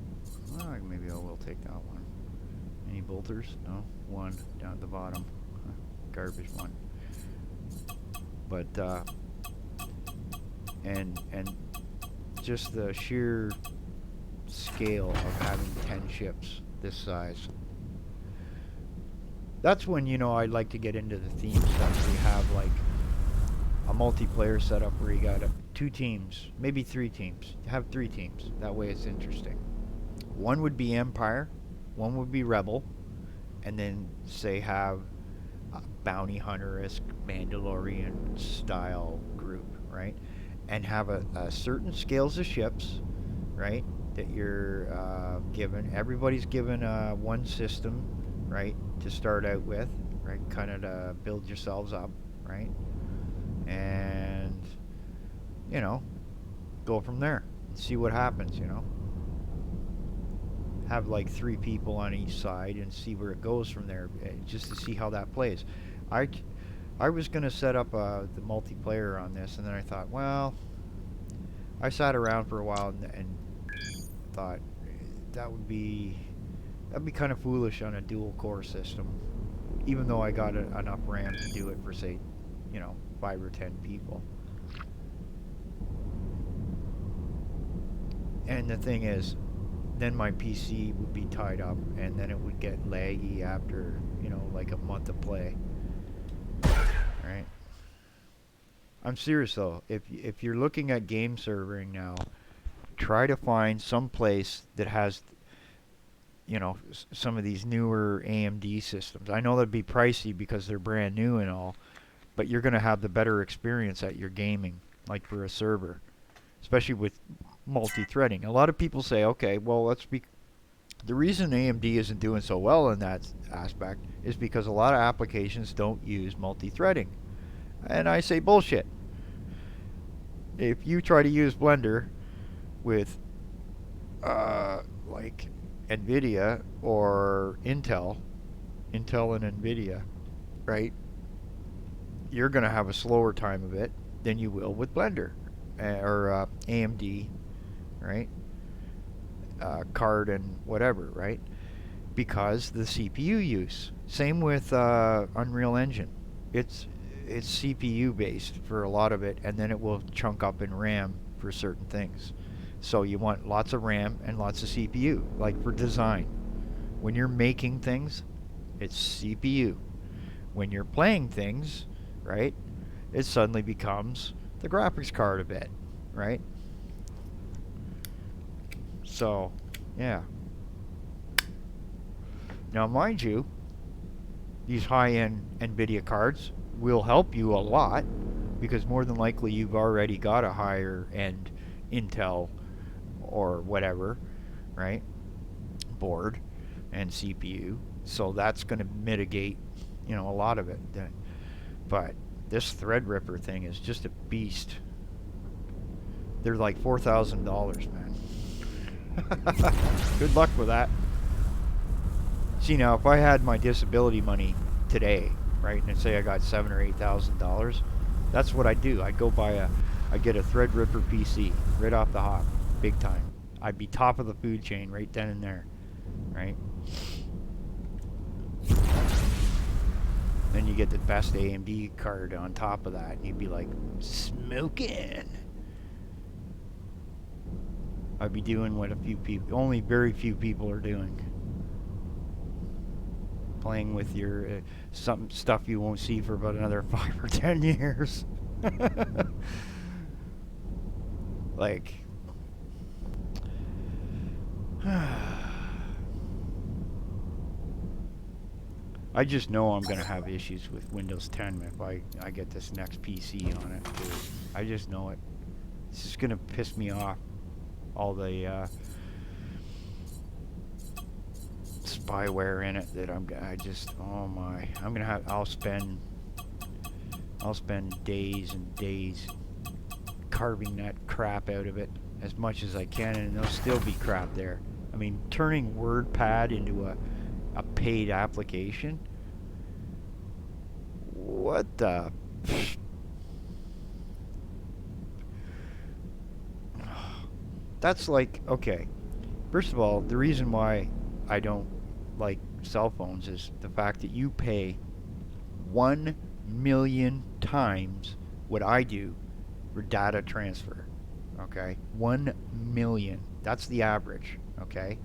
Well, maybe I will take that one. Any bolters? No. One down at the bottom. Garbage one. But and just the sheer scale of having 10 ships this size. That's when, you know, I'd like to get into the theme stuff. We have like a multiplayer setup where you got 2 teams, maybe 3 teams. Have 3 teams. That way it's interesting. One would be Empire, one would be Rebel, and then say have a bounty hunter-esque Mandalorian style group, right? And have a certain scales of ships, right? That you're given. Everybody's given one system, right? To start out with, right? Kind of to build yourselves up, right? And, you know, go from there and see what happens, you know. Have like 3 people on each side and see where it goes from there, just to see how that plays. I was going to set up the multiplayer on this, and then I thought, well, I sat around for a while and thought that'd be kind of foolish on a dual core system, even though I got enough RAM to do it for, say, you know, 5 or 10 people. And the thing is, then my PC would be tied up, and then it would get laggy after, you know, like a month of play. Right? I'm serious though. If you're looking at game serving now, try to find some place that has, you know, some of these newer AMD systems. I know that'd be pricey because they're brand new and all, but you're going to have the better experience at your gaming, like for a server, especially with multi-threading. A lot of people say, okay, well, the reason AMD isn't doing so well in that aspect is because a lot of applications don't use multi-threading. And I say bullshit. If you try to use Blender with like NVIDIA or Intel and NVIDIA, right, you're going to have a slower time of it than you will with Blender or AMD, right? Card and whatever, right? Because the CPU use. Same with Unreal Engine. It's CPU based for a lot of it, and then it will chunk up in RAM for certain things. So you want lots of RAM and lots of CPU, like for design. When you're making things, it's CPU. When you're playing things, right, it suddenly becomes the graphics card a bit, right? So Yeah. Now, mind you, these high-end NVIDIA cards will help you a lot because more than likely you've already got a higher end Intel or whatever, right? Board and CPU. So that's going to mitigate, a lot of it. But this Threadripper thing is just a beast. They're like $4,000, man. Good luck with that. See, now if I had my disability money today, right, and say I got $7,000 or $8,000, that's what I'd do. I'd get a Threadripper PC right off the hop, big time. I'd be top of the food chain right then and there, right? Then you get the best AMD card on top of that, and you'd be like, smoking. I'd be doing what only very few people are doing. Playing with your some stuff you won't see for about another 5 or 10 years. Like, I just know I'm gonna have issues with Windows 10 if I get this next PC on it too. I just know it. It's just gonna piss me off. All the spyware in it that I'll spend days and days carving that crap out of it as much as I can, and there'll still be crap there. I mean, turning WordPad into a paid application? What the? That's like, okay, first of all, the reason why I don't like cell phones is the fact that you pay 1 million times what I do for data transfer. Okay? 1 million. That's the average. Okay?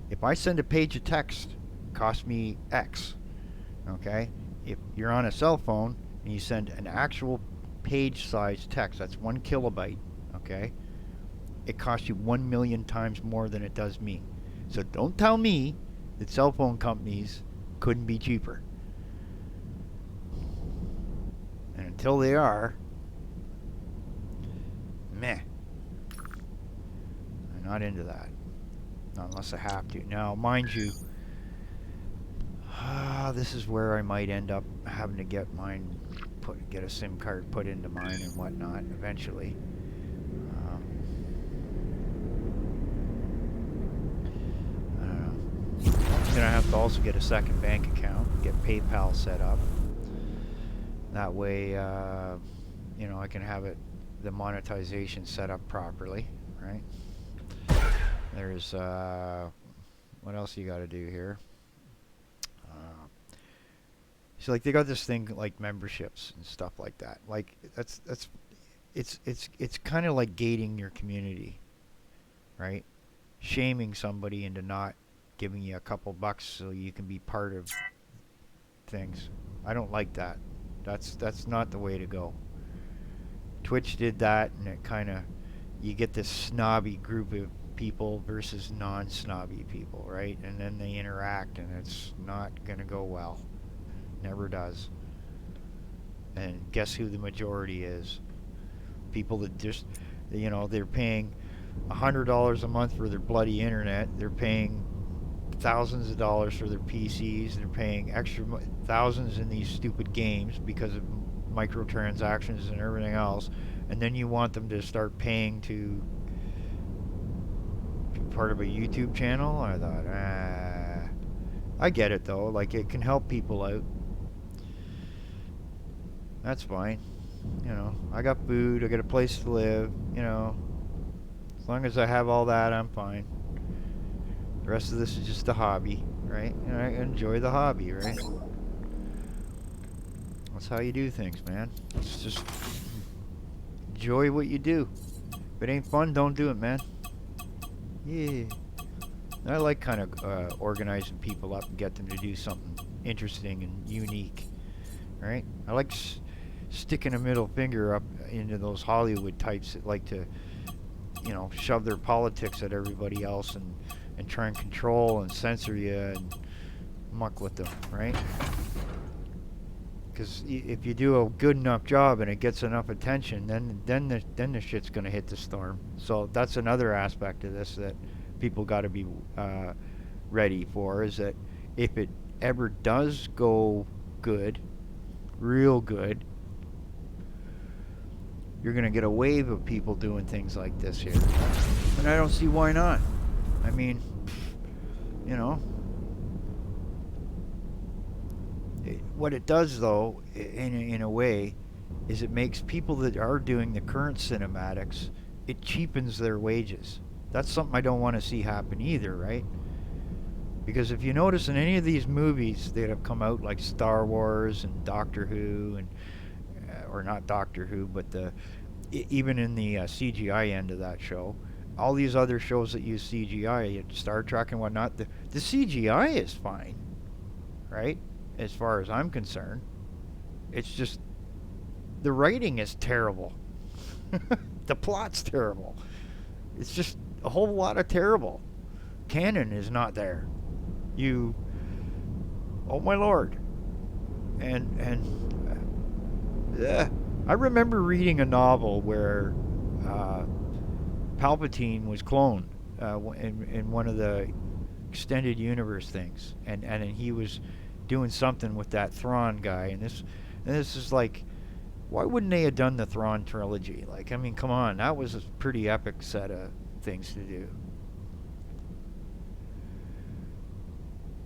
If I send a page of text, it costs me X. Okay? If you're on a cell phone and you send an actual page size text, that's 1 kilobyte. Okay? It costs you 1 million times more than it does me. So don't tell me that cell phone companies couldn't be cheaper. And until they are, meh. I'm not into that. Not unless I have to. Now, mind you, this is where I might end up having to get a SIM card put into mine and whatnot eventually. I'm gonna have to also get a second bank account, get PayPal set up. That way, I can have the monetization set up properly, right? There's what else you got to do here? So like they got this thing like memberships and stuff like that. Like it's kind of like gating your community, right? Shaming somebody into not giving you a couple bucks so you can be part of things. I don't like that. That's not the way to go. Twitch did that, and it kind of, you get this snobby group of people versus non-snobby people, right? And then they interact, and it's not gonna go well. Never does. And guess who the majority is? People that just, they're paying $100 a month for their bloody internet. They're paying thousands of dollars for their PCs. They're paying extra thousands in these stupid games because of microtransactions and everything else. And then you want them to start paying to be part of a YouTube channel? I thought, I get it though. Like, it can help people out. That's fine. I got food. I got a place to live. As long as I have all that, I'm fine. The rest of this is just a hobby, right? I enjoy the hobby, right? That's how you do things, man. It's just enjoy what you do. If it ain't fun, don't do it, man. Yeah. And I like kind of organizing people up and get them to do something interesting and unique, right? I like sticking a middle finger up into those Hollywood types that like to you know, shove their politics at everybody else and try and control and censor you and muck with them, right? Because if you do a good enough job and it gets enough attention, then the shit's gonna hit the storm. So that's another aspect of this that people got to be ready for, is that if it ever does go good, real good, you're gonna get a wave of people doing things like this here, and I don't see why not. I mean, you know. What it does, though, in a way, is it makes people that are doing the current cinematics, it cheapens their wages. That's something I don't want to see happen either, right? Because if you notice in any of these movies that have come out, like Star Wars and Doctor Who, and or not Doctor Who, but even in the CGI end of that show, all these other shows that use CGI, Star Trek and whatnot, the CGI is fine, right? As far as I'm concerned. It's just the writing is terrible. The plot's terrible. It's just a whole lot of terrible. Canon is not there. Oh my lord. I remember reading a novel where Palpatine was cloned in one of the extended universe things, and he was doing something with that Thrawn guy, and this is like, why wouldn't they have done the Thrawn trilogy? Like, I mean, come on, that was a pretty epic set of things to do.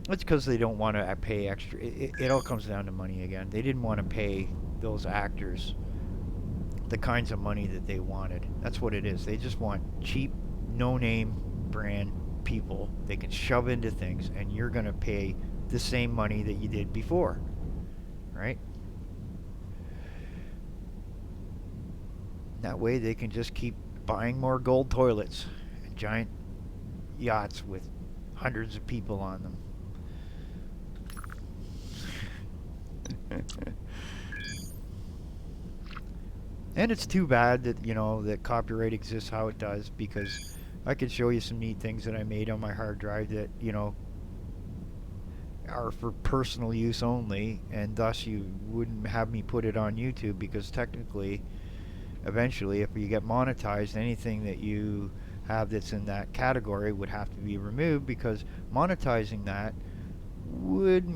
It's because they don't want to pay extra. It all comes down to money again. They didn't want to pay those actors the kinds of money that they wanted. That's what it is. They just want cheap, no-name brand people they can shove into things, and you're going to pay the same money that you did before, right? That way they can just keep buying more gold toilets and giant yachts with hundreds of people on them. And it's too bad that, you know, that copyright exists how it does, because I could show you some neat things that I made on my hard drive that, you know, are for personal use only, and thus you wouldn't have me put it on YouTube, because technically, eventually, if you get monetized, anything that you have that's in that category would have to be removed, because monetizing that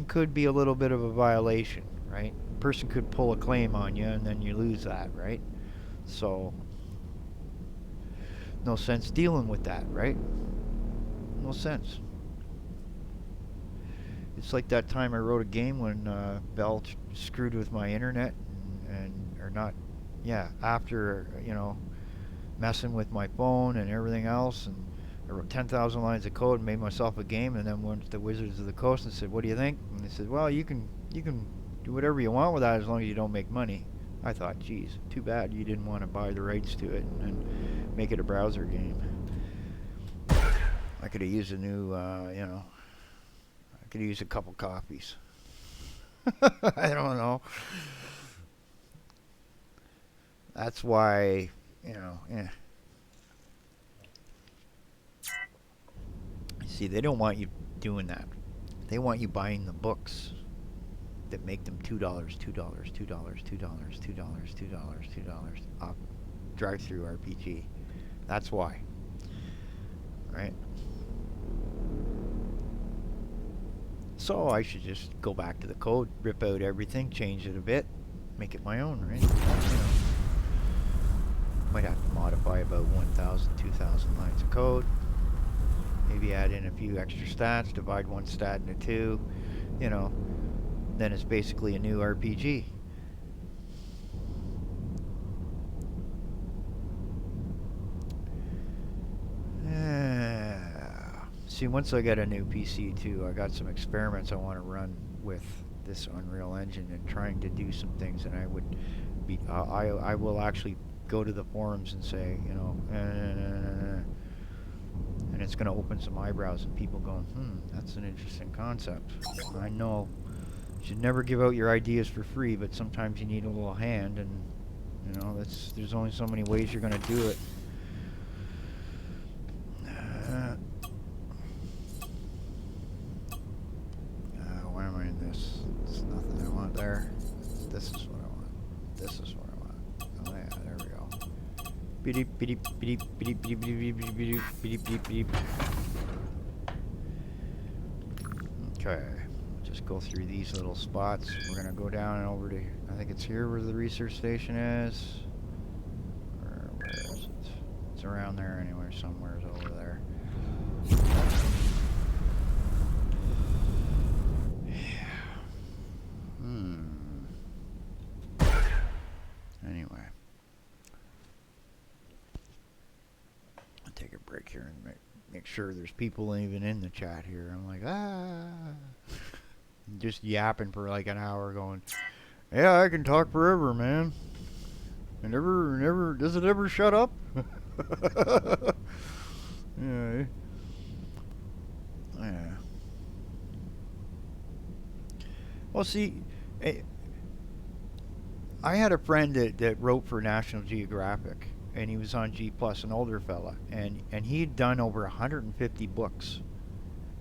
could be a little bit of a violation, right? A person could pull a claim on you and then you lose that, right? So no sense dealing with that, right? No sense. It's like that time I wrote a game when Bell screwed with my internet, or not, yeah, after, you know, messing with my phone and everything else, and I wrote 10,000 lines of code and made myself a game, and then went to the Wizards of the Coast and said, what do you think? And they said, well, you can do whatever you want with that as long as you don't make money. I thought, geez, too bad you didn't want to buy the rights to it and make it a browser game. I could have used a new, you know, I could use a couple copies. I don't know. That's why, you know, yeah. See, they don't want you doing that. They want you buying the books that make them $2, $2, $2, $2, $2, $2, $2, off drive-through RPG. That's why. Right? So I should just go back to the code, rip out everything, change it a bit, make it my own, right? You know. Might have to modify about 1,000, 2,000 lines of code. Maybe add in a few extra stats, divide one stat into two, you know. Then it's basically a new RPG. See, once I get a new PC too, I got some experiments I want to run with this Unreal Engine and trying to do some things, and I would be, I will actually go to the forums and say, you know, and it's going to open some eyebrows and people going, that's an interesting concept. I know you should never give out your ideas for free, but sometimes you need a little hand, and you know, there's only so many ways you're going to do it. Beep, beep, beep, beep, beep, beep, beep, beep, beep, beep, beep. Okay, just go through these little spots. We're gonna go down and over to, I think it's here where the research station is. Where is it? It's around there anywhere, somewhere over there. Anyway. I'll take a break here and make sure there's people even in the chat here. I'm like, just yapping for like an hour going, yeah, I can talk forever, man. And never, does it ever shut up? Yeah. Yeah. Well, see, I had a friend that wrote for National Geographic, and he was on G Plus, an older fella, and he'd done over 150 books.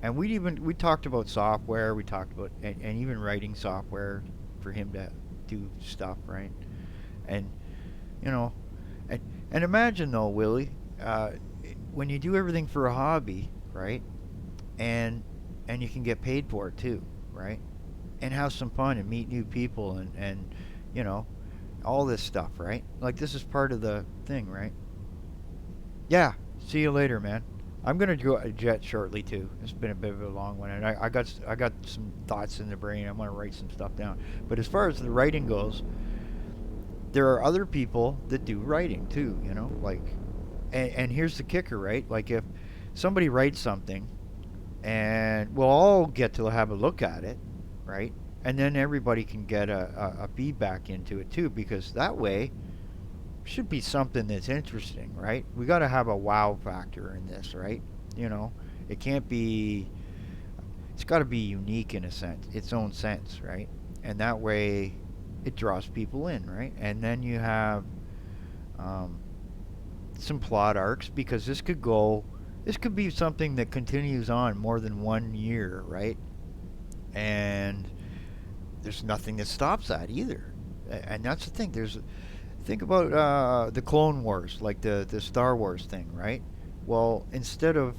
And we talked about software, we talked about and even writing software for him to do stuff, right? And you know, and, and imagine though, Willie, when you do everything for a hobby, right? And you can get paid for it too, right? And have some fun and meet new people and you know, all this stuff, right? Like this is part of the thing, right? Yeah. See you later, man. I'm gonna go a jet shortly too. It's been a bit of a long one, and I got some thoughts in the brain. I'm gonna write some stuff down. But as far as the writing goes, there are other people that do writing too. You know, like, and here's the kicker, right? Like if somebody writes something, and we'll all get to have a look at it, right? And then everybody can get a feedback into it too, because that way should be something that's interesting, right? We got to have a wow factor in this, right? You know, it can't be. It's got to be unique in a sense, its own sense, right? And that way, it draws people in, right? And then you have um, some plot arcs because this could go. This could be something that continues on more than 1 year, right? And there's nothing that stops that either. And that's the thing. Think about the Clone Wars, like the Star Wars thing, right? Well, instead of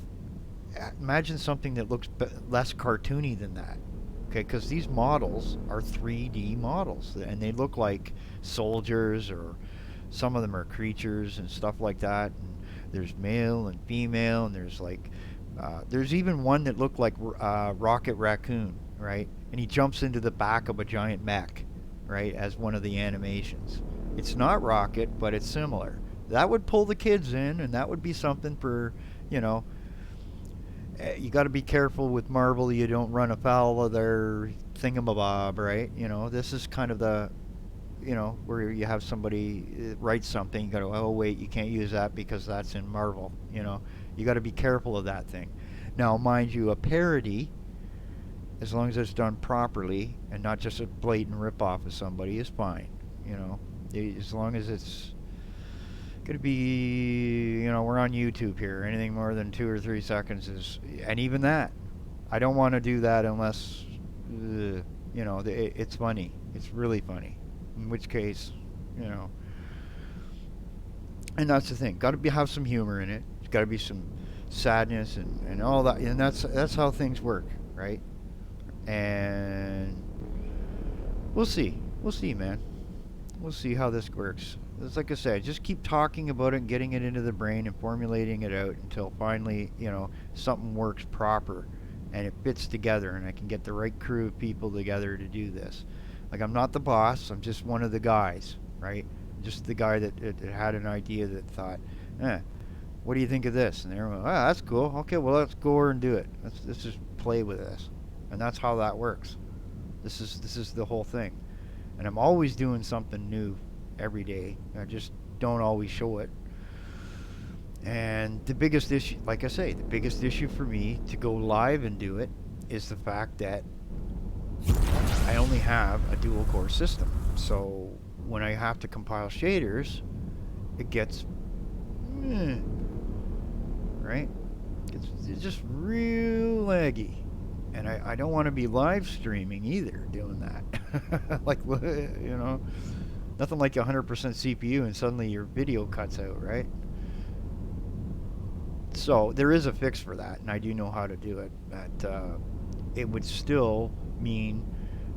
imagine something that looks less cartoony than that, okay? Because these models are 3D models, and they look like soldiers, or some of them are creatures and stuff like that. And there's male and female, and there's even one that looked like Rocket Raccoon, right? And he jumps into the back of a giant mech, right, as one of the animations. It's not Rocket, but it's similar. That would pull the kids in, and that would be something for, you know, you got to be careful with Marvel. You don't run afoul of their thingamabob, right? You know, this is kind of the, you know, where you have somebody write something, you go, oh wait, you can't use that because that's in Marvel. You know, you got to be careful of that thing. Now, mind you, a parody, as long as it's done properly and not just a blatant ripoff of somebody, is fine. You know, as long as it's going to be, you know, we're on YouTube here. Anything more than 2 or 3 seconds is, and even that, I don't want to do that unless, you know, it's funny. It's really funny. In which case, you know, and that's the thing. Got to have some humor in it. There's got to be some sadness and all that, and that's how things work, right? And we'll see. We'll see, man. We'll see how this works. It's like I said, just keep talking about it and getting it into the brain and formulating it out until finally, you know, something works proper and it fits together and I can get the right crew of people together to do this. Like, I'm not the boss, I'm just one of the guys, right? Just the guy that had an idea that thought, what do you think of this? And everyone, that's cool. Okay, well, let's go over and do it. Let's just play with this. And that's how that works. This is the whole thing. And I'm always doing something new every day. I just don't always show it. And the biggest issue, like I say, the biggest issue for me to go live and do it is the fact that I only have a dual core system. So when I have to compile shaders, it gets, right? It's just real laggy. And I don't want to be live streaming either doing that. Like, you know, Nothing like 100% CPU and suddenly your video cuts out, right? So there is a fix for that, and I do know how to do it. But it would still mean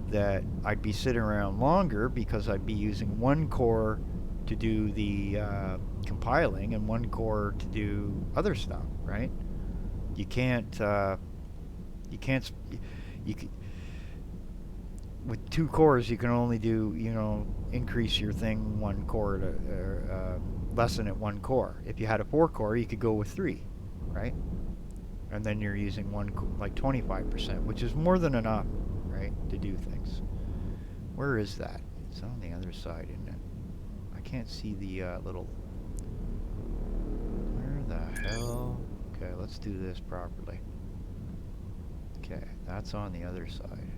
that I'd be sitting around longer because I'd be using one core to do the compiling and one core to do other stuff, right? You can't. You can't. You can, with two cores, you can only do, increase your thing one core to lessen it one core. If you had a four core, you could go with three, right? And then you're using one like 25%, which is more than enough, right, to do things. Where is that? It's on the other side, isn't it? I can't see the little. Where the hell? Okay, let's do this properly. Okay, that's on the other side.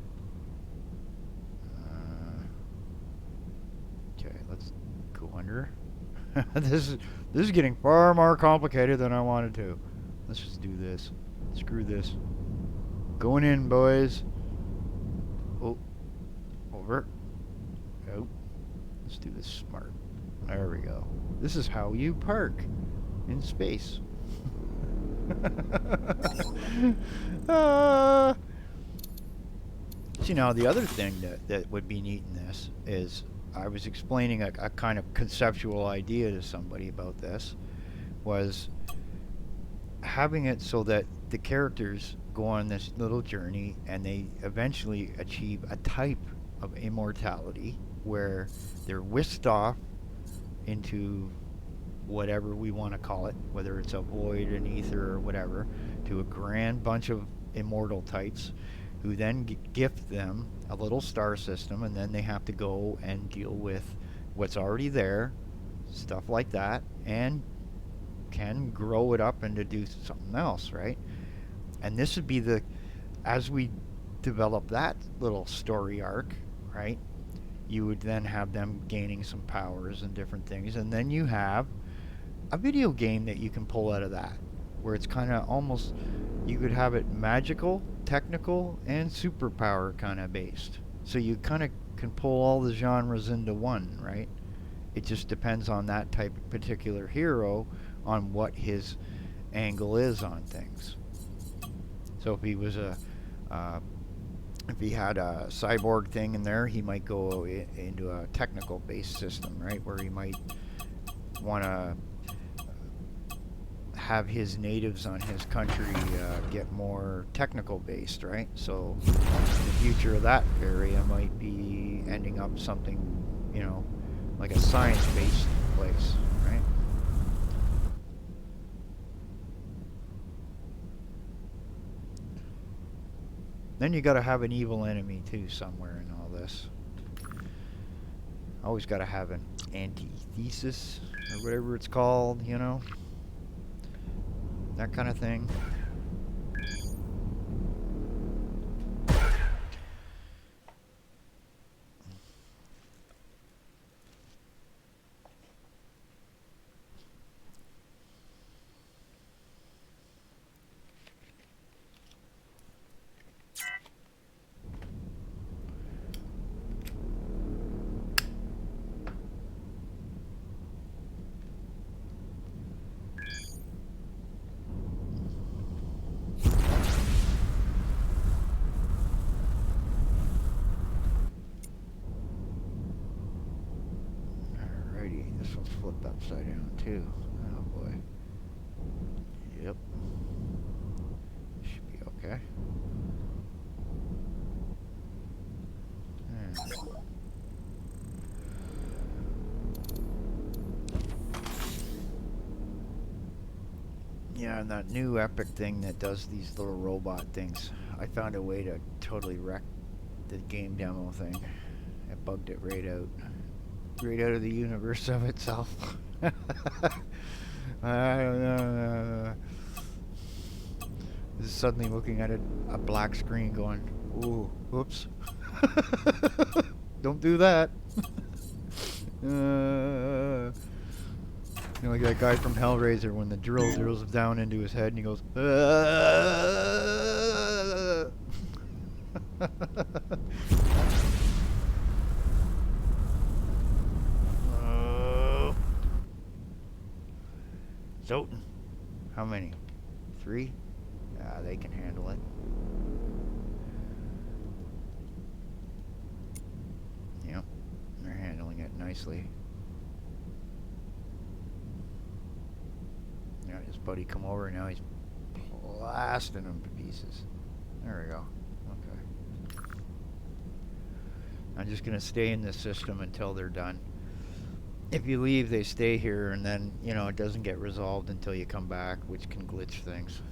Okay, let's go under. this is getting far more complicated than I wanted to. Let's just do this. Screw this. Going in, boys. Oh, over. Oh, let's do this smart. There we go. This is how you park in space. See, now the other thing that would be neat in this is I was explaining a kind of conceptual idea to somebody about this, was having it so that the characters go on this little journey and they eventually achieve a type of immortality where they're whisked off into whatever we want to call it, whether it's a void, an ether, or whatever, to a grand bunch of immortal types who then gift them a little star system, and then they have to go and deal with what's already there, stuff like that, and can grow it up into do something else, right? And this would be as we develop that little story arc, right, you would then have them gaining some powers and different things, and then you have a video game that you can pull out of that, where it's kind of almost, you could have it magical, technical, and superpower kind of based. So you kind of can pull all the genres into one, right? It just depends on that type of particular hero, on what his angle is on things. So if he was if he had a cyborg thing in there, he might go into a technical based system, right? Where he might want to have his natives on his country get more technical based, right? So the future of that area might be ending up something, like a science based place, right? Then you got to have an evil enemy too somewhere in all this. Always got to have an antithesis or whatever it's called, that kind of thing. This one's flipped upside down too. Oh boy. Yep. Should be okay. Yeah, and that new Epic thing that does these little robot things, I found a way to totally wreck the game demo thing. I bugged it right out. Right out of the universe of itself. I don't know. Just suddenly looking at it, a black screen going, ooh, whoops. Don't do that. Like that guy from Hellraiser when the drill drills down into his head and he goes, Zoten. How many? 3? Yeah, they can handle it. Yep, they're handling it nicely. Now his buddy come over, now he's blasting them to pieces. There we go. Okay. I'm just gonna stay in this system until they're done. If you leave, they stay here, and then, you know, it doesn't get resolved until you come back, which can glitch things.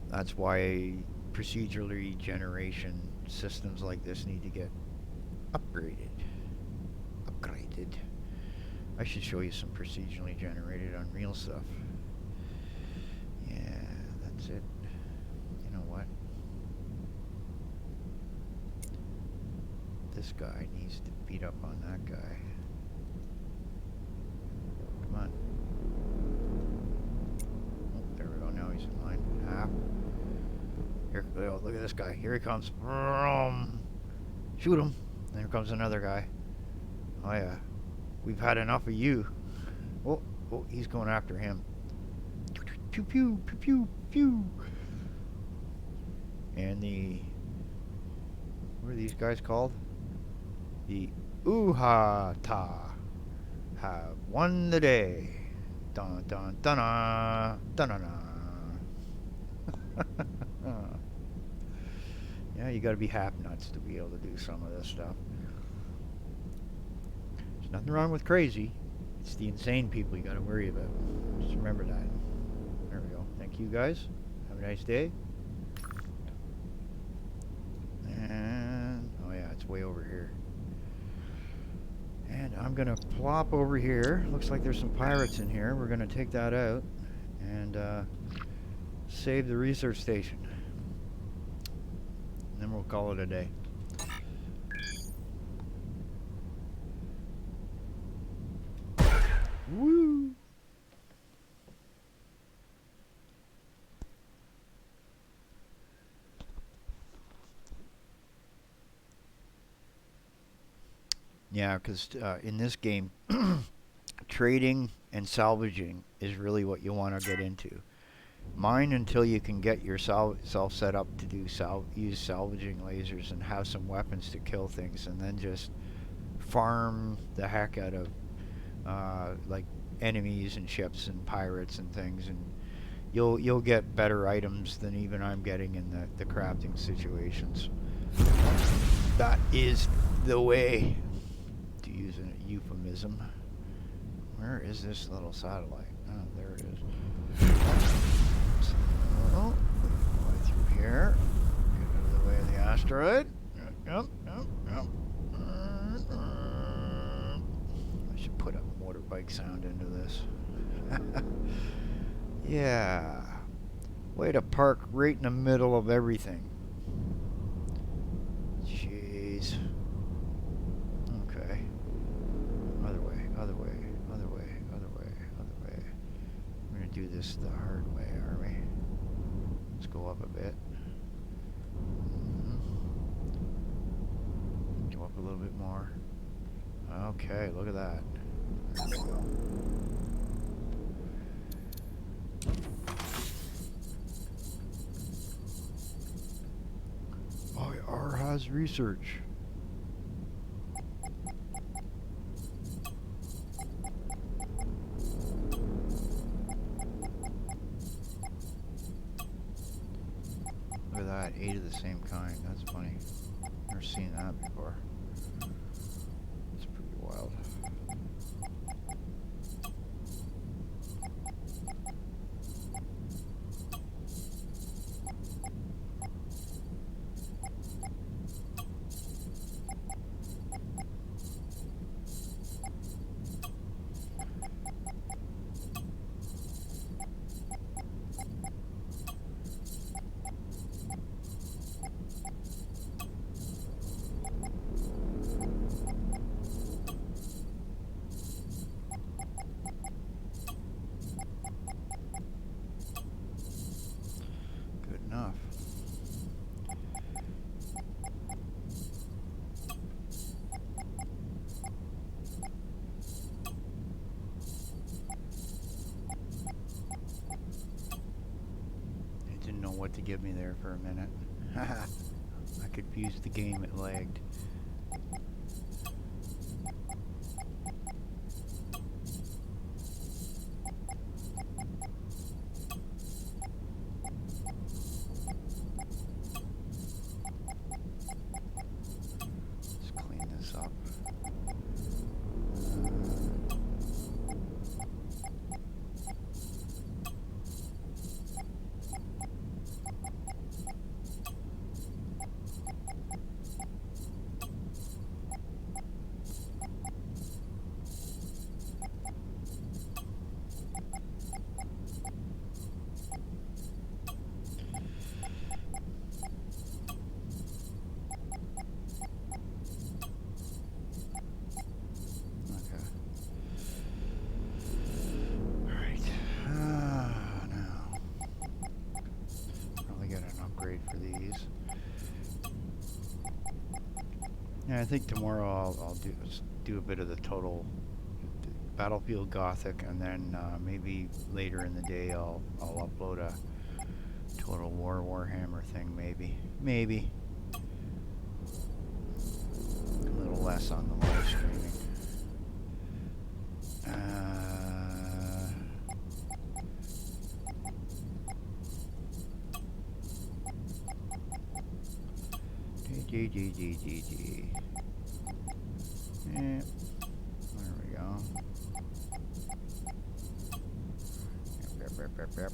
That's why procedurally generation systems like this need to get upgraded. I should show you some procedurally generated Unreal stuff. Yeah, that's it. You know what? This guy needs to beat up on that guy. Come on. Oh, there we go. Now he's in line. Half. Here, oh, look at this guy. Here he comes. Shoot him. There comes another guy. Oh yeah. We've had enough of you. Oh, he's going after him. Pew pew pew pew pew. And what are these guys called? The Uha-ta have won the day. Dun dun dun dun dun dun. Yeah, you gotta be half nuts to be able to do some of this stuff. There's nothing wrong with crazy. It's the insane people you gotta worry about. Just remember that. There we go. Thank you guys. Have a nice day. And oh yeah, it's way over here. And I'm gonna plop over here. Looks like there's some pirates in here. We're gonna take that out and save the research station. And then we'll call it a day. Woo! Yeah, because in this game, trading and salvaging is really what you want to get into. Mine until you can get yourself set up to do use salvaging lasers and have some weapons to kill things, and then just farm the heck out of like enemies and ships and pirates and things, and you'll get better items than even I'm getting in the crafting situations. That is the way, to use a euphemism. Where is this little satellite? Oh, there it is. So, fly through here. Get out of the way of the asteroid. Yep. I should put a motorbike sound into this. Yeah. Way to park right in the middle of everything. Jeez. Okay. Other way. We're gonna do this the hard way, are we? Let's go up a bit. Go up a little bit more. Okay, look at that. There we go. IR has research. Look at that, 8 of the same kind. That's funny. Never seen that before. It's pretty wild. what to give me there for a minute. I confused the game, it lagged. Let's clean this up. For these. Yeah, I think tomorrow I'll do a bit of the total Battlefield Gothic, and then maybe later in the day I'll upload a Total War Warhammer thing. Maybe a little less on the live streaming. Yeah, there we go. Yep.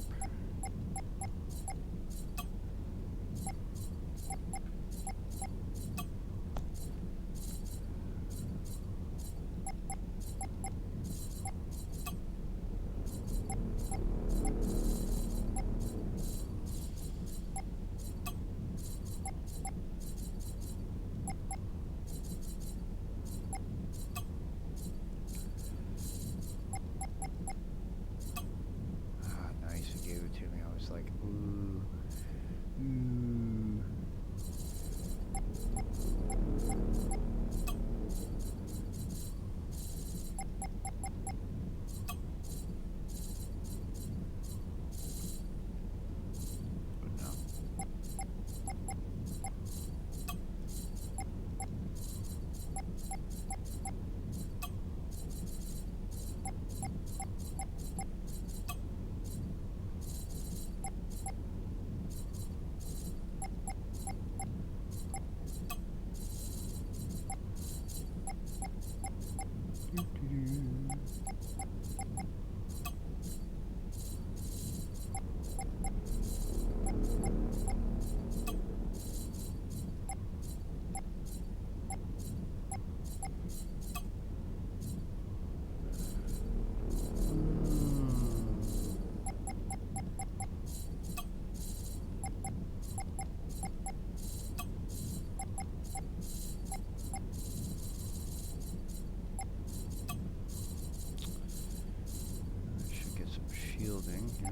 Shielding, yeah.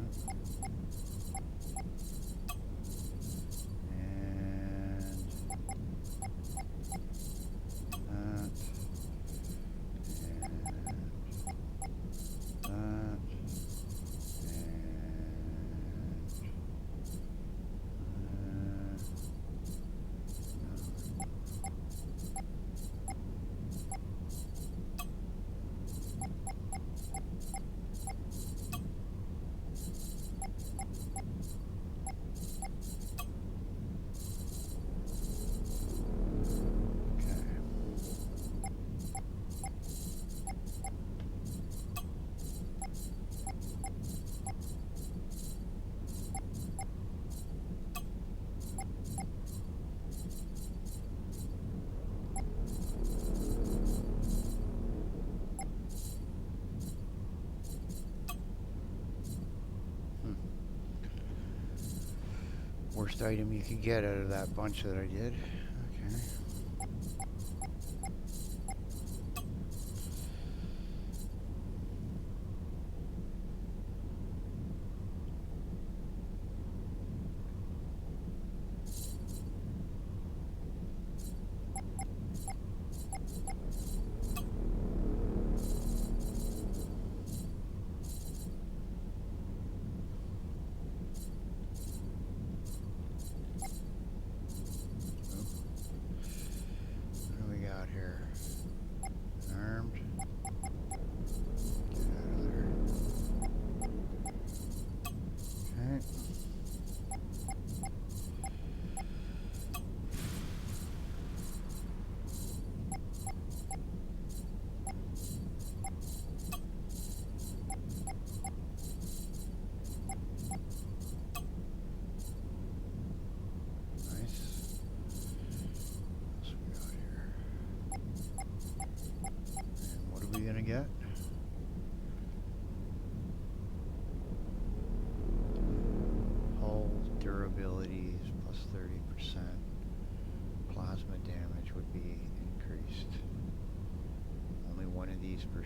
Worst item you could get out of that bunch that I did. Okay.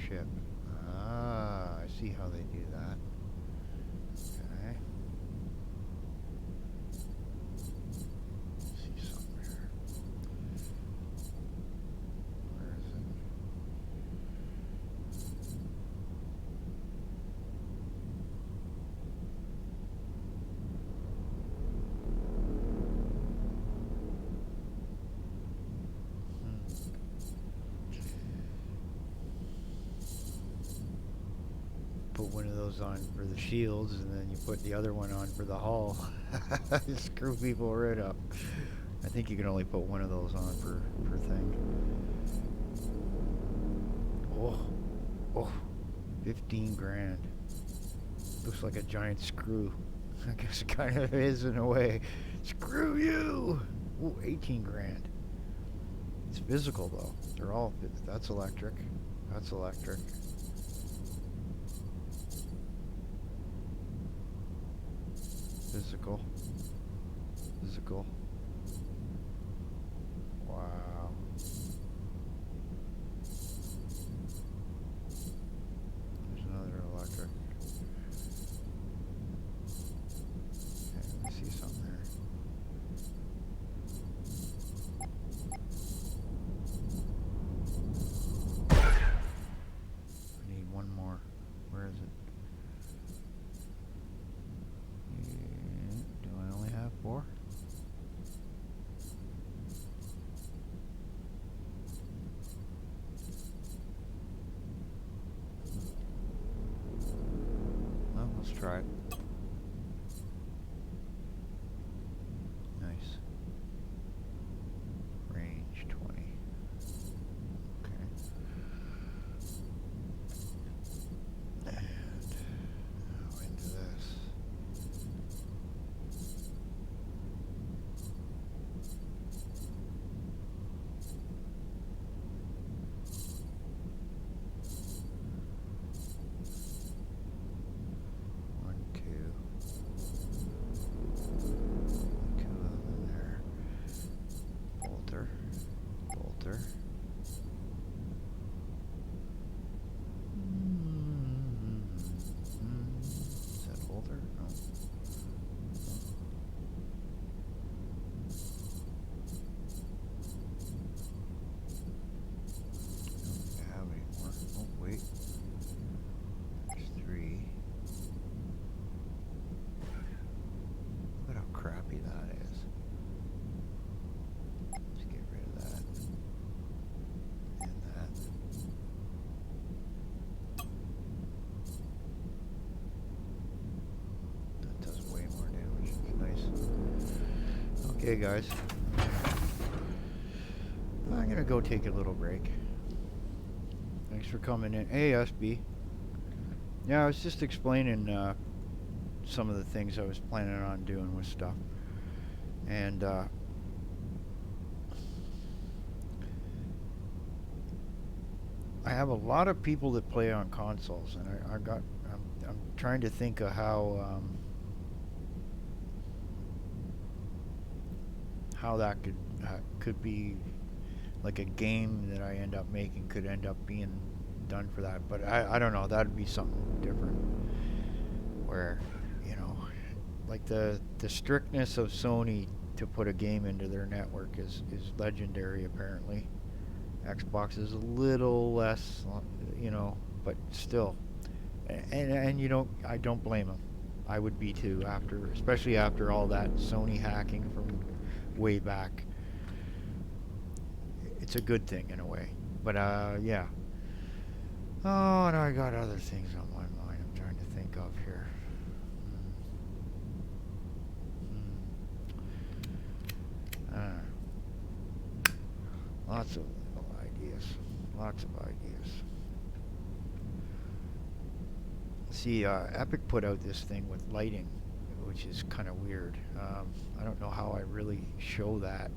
ship. Ah, I see how they do that. Okay. See something here. Where is it? Put one of those on for the shields, and then you put the other one on for the hull. Screw people right up. I think you can only put one of those on per thing. Oh, 15 grand. Looks like a giant screw. I guess it kind of is in a way. Screw you! Ooh, 18 grand. It's physical though. They're all, that's electric. That's electric. Physical. Physical. Wow. There's another electric. Okay, let me see something there. I need one more. Where is it? Do I only have 4? Well, let's try it. Nice. Range 20. Okay. And now into this. One, two. Two of them in there. Bolter. Bolter. Is that bolter? No. Don't have any more. Oh, wait. There's 3. Look at how crappy that is. Let's get rid of that. And that. That does way more damage. Nice. Okay, guys. I'm gonna go take a little break. Thanks for coming in. Hey, SB. Yeah, I was just explaining some of the things I was planning on doing with stuff. And I have a lot of people that play on consoles, and I'm trying to think of how that could be like a game that I end up making could end up being done for that. But I don't know. That'd be something different. Where, you know, like the strictness of Sony to put a game into their network is legendary apparently. Xbox is a little less, you know, but still. And you don't, I don't blame them. I would be too, especially after all that Sony hacking from way back. It's a good thing in a way. But yeah. Oh, and I got other things on my mind I'm trying to think of here. Lots of ideas. Lots of ideas. See, Epic put out this thing with lighting, which is kind of weird. I don't know how I really show that.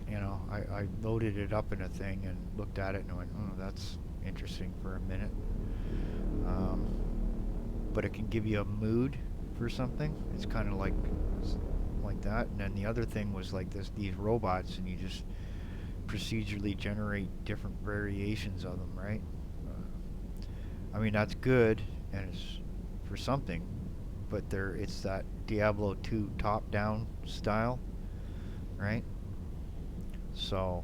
You know, I loaded it up in a thing and looked at it and went, oh, that's interesting for a minute. But it can give you a mood for something. It's kind of like that. And then the other thing was like these robots, and you just procedurally generate different variations of them, right? I mean, that's good, and it's for something, but it's that Diablo 2 top-down style, right? So,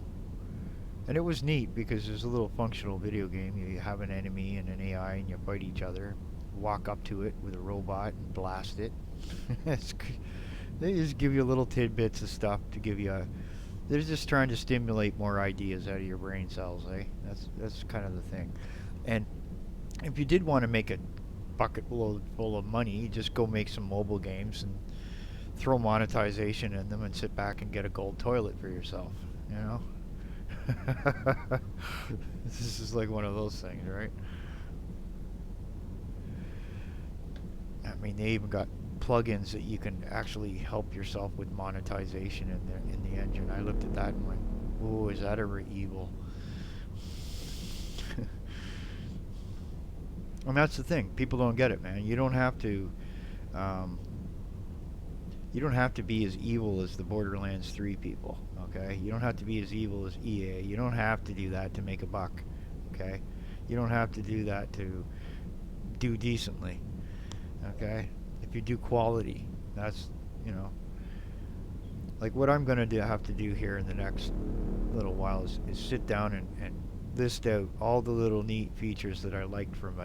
and it was neat because there's a little functional video game. You have an enemy and an AI, and you fight each other. Walk up to it with a robot and blast it. They just give you little tidbits of stuff to give you a. They're just trying to stimulate more ideas out of your brain cells, eh? That's kind of the thing. And if you did want to make a bucket load full of money, you just go make some mobile games and throw monetization in them and sit back and get a gold toilet for yourself, you know? This is like one of those things, right? I mean, they even got plugins that you can actually help yourself with monetization in the engine. I looked at that and went, "Oh, is that ever evil?" And that's the thing. People don't get it, man. Um, you don't have to be as evil as the Borderlands 3 people, okay? You don't have to be as evil as EA. You don't have to do that to make a buck, okay? You don't have to do that to do decently, okay? If you do quality, that's, you know, like what I'm going to have to do here in the next little while is sit down and list out all the little neat features that I liked from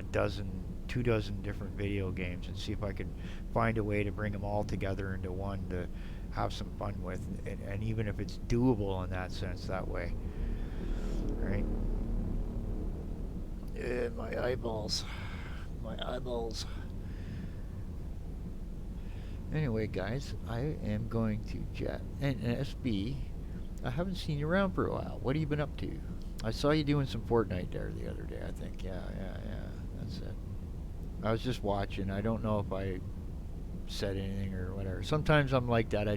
2 dozen different video games and see if I can find a way to bring them all together into one to have some fun with, and even if it's doable in that sense that way, right? My eyeballs. My eyeballs. Anyway, guys, I am going to jet. And SB, I haven't seen you around for a while. What have you been up to? I saw you doing some Fortnite there the other day, I think. Yeah. That's it. I was just watching. I don't know if I said anything or whatever. Sometimes I'm like that.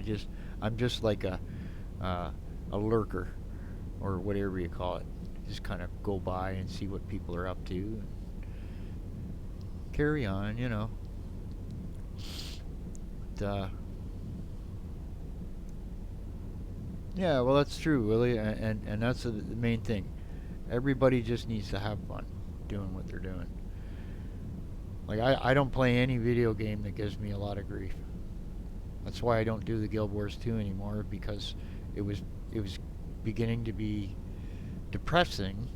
I'm just like a lurker or whatever you call it. Just kind of go by and see what people are up to and carry on, you know. Yeah, well, that's true, Willie, and that's the main thing. Everybody just needs to have fun doing what they're doing. Like, I don't play any video game that gives me a lot of grief. That's why I don't do the Guild Wars 2 anymore, because it was beginning to be depressing,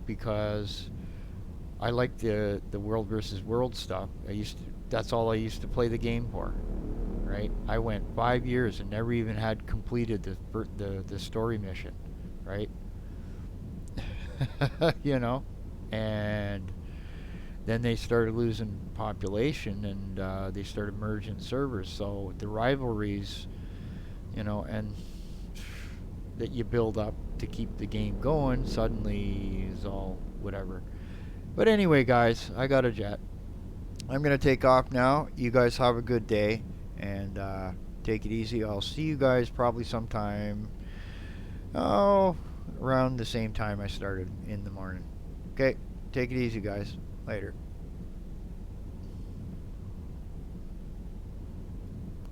because I like the world versus world stuff. That's all I used to play the game for. Right? I went 5 years and never even had completed the story mission, right? You know, and then they started losing population and they started merging servers. So the rivalries, you know, and that you build up to keep the game going suddenly is all whatever. But anyway, guys, I got a jet. I'm gonna take off now. You guys have a good day. And take it easy. I'll see you guys probably sometime, around the same time I started in the morning. Okay, take it easy, guys. Later.